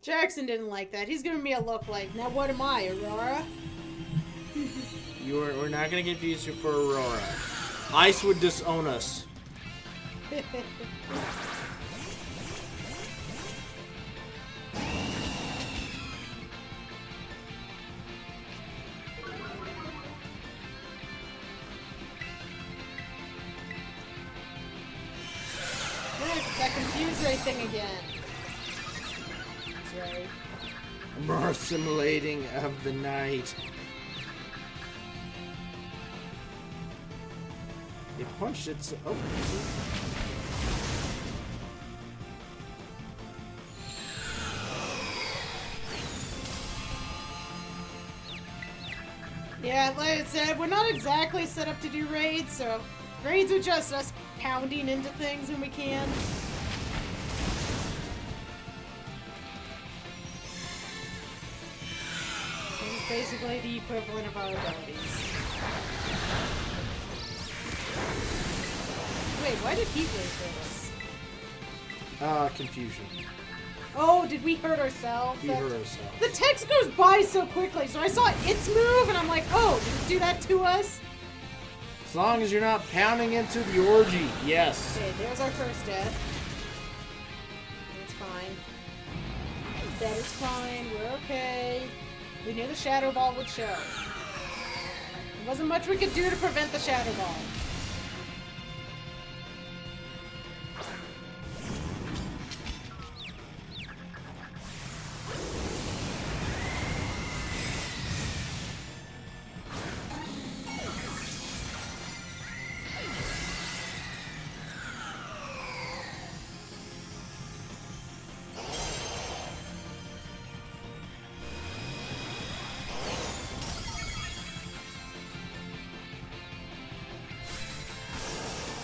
Jackson didn't like that. He's giving me a look like, now what am I, Aurora? We're not going to confuse you for Aurora. Ice would disown us. That confused ray thing again. That's right. More assimilating of the night. You punched it so... Oh. Yeah, like I said, we're not exactly set up to do raids, so raids are just us pounding into things when we can. This is basically the equivalent of our abilities. Wait, why did Heat Wave do this? Confusion. Oh, did we hurt ourselves? We hurt ourselves. The text goes by so quickly, so I saw its move, and I'm like, oh, did it do that to us? As long as you're not pounding into the orgy, yes. Okay, there's our first death. It's fine. That is fine. We're okay. We knew the Shadow Ball would show. There wasn't much we could do to prevent the Shadow Ball.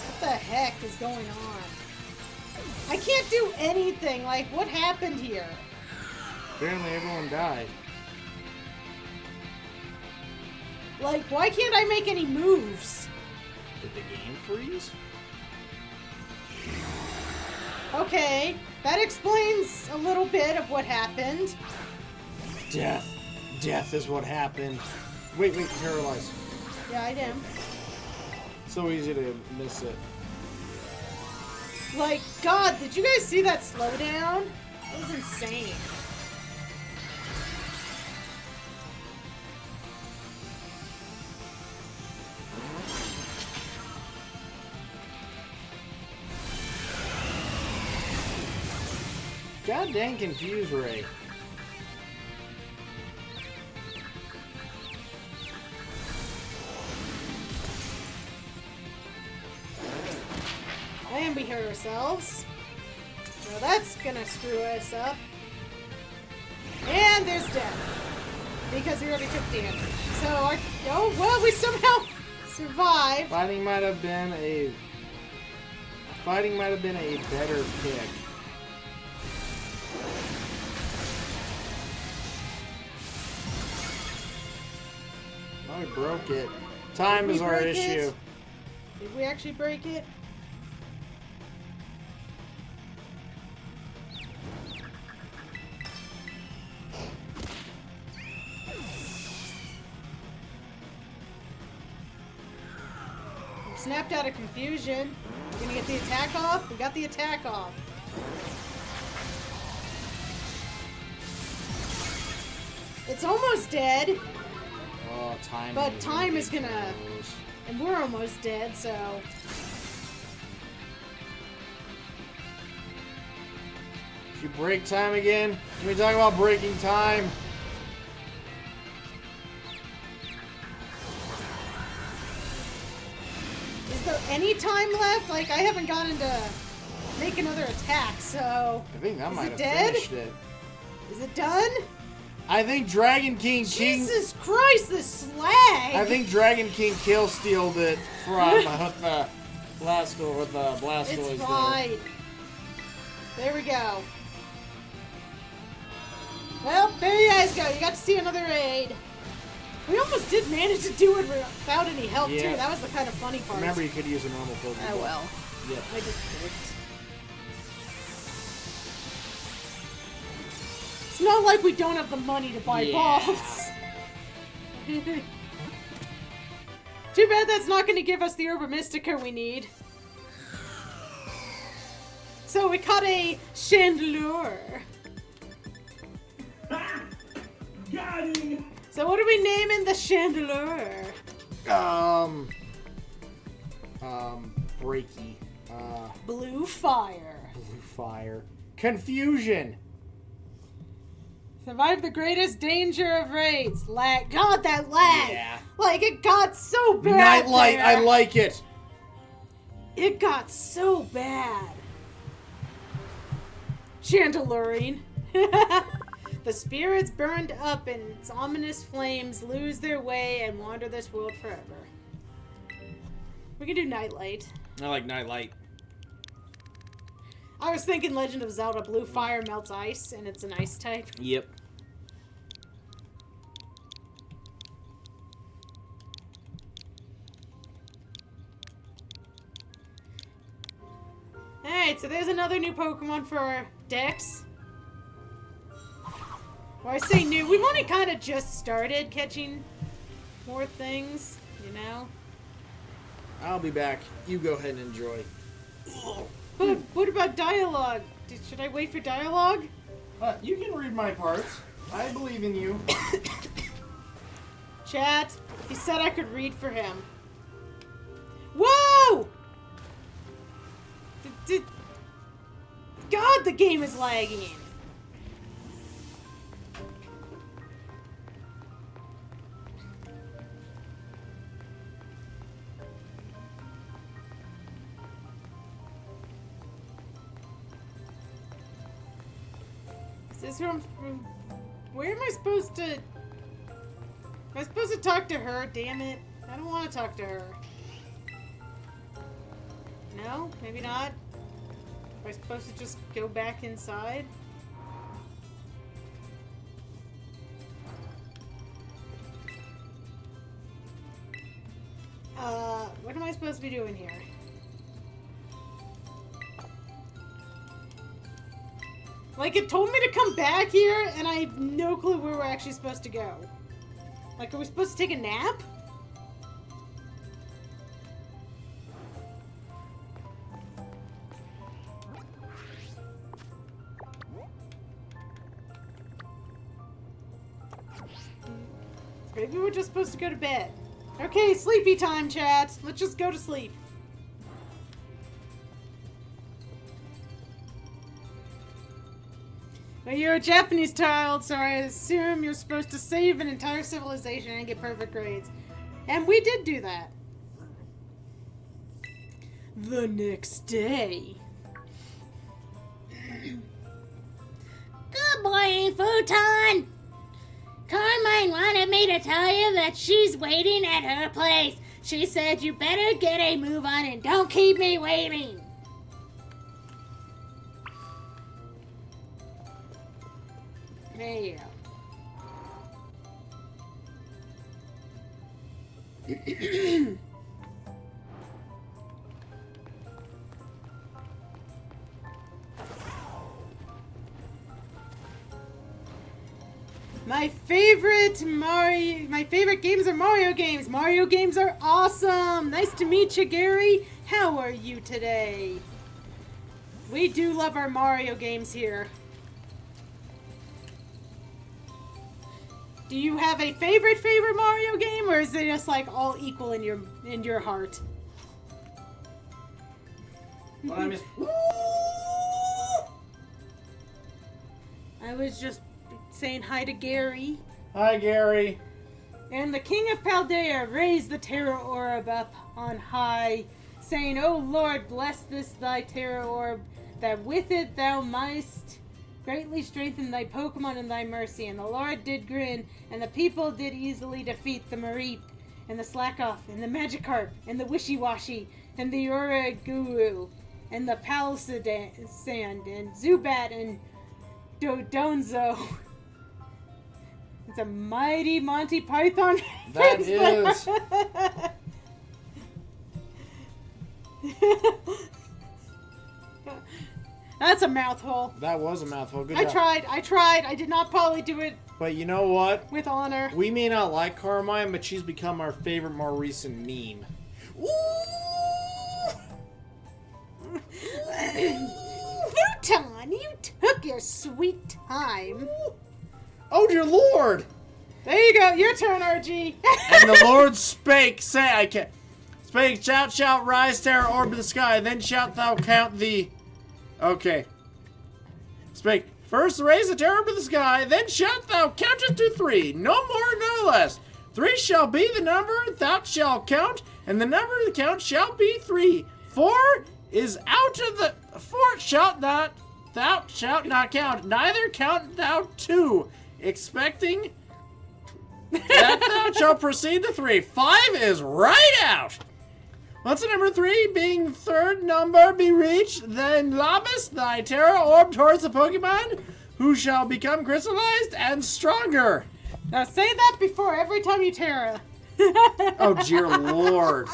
What the heck is going on? I can't do anything. Like, what happened here? Apparently everyone died. Like, why can't I make any moves? Did the game freeze? Okay, that explains a little bit of what happened. Death. Death is what happened. Wait, paralyzed. Yeah, I am. So easy to miss it. Like, God, did you guys see that slowdown? It was insane. God dang confused Ray. And we hurt ourselves. So that's gonna screw us up. And there's death. Because we already took damage. So our... Oh, well, we somehow survived. Fighting might have been a better pick. Oh, we broke it. Time is our issue. Did we actually break it? Snapped out of confusion. We're gonna get the attack off. We got the attack off. It's almost dead. Oh, time. But time is gonna... And we're almost dead, so... If you break time again, can we talk about breaking time? Is there any time left? Like, I haven't gotten to make another attack, so... I think that Is might it have dead? finished it. Is it done? I think Dragon King Jesus Christ, this slag! I think Dragon King Killstealed it from with the Blastoise. It's fine. There we go. Well, there you guys go. You got to see another raid. We almost did manage to do it without any help, Yeah. too. That was the kind of funny part. Remember, you could use a normal Pokemon. Oh, well. Yeah. I just clicked. It's not like we don't have the money to buy balls. Too bad that's not going to give us the Herba Mystica we need. So we caught a Chandelure. Got him! So what are we naming the Chandelure? Breaky. Blue Fire. Blue Fire. Confusion. Survive the greatest danger of raids. Lag. God, that lag. Yeah. Like, it got so bad. Nightlight, there. I like it. It got so bad. Chandeluring. The spirits burned up in its ominous flames lose their way and wander this world forever. We can do Nightlight. I like Nightlight. I was thinking Legend of Zelda Blue Fire melts ice, and it's an ice type. Yep. Alright, so there's another new Pokemon for our Dex. Well, I say new. We've only kind of just started catching more things, you know? I'll be back. You go ahead and enjoy. But what about dialogue? Should I wait for dialogue? You can read my parts. I believe in you. Chat, he said I could read for him. Whoa! God, the game is lagging. Is this who I'm... Where am I supposed to... Am I supposed to talk to her? Damn it. I don't want to talk to her. No? Maybe not? Am I supposed to just go back inside? What am I supposed to be doing here? Like, it told me to come back here, and I have no clue where we're actually supposed to go. Like, are we supposed to take a nap? Maybe we're just supposed to go to bed. Okay, sleepy time, chat. Let's just go to sleep. Well, you're a Japanese child, so I assume you're supposed to save an entire civilization and get perfect grades. And we did do that. The next day. Good morning, Futon! Carmine wanted me to tell you that she's waiting at her place. She said you better get a move on and don't keep me waiting. There you go. My favorite games are Mario games. Mario games are awesome. Nice to meet you, Gary. How are you today? We do love our Mario games here. Do you have a favorite Mario game, or is it just like all equal in your heart? I was just saying hi to Gary. Hi, Gary. And the king of Paldea raised the Terra Orb up on high, saying, O Lord, bless this thy Terra Orb, that with it thou mightst greatly strengthen thy Pokemon in thy mercy. And the Lord did grin, and the people did easily defeat the Mareep, and the Slackoff, and the Magikarp, and the Wishy-Washy, and the Uraguru, and the Palisand, and Zubat, and Dodonzo. It's a mighty Monty Python. That is. That's a mouthful. That was a mouthful. Good I job. tried. I did not probably do it But you know what? with honor. We may not like Carmine, but she's become our favorite, more recent meme. Futon, you took your sweet time. Oh, dear Lord! There you go. Your turn, RG. And the Lord spake, say, I can't. Spake, shout, rise, terror, orb of the sky, then shalt thou count the... Okay. Spake, first raise the terror of the sky, then shalt thou count it to 3, no more, no less. 3 shall be the number thou shalt count, and the number of the count shall be 3. 4 is out of the... 4 shalt not, thou shalt not count, neither count thou 2, expecting... that thou shalt proceed to 3. 5 is right out. Once the number 3 being third number be reached, then lobbest thy terror orb towards the Pokemon, who shall become crystallized and stronger. Now say that before every time you Terra. Oh, dear Lord.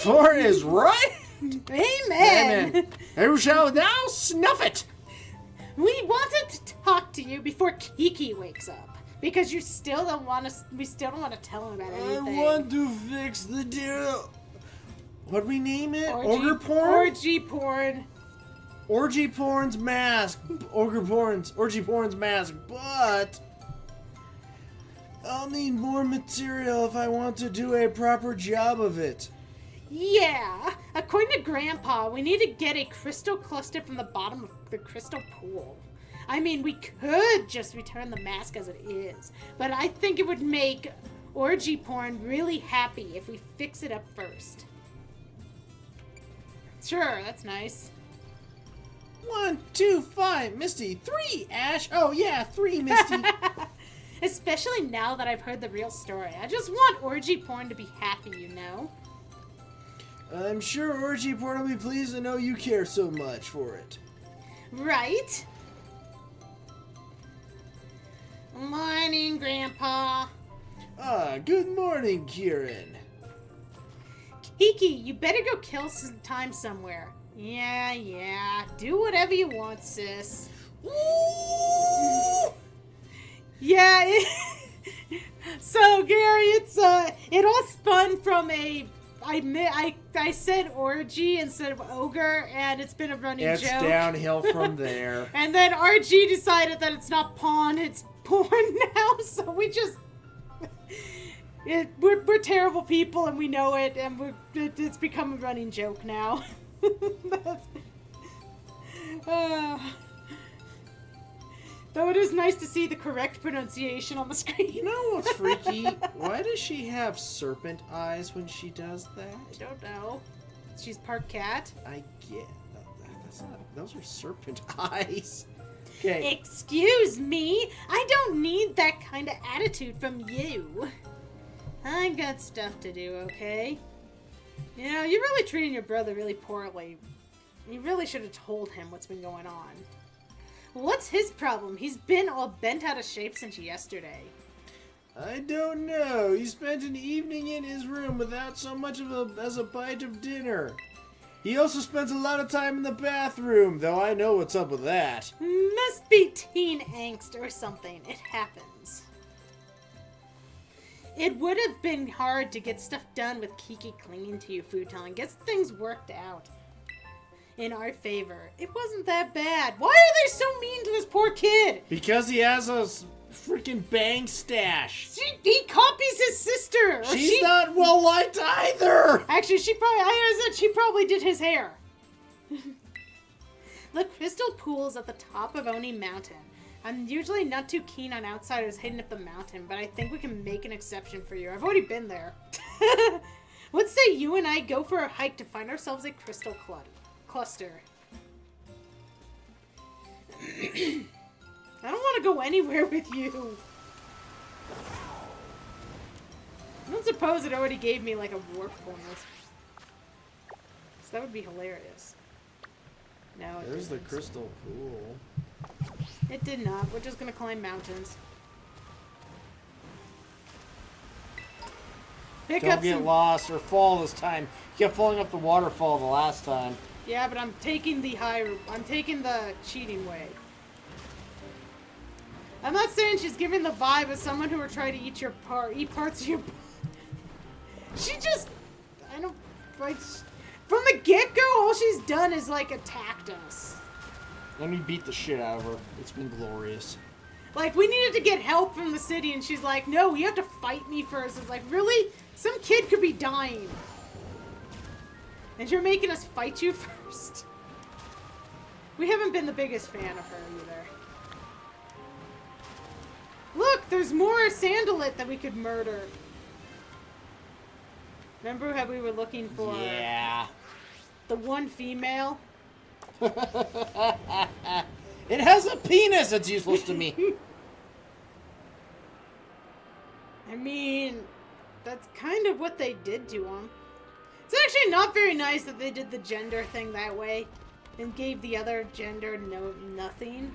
4 is right. Amen. Amen. Who shall now snuff it? We wanted to talk to you before Kiki wakes up. Because you still don't want to, we still don't want to tell him about anything. I want to fix the deal. What'd we name it? Orgy, Ogre porn? Orgy porn. Orgy porn's mask. Orgy porn's mask. But I'll need more material if I want to do a proper job of it. Yeah. According to Grandpa, we need to get a crystal cluster from the bottom of the crystal pool. I mean, we could just return the mask as it is, but I think it would make orgy porn really happy if we fix it up first. Sure, that's nice. 1, 2, 5, Misty. 3, Ash. Oh yeah, 3, Misty. Especially now that I've heard the real story. I just want orgy porn to be happy, you know? I'm sure Orgy Porn will be pleased to know you care so much for it. Right? Morning, Grandpa. Good morning, Kieran. Kiki, you better go kill some time somewhere. Yeah. Do whatever you want, sis. Yeah. So, Gary, it all spun from I said orgy instead of ogre, and it's been a running joke. It's downhill from there. And then RG decided that it's not pawn, it's porn now, so we just... We're terrible people, and we know it, and it's become a running joke now. Though it is nice to see the correct pronunciation on the screen. You know what's freaky? Why does she have serpent eyes when she does that? I don't know. She's part cat. I get... That's not... Those are serpent eyes. Okay. Excuse me, I don't need that kind of attitude from you. I've got stuff to do, okay? You know, you're really treating your brother really poorly. You really should have told him what's been going on. What's his problem? He's been all bent out of shape since yesterday. I don't know. He spent an evening in his room without so much as a bite of dinner. He also spends a lot of time in the bathroom, though I know what's up with that. Must be teen angst or something. It happens. It would have been hard to get stuff done with Kiki clinging to you, Futon. Get things worked out in our favor. It wasn't that bad. Why are they so mean to this poor kid? Because he has a freaking bang stash. He copies his sister. She's not well liked either. Actually, she probably did his hair. The crystal pool's at the top of Oni Mountain. I'm usually not too keen on outsiders hitting up the mountain, but I think we can make an exception for you. I've already been there. Let's say you and I go for a hike to find ourselves a crystal cluster. I don't want to go anywhere with you. I don't suppose it already gave me like a warp point. So that would be hilarious. No, it There's didn't. the crystal pool. It did not. We're just gonna climb mountains. Pick Don't up get some... lost or fall this time. You kept falling up the waterfall the last time. Yeah, but I'm taking the I'm taking the cheating way. I'm not saying she's giving the vibe of someone who would try to eat parts of your... She just... I don't... Like... From the get-go, all she's done is, like, attacked us. Let me beat the shit out of her. It's been glorious. Like, we needed to get help from the city, and she's like, no, you have to fight me first. It's like, really? Some kid could be dying. And you're making us fight you first? We haven't been the biggest fan of her, either. Look, there's more Sandalit that we could murder. Remember how we were looking for Yeah. the one female? It has a penis! It's useless to me. I mean, that's kind of what they did to him. It's actually not very nice that they did the gender thing that way and gave the other gender nothing.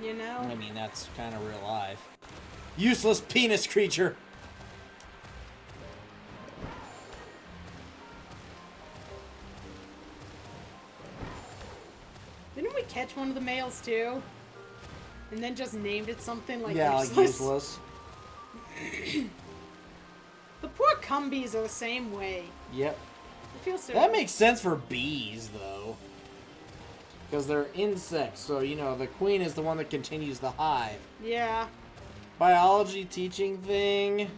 You know? I mean, that's kind of real life. Useless penis creature. Didn't we catch one of the males too? And then just named it something like Yeah, like useless? useless. The poor cumbies are the same way. Yep. I feel so. That makes sense for bees, though. Because they're insects, so, you know, the queen is the one that continues the hive. Yeah. Biology teaching thing.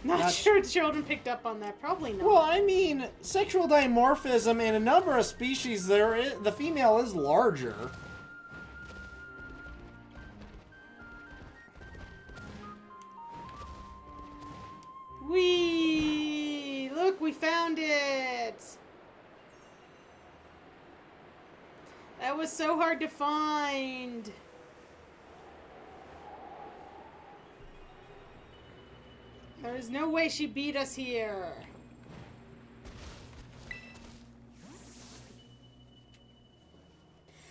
Not sure children picked up on that. Probably not. Well, I mean, sexual dimorphism in a number of species, the female is larger. Whee! Look, we found it! That was so hard to find. There is no way she beat us here.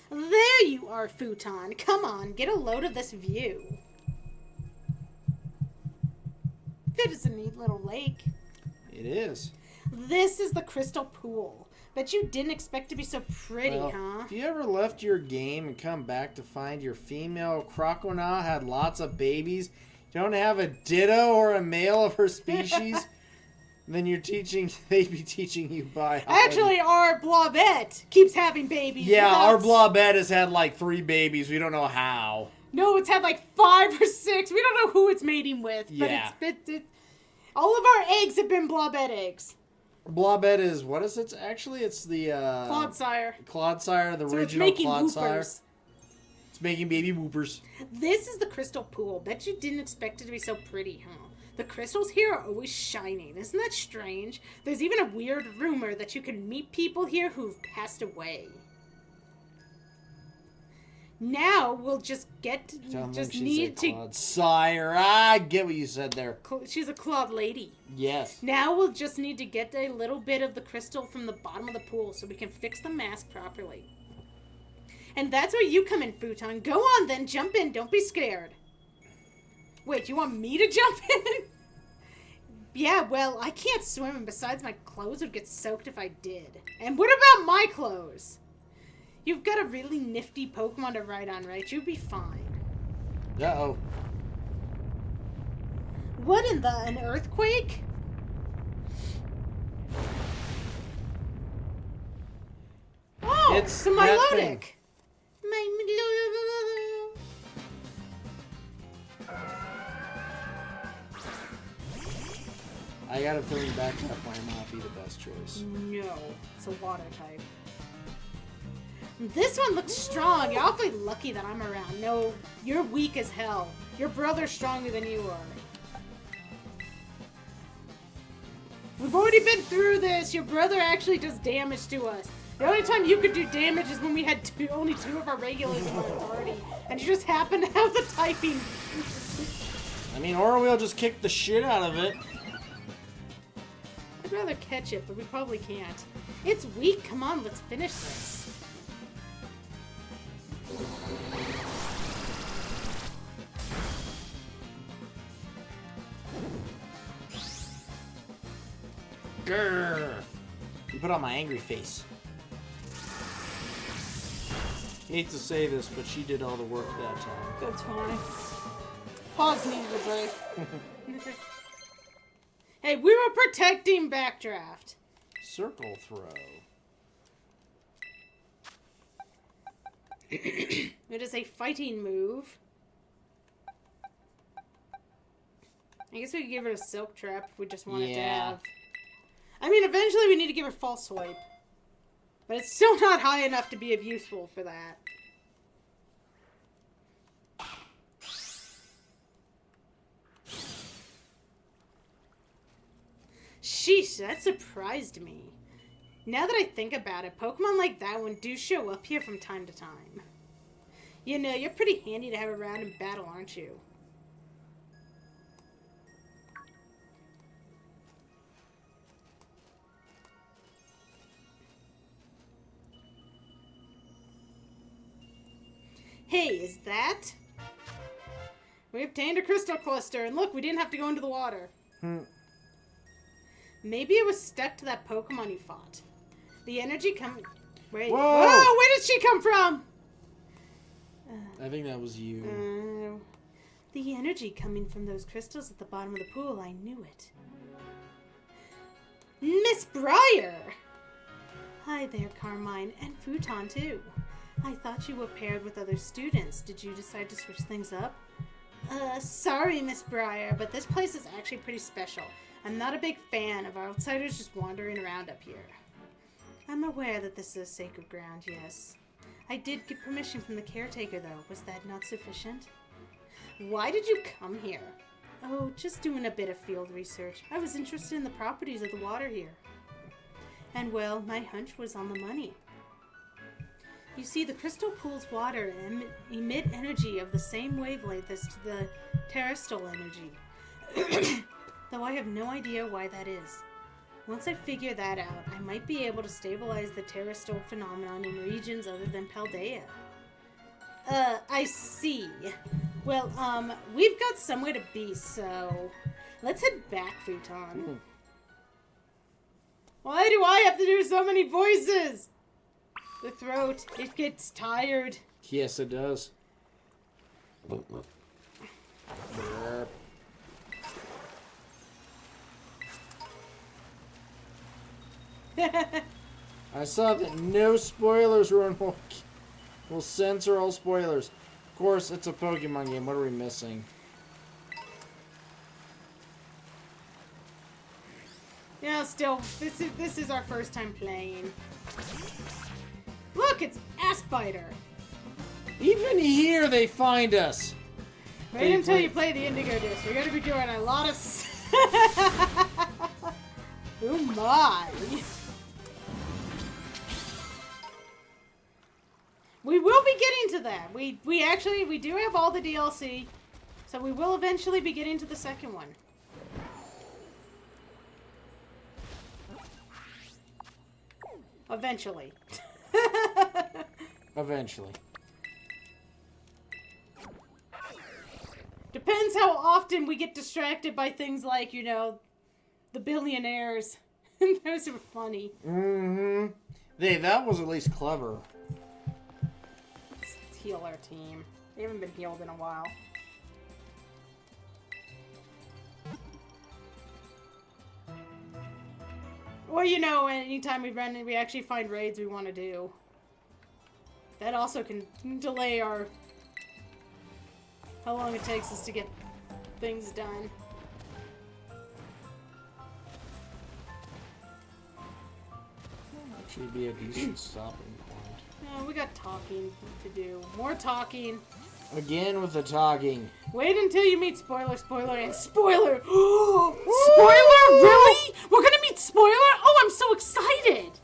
There you are, Futon. Come on, get a load of this view. That is a neat little lake. It is. This is the crystal pool. Bet you didn't expect to be so pretty, Well, huh? If you ever left your game and come back to find your female croconaut had lots of babies, don't have a ditto or a male of her species, then they'd be teaching you biology. Actually, our blobette keeps having babies. Yeah, our That's- blobette has had like 3 babies. We don't know how. No, it's had like 5 or 6. We don't know who it's mating with. But Yeah. all of our eggs have been blobette eggs. Blobette is, what is it? Actually, it's the Clodsire. Clodsire, the So it's original making Clodsire. whoopers. It's making baby whoopers. This is the crystal pool. Bet you didn't expect it to be so pretty, huh? The crystals here are always shining. Isn't that strange? There's even a weird rumor that you can meet people here who've passed away. Now we'll just need to. Clodsire. I get what you said there. She's a clawed lady. Yes. Now we'll just need to get a little bit of the crystal from the bottom of the pool so we can fix the mask properly. And that's where you come in, Futon. Go on then, jump in. Don't be scared. Wait, you want me to jump in? Yeah, well, I can't swim, and besides, my clothes would get soaked if I did. And what about my clothes? You've got a really nifty Pokemon to ride on, right? You'd be fine. Uh-oh. What in an earthquake? Oh, It's a that thing. Milotic. I got a feeling Backtrap might not be the best choice. No, it's a water type. This one looks strong. You're awfully lucky that I'm around. No, you're weak as hell. Your brother's stronger than you are. We've already been through this. Your brother actually does damage to us. The only time you could do damage is when we had only 2 of our regulars in our party, and you just happen to have the typing. I mean, or we'll just kick the shit out of it. I'd rather catch it, but we probably can't. It's weak. Come on, let's finish this. Grrr. You put on my angry face. Hate to say this, but she did all the work that time. That's fine. Pause needed a break. Hey, we were protecting Backdraft. Circle throw. It is a fighting move. I guess we could give her a Silk Trap if we just wanted to Yeah. have. I mean, eventually we need to give her False Swipe. But it's still not high enough to be of useful for that. Sheesh, that surprised me. Now that I think about it, Pokemon like that one do show up here from time to time. You know, you're pretty handy to have around in battle, aren't you? Hey, is that? We obtained a crystal cluster, and look, we didn't have to go into the water. Maybe it was stuck to that Pokemon you fought. The energy coming... Wait. Whoa! Whoa! Where did she come from? I think that was you. The energy coming from those crystals at the bottom of the pool, I knew it. Miss Briar! Hi there, Carmine, and Futon, too. I thought you were paired with other students. Did you decide to switch things up? Sorry, Miss Briar, but this place is actually pretty special. I'm not a big fan of outsiders just wandering around up here. I'm aware that this is sacred ground, yes. I did get permission from the caretaker, though. Was that not sufficient? Why did you come here? Oh, just doing a bit of field research. I was interested in the properties of the water here. And, well, my hunch was on the money. You see, the crystal pool's water emit energy of the same wavelength as the terrestrial energy. Though I have no idea why that is. Once I figure that out, I might be able to stabilize the terrestrial phenomenon in regions other than Paldea. I see. Well, we've got somewhere to be, so let's head back, Futon. Why do I have to do so many voices? The throat, it gets tired. Yes, it does. I saw that no spoilers were on. We'll censor all spoilers. Of course, it's a Pokemon game. What are we missing? Yeah, still, this is our first time playing. Look, it's Aspiter. Even here, they find us. Wait until you play the Indigo Disc. You're gonna be doing a lot of. Oh my! We will be getting to that. We do have all the DLC, so we will eventually be getting to the second one. Eventually. Eventually. Depends how often we get distracted by things like, you know, the billionaires. Those are funny. Mm-hmm. That was at least clever. Let's heal our team. They haven't been healed in a while. Well, you know, anytime we actually find raids we want to do. That also can delay how long it takes us to get things done. Actually be a decent stopping point. Oh, we got talking to do. More talking. Again with the talking. Wait until you meet Spoiler, and Spoiler! Spoiler? Really? We're gonna meet Spoiler? Oh, I'm so excited!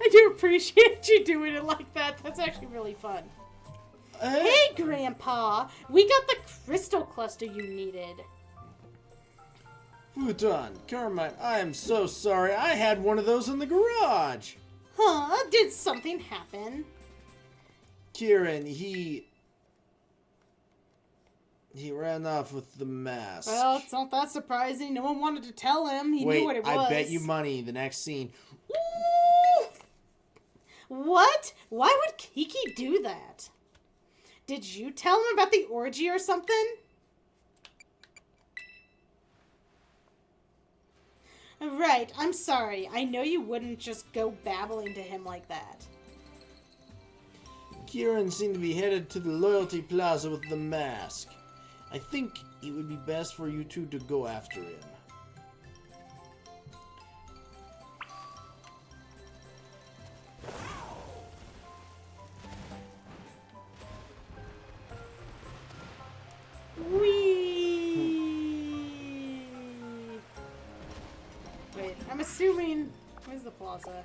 I do appreciate you doing it like that. That's actually really fun. Hey, Grandpa! We got the crystal cluster you needed. Futon, Carmine, I am so sorry. I had one of those in the garage. Huh? Did something happen? Kieran, he ran off with the mask. Well, it's not that surprising. No one wanted to tell him. He knew what it was. I bet you money the next scene. Ooh! What? Why would Kiki do that? Did you tell him about the orgy or something? Right, I'm sorry. I know you wouldn't just go babbling to him like that. Kieran seemed to be headed to the Loyalty Plaza with the mask. I think it would be best for you two to go after him. Whee! Wait, I'm assuming... Where's the plaza?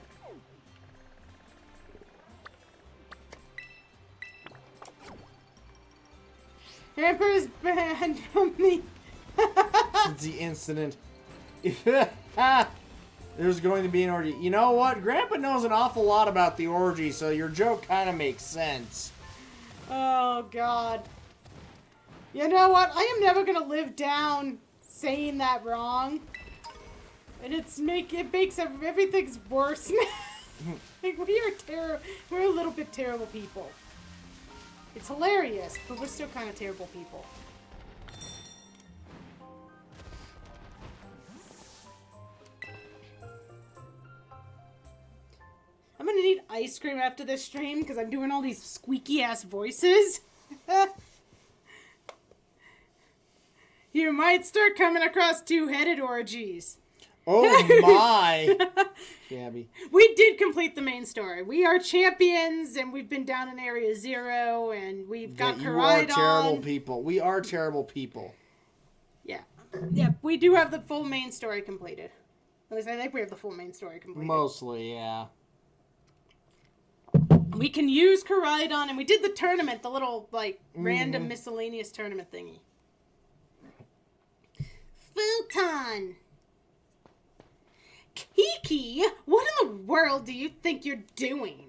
Grandpa's banned from the... Since the incident. There's going to be an orgy. You know what? Grandpa knows an awful lot about the orgy, so your joke kind of makes sense. Oh, God. You know what? I am never going to live down saying that wrong. And it makes everything's worse. Like, we're a little bit terrible people. It's hilarious, but we're still kind of terrible people. I'm gonna need ice cream after this stream because I'm doing all these squeaky ass voices. You might start coming across two-headed orgies. Oh my! Gabby. We did complete the main story. We are champions, and we've been down in Area 0, and we've got You are Koraidon. terrible people. We are terrible people. Yeah. Yeah, we do have the full main story completed. At least I think we have the full main story completed. Mostly, yeah. We can use Koraidon, and we did the tournament, the little, like, random miscellaneous tournament thingy. Futon! Kiki, what in the world do you think you're doing?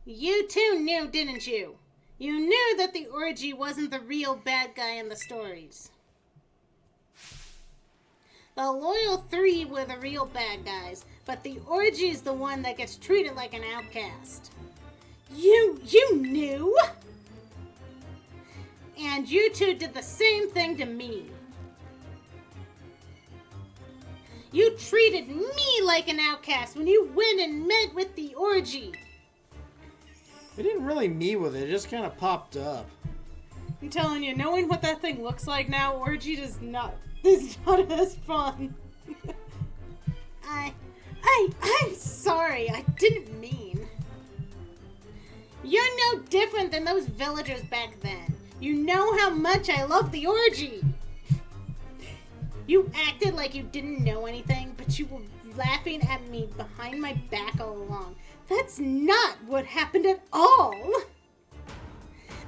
You too knew, didn't you? You knew that the orgy wasn't the real bad guy in the stories. The Loyal Three were the real bad guys, but the orgy's the one that gets treated like an outcast. You knew? And you two did the same thing to me. You treated me like an outcast when you went and met with the orgy. We didn't really meet with it. It just kind of popped up. I'm telling you, knowing what that thing looks like now, orgy is not as fun. I'm sorry. I didn't mean. You're no different than those villagers back then. You know how much I love the orgy. You acted like you didn't know anything, but you were laughing at me behind my back all along. That's not what happened at all.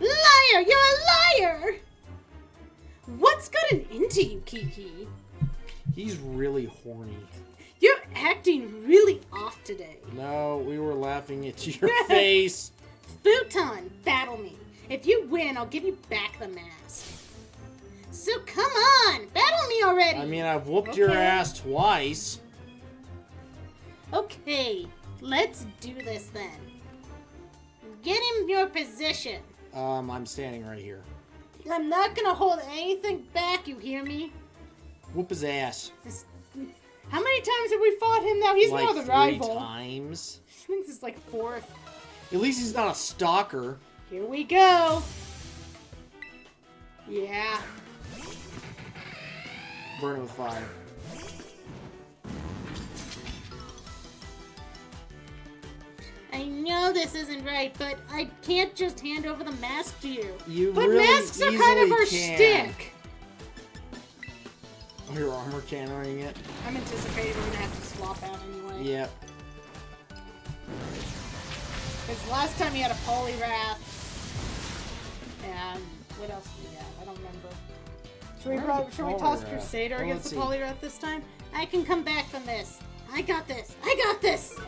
Liar! You're a liar! What's gotten into you, Kiki? He's really horny. You're acting really off today. No, we were laughing at your face. Futon, battle me. If you win, I'll give you back the mask. So come on, battle me already. I mean, I've whooped your ass twice. Okay, let's do this then. Get in your position. I'm standing right here. I'm not gonna hold anything back, you hear me? Whoop his ass. How many times have we fought him now? He's Like now the 3 rival. times. I think this is like 4th. At least he's not a stalker. Here we go. Yeah. Burn it with fire. I know this isn't right, but I can't just hand over the mask to you. You But really masks are kind of easily our can. shtick. Oh, your armor cannonering it? I'm anticipating we're gonna have to swap out anyway. Yep. Because last time he had a Poliwrath. And what else did he have? I don't remember. Should we toss Poliwrath? Crusader Well, against let's the see. Poliwrath this time? I can come back from this. I got this. I got this.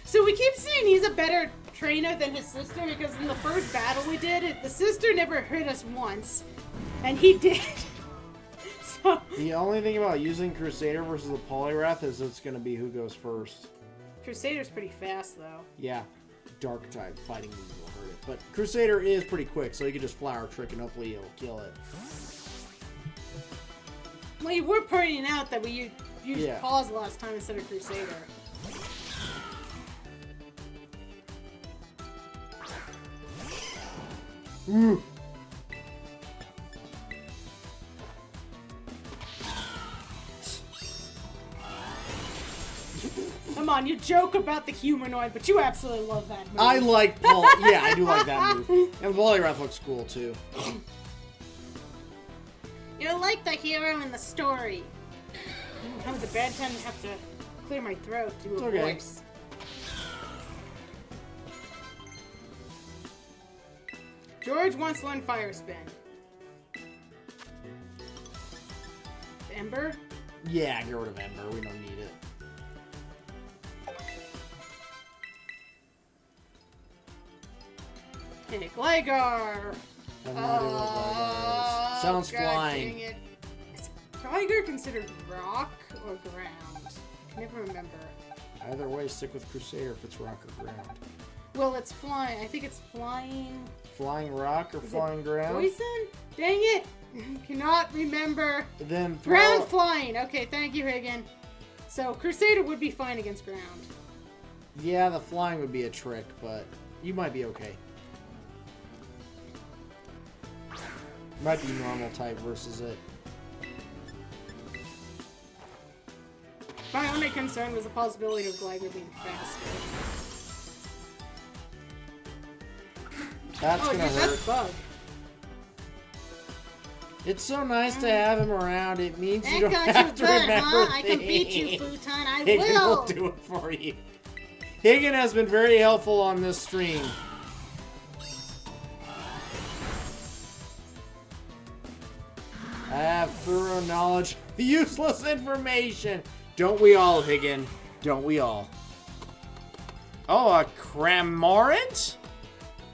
So we keep saying he's a better trainer than his sister because in the first battle we did, the sister never hit us once. And he did. So The only thing about using Crusader versus a Poliwrath is it's going to be who goes first. Crusader's pretty fast though. Yeah. Dark type fighting moves will hurt it. But Crusader is pretty quick, so you can just flower trick and hopefully it'll kill it. Well, you were pointing out that we used Yeah. Pause last time instead of Crusader. Ooh. Come on, you joke about the humanoid, but you absolutely love that move. I like Paul. Yeah, I do like that move. And Poliwrath looks cool too. You're like the hero in the story. Oh, the bad time I have to clear my throat to do a Okay. voice. George wants to learn Fire Spin. Ember? Yeah, get rid of Ember. We don't need it. Hey, Gligar! I have no idea what Poliwrath is. Sounds God flying. dang it. Is Gligar considered rock or ground? I can never remember. Either way, stick with Crusader if it's rock or ground. Well, it's flying. I think it's flying. Flying rock or Is flying it ground? Poison? Dang it! Cannot remember. Then Ground flying. Okay, thank you, Higgin. So Crusader would be fine against ground. Yeah, the flying would be a trick, but you might be okay. Might be normal type versus it. My only concern was the possibility of Glider being faster. That's Oh, gonna dude, hurt. that's bug. It's so nice to have him around. It means you That don't got have you to good, remember huh? I can beat you, things. Futon. I Higgin will will. do it for you. Higgin has been very helpful on this stream. I have thorough knowledge of useless information. Don't we all, Higgin? Don't we all? Oh, a Cramorant?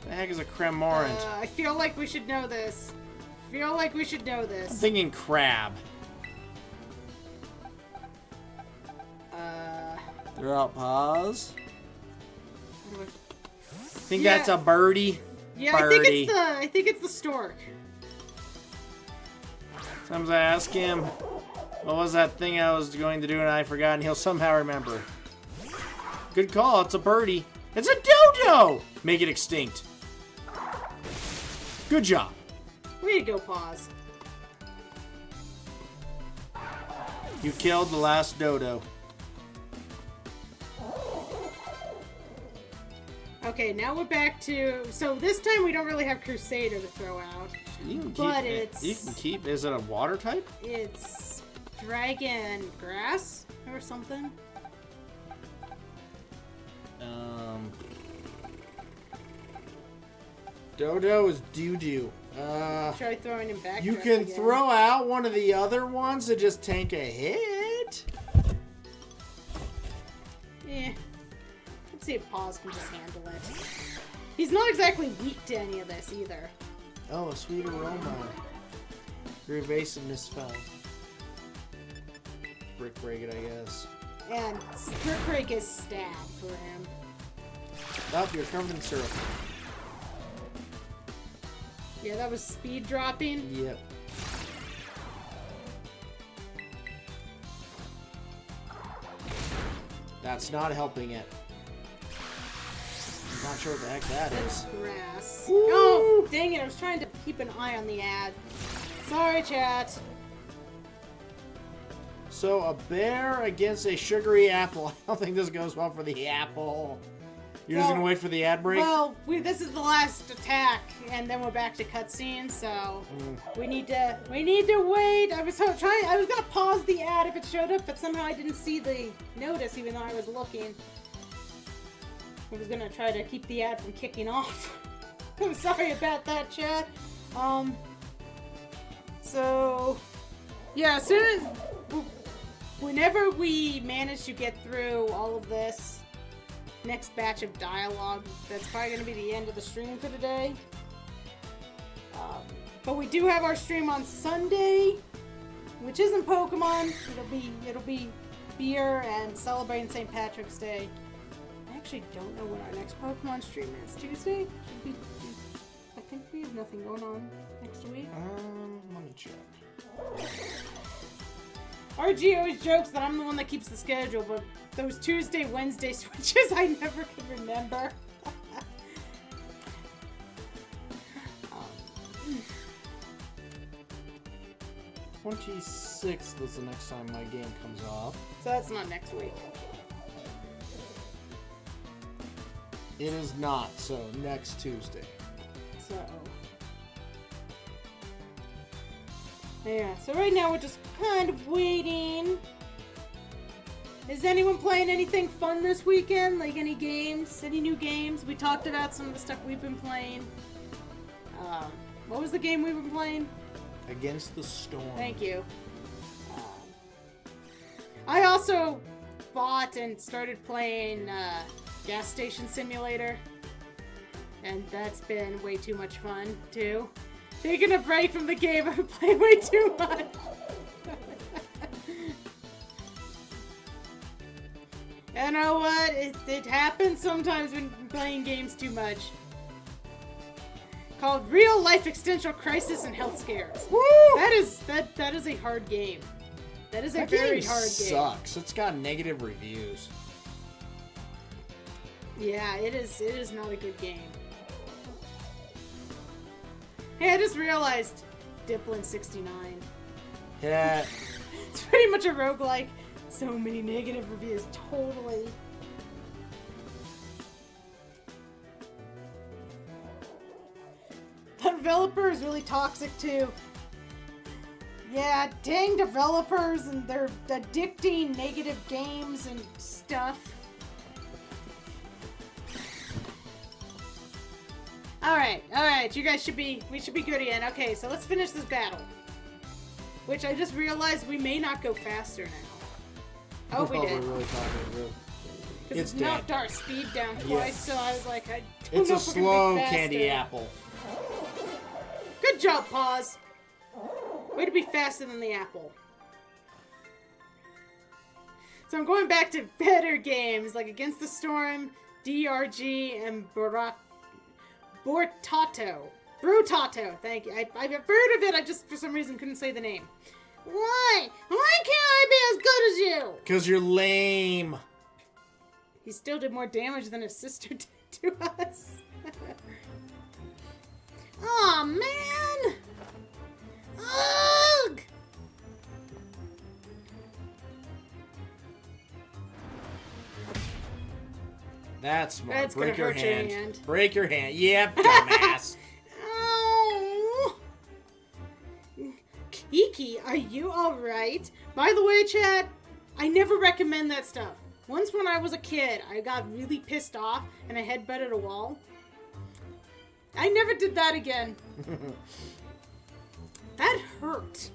The heck is a Cramorant? I feel like we should know this. Feel like we should know I'm this. thinking crab. Throw out paws. I think Yeah. that's a birdie. Yeah, Birdie. I think it's the stork. Sometimes I ask him, what was that thing I was going to do and I forgot, and he'll somehow remember. Good call, it's a birdie. It's a dodo! Make it extinct. Good job. Way to go, Paws. You killed the last dodo. Okay, now we're back to... So this time we don't really have Crusader to throw out. You can But keep it. it's- You can keep. Is it a water type? It's Dragon Grass or something. Dodo is doo-doo. Try throwing him back. You can throw out one of the other ones to just tank a hit. Eh. Let's see if Paws can just handle it. He's not exactly weak to any of this either. Oh, a sweet aroma. Your evasiveness fell. Brick break it, I guess. And Brick Break is stab for him. Oh, you're covered in syrup. Yeah, that was speed dropping. Yep. That's not helping it. Not sure what the heck that That's is. grass. Oh, dang it. I was trying to keep an eye on the ad. Sorry, chat. So, a bear against a sugary apple. I don't think this goes well for the apple. You're just Well- gonna wait for the ad break? Well, this is the last attack, and then we're back to cutscene, so we need to wait. I was gonna pause the ad if it showed up, but somehow I didn't see the notice, even though I was looking. I was gonna try to keep the ad from kicking off. I'm sorry about that, chat. So yeah, as soon as whenever we manage to get through all of this next batch of dialogue, that's probably going to be the end of the stream for today. But we do have our stream on Sunday, which isn't Pokemon. It'll be beer and celebrating St. Patrick's Day. I actually don't know when our next Pokemon stream is. Tuesday? I think we have nothing going on next week. Let me check. RG always jokes that I'm the one that keeps the schedule, but those Tuesday, Wednesday switches I never can remember. 26th is the next time my game comes off. So that's not next week. It is not, so next Tuesday. So yeah, so right now we're just kind of waiting. Is anyone playing anything fun this weekend? Like any games? Any new games? We talked about some of the stuff we've been playing. What was the game we've been playing? Against the Storm. Thank you. I also bought and started playing Gas Station Simulator. And that's been way too much fun, too. Taking a break from the game, I've played way too much. You know what? It happens sometimes when playing games too much. Called Real Life Existential Crisis and Health Scares. Woo! That is a hard game. That is a very hard game. Sucks. It's got negative reviews. Yeah, it is not a good game. Hey, I just realized Diplin 69. Yeah. It's pretty much a roguelike. So many negative reviews, totally. The developer is really toxic too. Yeah, dang developers and their addicting negative games and stuff. Alright, you guys we should be good again. Okay, so let's finish this battle. Which I just realized we may not go faster now. Oh, we did. Really talking Because it's knocked our speed down twice, Yes. so I was like, I don't It's know a if we're gonna slow be faster. candy apple. Good job, Paws. Way to be faster than the apple. So I'm going back to better games, like Against the Storm, DRG, and Brutato, thank you. I've heard of it, I just, for some reason, couldn't say the name. Why? Why can't I be as good as you? Because you're lame. He still did more damage than his sister did to us. Aw, man! Ugh! That's smart. That's Break gonna your hurt your hand. hand. Break your hand. Yep, dumbass. Ow! Kiki, are you alright? By the way, Chad, I never recommend that stuff. Once when I was a kid, I got really pissed off and I headbutted a wall. I never did that again. That hurt.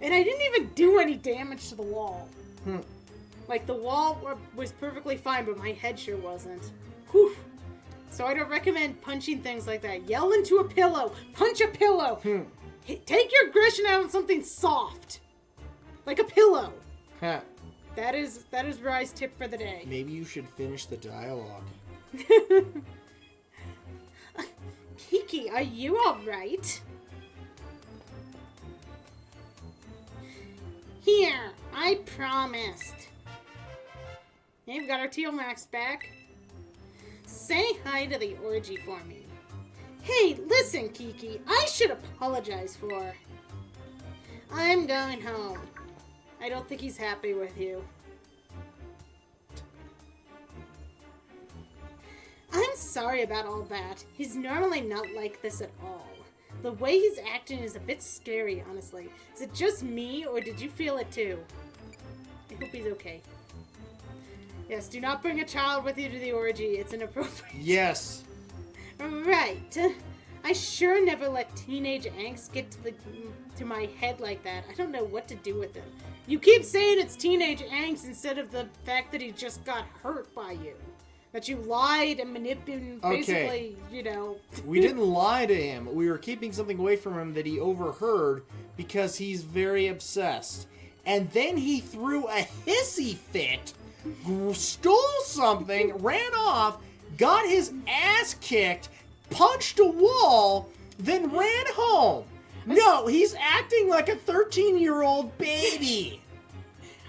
And I didn't even do any damage to the wall. Like, the wall was perfectly fine, but my head sure wasn't. Whew. So I don't recommend punching things like that. Yell into a pillow. Punch a pillow. Take your aggression out on something soft. Like a pillow. Huh. That is Rye's tip for the day. Maybe you should finish the dialogue. Kiki, are you alright? Here, I promised. Yeah, we've got our Teal Max back. Say hi to the orgy for me. Hey, listen, Kiki, I should apologize for. I'm going home. I don't think he's happy with you. I'm sorry about all that. He's normally not like this at all. The way he's acting is a bit scary, honestly. Is it just me, or did you feel it too? I hope he's okay. Yes, do not bring a child with you to the orgy. It's inappropriate. Yes. Right. I sure never let teenage angst get to my head like that. I don't know what to do with it. You keep saying it's teenage angst instead of the fact that he just got hurt by you. That you lied and manipulated, basically, you know. We didn't lie to him. We were keeping something away from him that he overheard because he's very obsessed. And then he threw a hissy fit, stole something, ran off, got his ass kicked, punched a wall, then ran home. No, he's acting like a 13-year-old baby.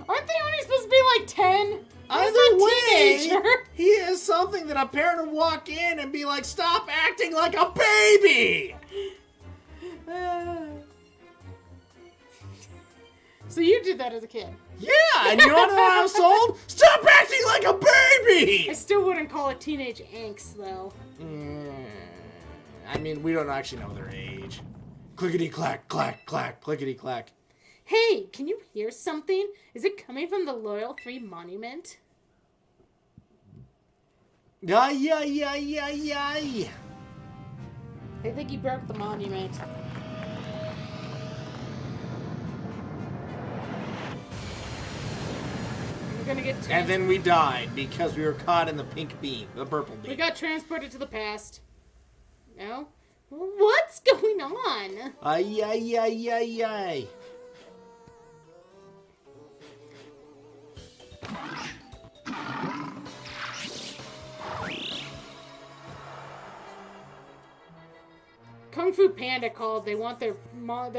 Aren't they only supposed to be like 10? Either way, teenager. he is something that a parent would walk in and be like, stop acting like a baby! So you did that as a kid? Yeah, and you want to know what I was told? Stop acting like a baby! I still wouldn't call it teenage angst, though. I mean, we don't actually know their age. Clickety-clack, clack, clack, clickety-clack. Hey, can you hear something? Is it coming from the Loyal 3 monument? Ay, ay, ay, ay, ay. I think he broke the monument. We're gonna get And then we died because we were caught in the pink beam, the purple beam. we got transported to the past. No? What's going on? Ay, ay, ay, ay, ay. Kung Fu Panda called. They want their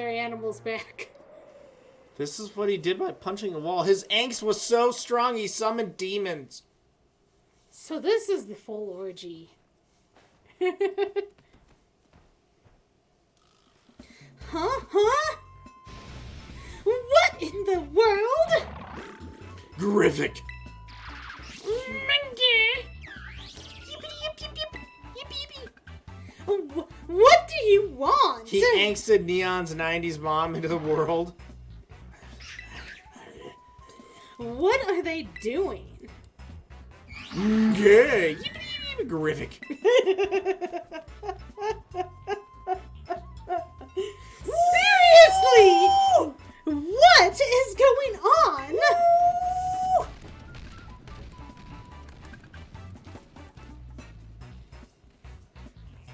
animals back. This is what he did by punching the wall. His angst was so strong he summoned demons. So this is the full orgy. Huh? What in the world? Griffic. Monkey! What do you want? He angsted Neon's 90s mom into the world. What are they doing? Yeah. Griffic. Seriously? What is going on?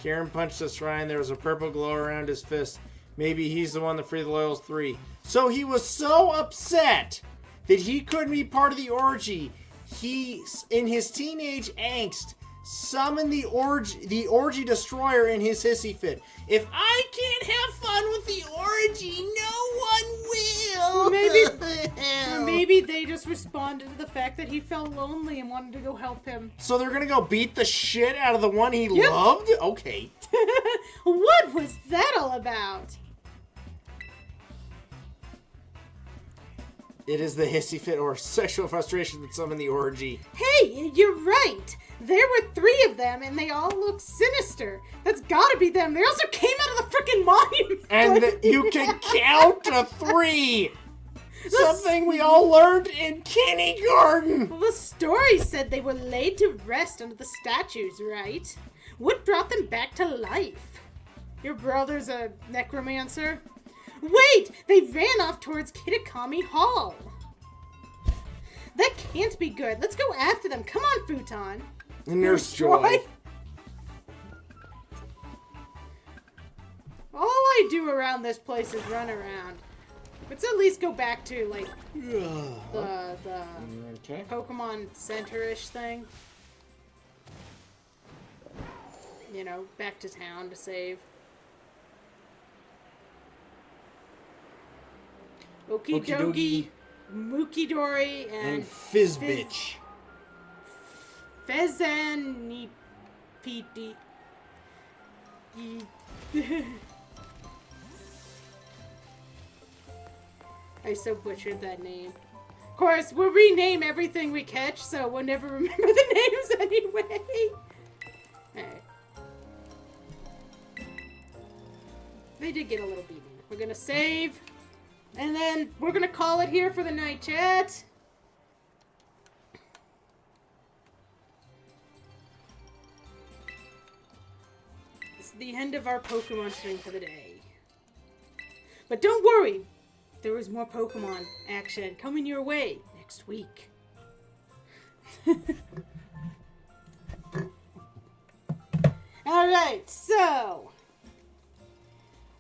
Karen punched the shrine. There was a purple glow around his fist. Maybe he's the one to free the Loyals 3. So he was so upset that he couldn't be part of the orgy. He, in his teenage angst, summoned the orgy destroyer in his hissy fit. If I can't have fun with the orgy, no one will. Maybe they just responded to the fact that he felt lonely and wanted to go help him. So they're gonna go beat the shit out of the one he loved? Okay. What was that all about? It is the hissy fit or sexual frustration that summoned the orgy. Hey, you're right. There were 3 of them, and they all look sinister. That's gotta be them. They also came out of the freaking monument. And you can count to 3. Something we all learned in kindergarten. Well, the story said they were laid to rest under the statues, right? What brought them back to life? Your brother's a necromancer? Wait! They ran off towards Kitakami Hall. That can't be good. Let's go after them. Come on, Futon. Nurse Joy. All I do around this place is run around. Let's at least go back to, like, the Okay. Pokemon Center-ish thing. You know, back to town to save. Okie dokie, Mukidori, and Fizzbitch. Fezanipiti. I so butchered that name. Of course, we'll rename everything we catch, so we'll never remember the names anyway. Alright. They did get a little beating. We're gonna save. And then we're going to call it here for the night, chat. It's the end of our Pokemon stream for the day. But don't worry. There is more Pokemon action coming your way next week. Alright, so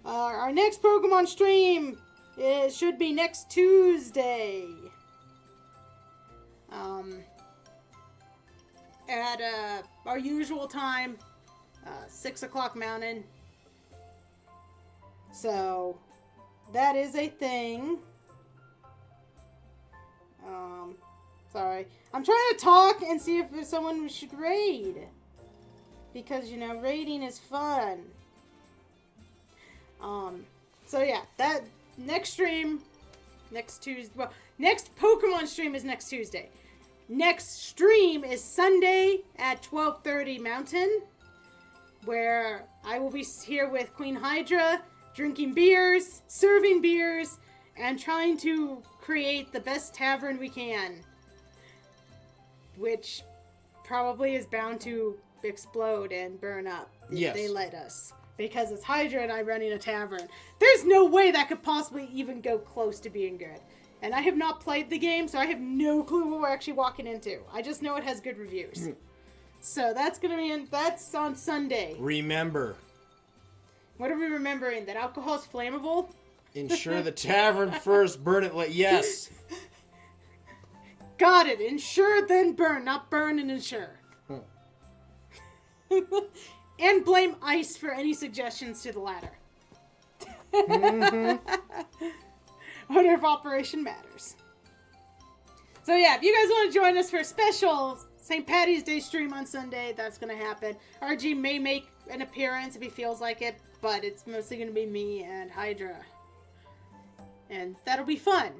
our next Pokemon stream, it should be next Tuesday. At our usual time, 6 o'clock Mountain. So, that is a thing. Sorry. I'm trying to talk and see if someone should raid. Because, you know, raiding is fun. So yeah, that next stream, next Tuesday, well, next Pokemon stream is next Tuesday. Next stream is Sunday at 12:30 Mountain, where I will be here with Queen Hydra, drinking beers, serving beers, and trying to create the best tavern we can. Which probably is bound to explode and burn up if Yes. they let us. Because it's Hydra and I running a tavern. There's no way that could possibly even go close to being good. And I have not played the game, so I have no clue what we're actually walking into. I just know it has good reviews. So that's gonna be that's on Sunday. Remember, What are we remembering? That alcohol is flammable? ensure the tavern first, burn it yes. Got it. Ensure then burn, not burn and ensure. And blame Ice for any suggestions to the ladder. Order of operation matters. So yeah, if you guys want to join us for a special St. Patty's Day stream on Sunday, that's going to happen. RG may make an appearance if he feels like it, but it's mostly going to be me and Hydra. And that'll be fun.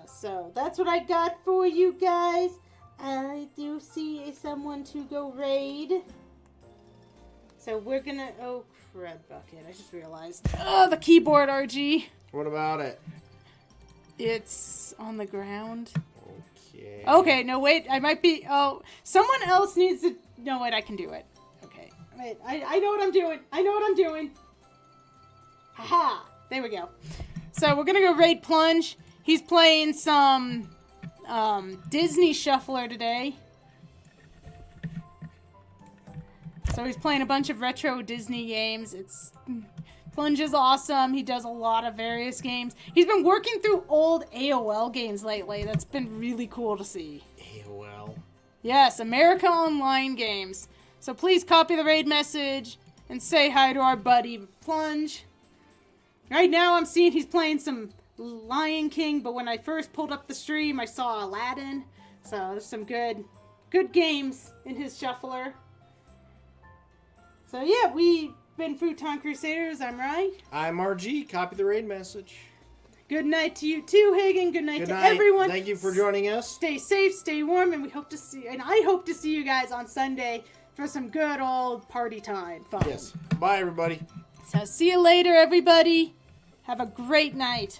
So that's what I got for you guys. I do see someone to go raid. So we're gonna... Oh, crud bucket. I just realized. Oh, the keyboard, RG. What about it? It's on the ground. Okay. Okay, no, wait. I might be... Oh, someone else needs to... No, wait, I can do it. Okay. Wait, I know what I'm doing. I know what I'm doing. Haha. There we go. So we're gonna go raid Plunge. He's playing some Disney Shuffler today. So he's playing a bunch of retro Disney games. Plunge is awesome. He does a lot of various games. He's been working through old AOL games lately. That's been really cool to see. AOL. Yes, America Online games. So please copy the raid message and say hi to our buddy Plunge. Right now I'm seeing he's playing some Lion King, but when I first pulled up the stream, I saw Aladdin. So there's some good games in his shuffler. So yeah, we've been Futon Crusaders. I'm Ryan. I'm RG. Copy the raid message. Good night to you too, Hagen. Good night Good to night. everyone. Thank you for joining us. Stay safe, stay warm, and I hope to see you guys on Sunday for some good old party time fun. Yes. Bye, everybody. So see you later, everybody. Have a great night.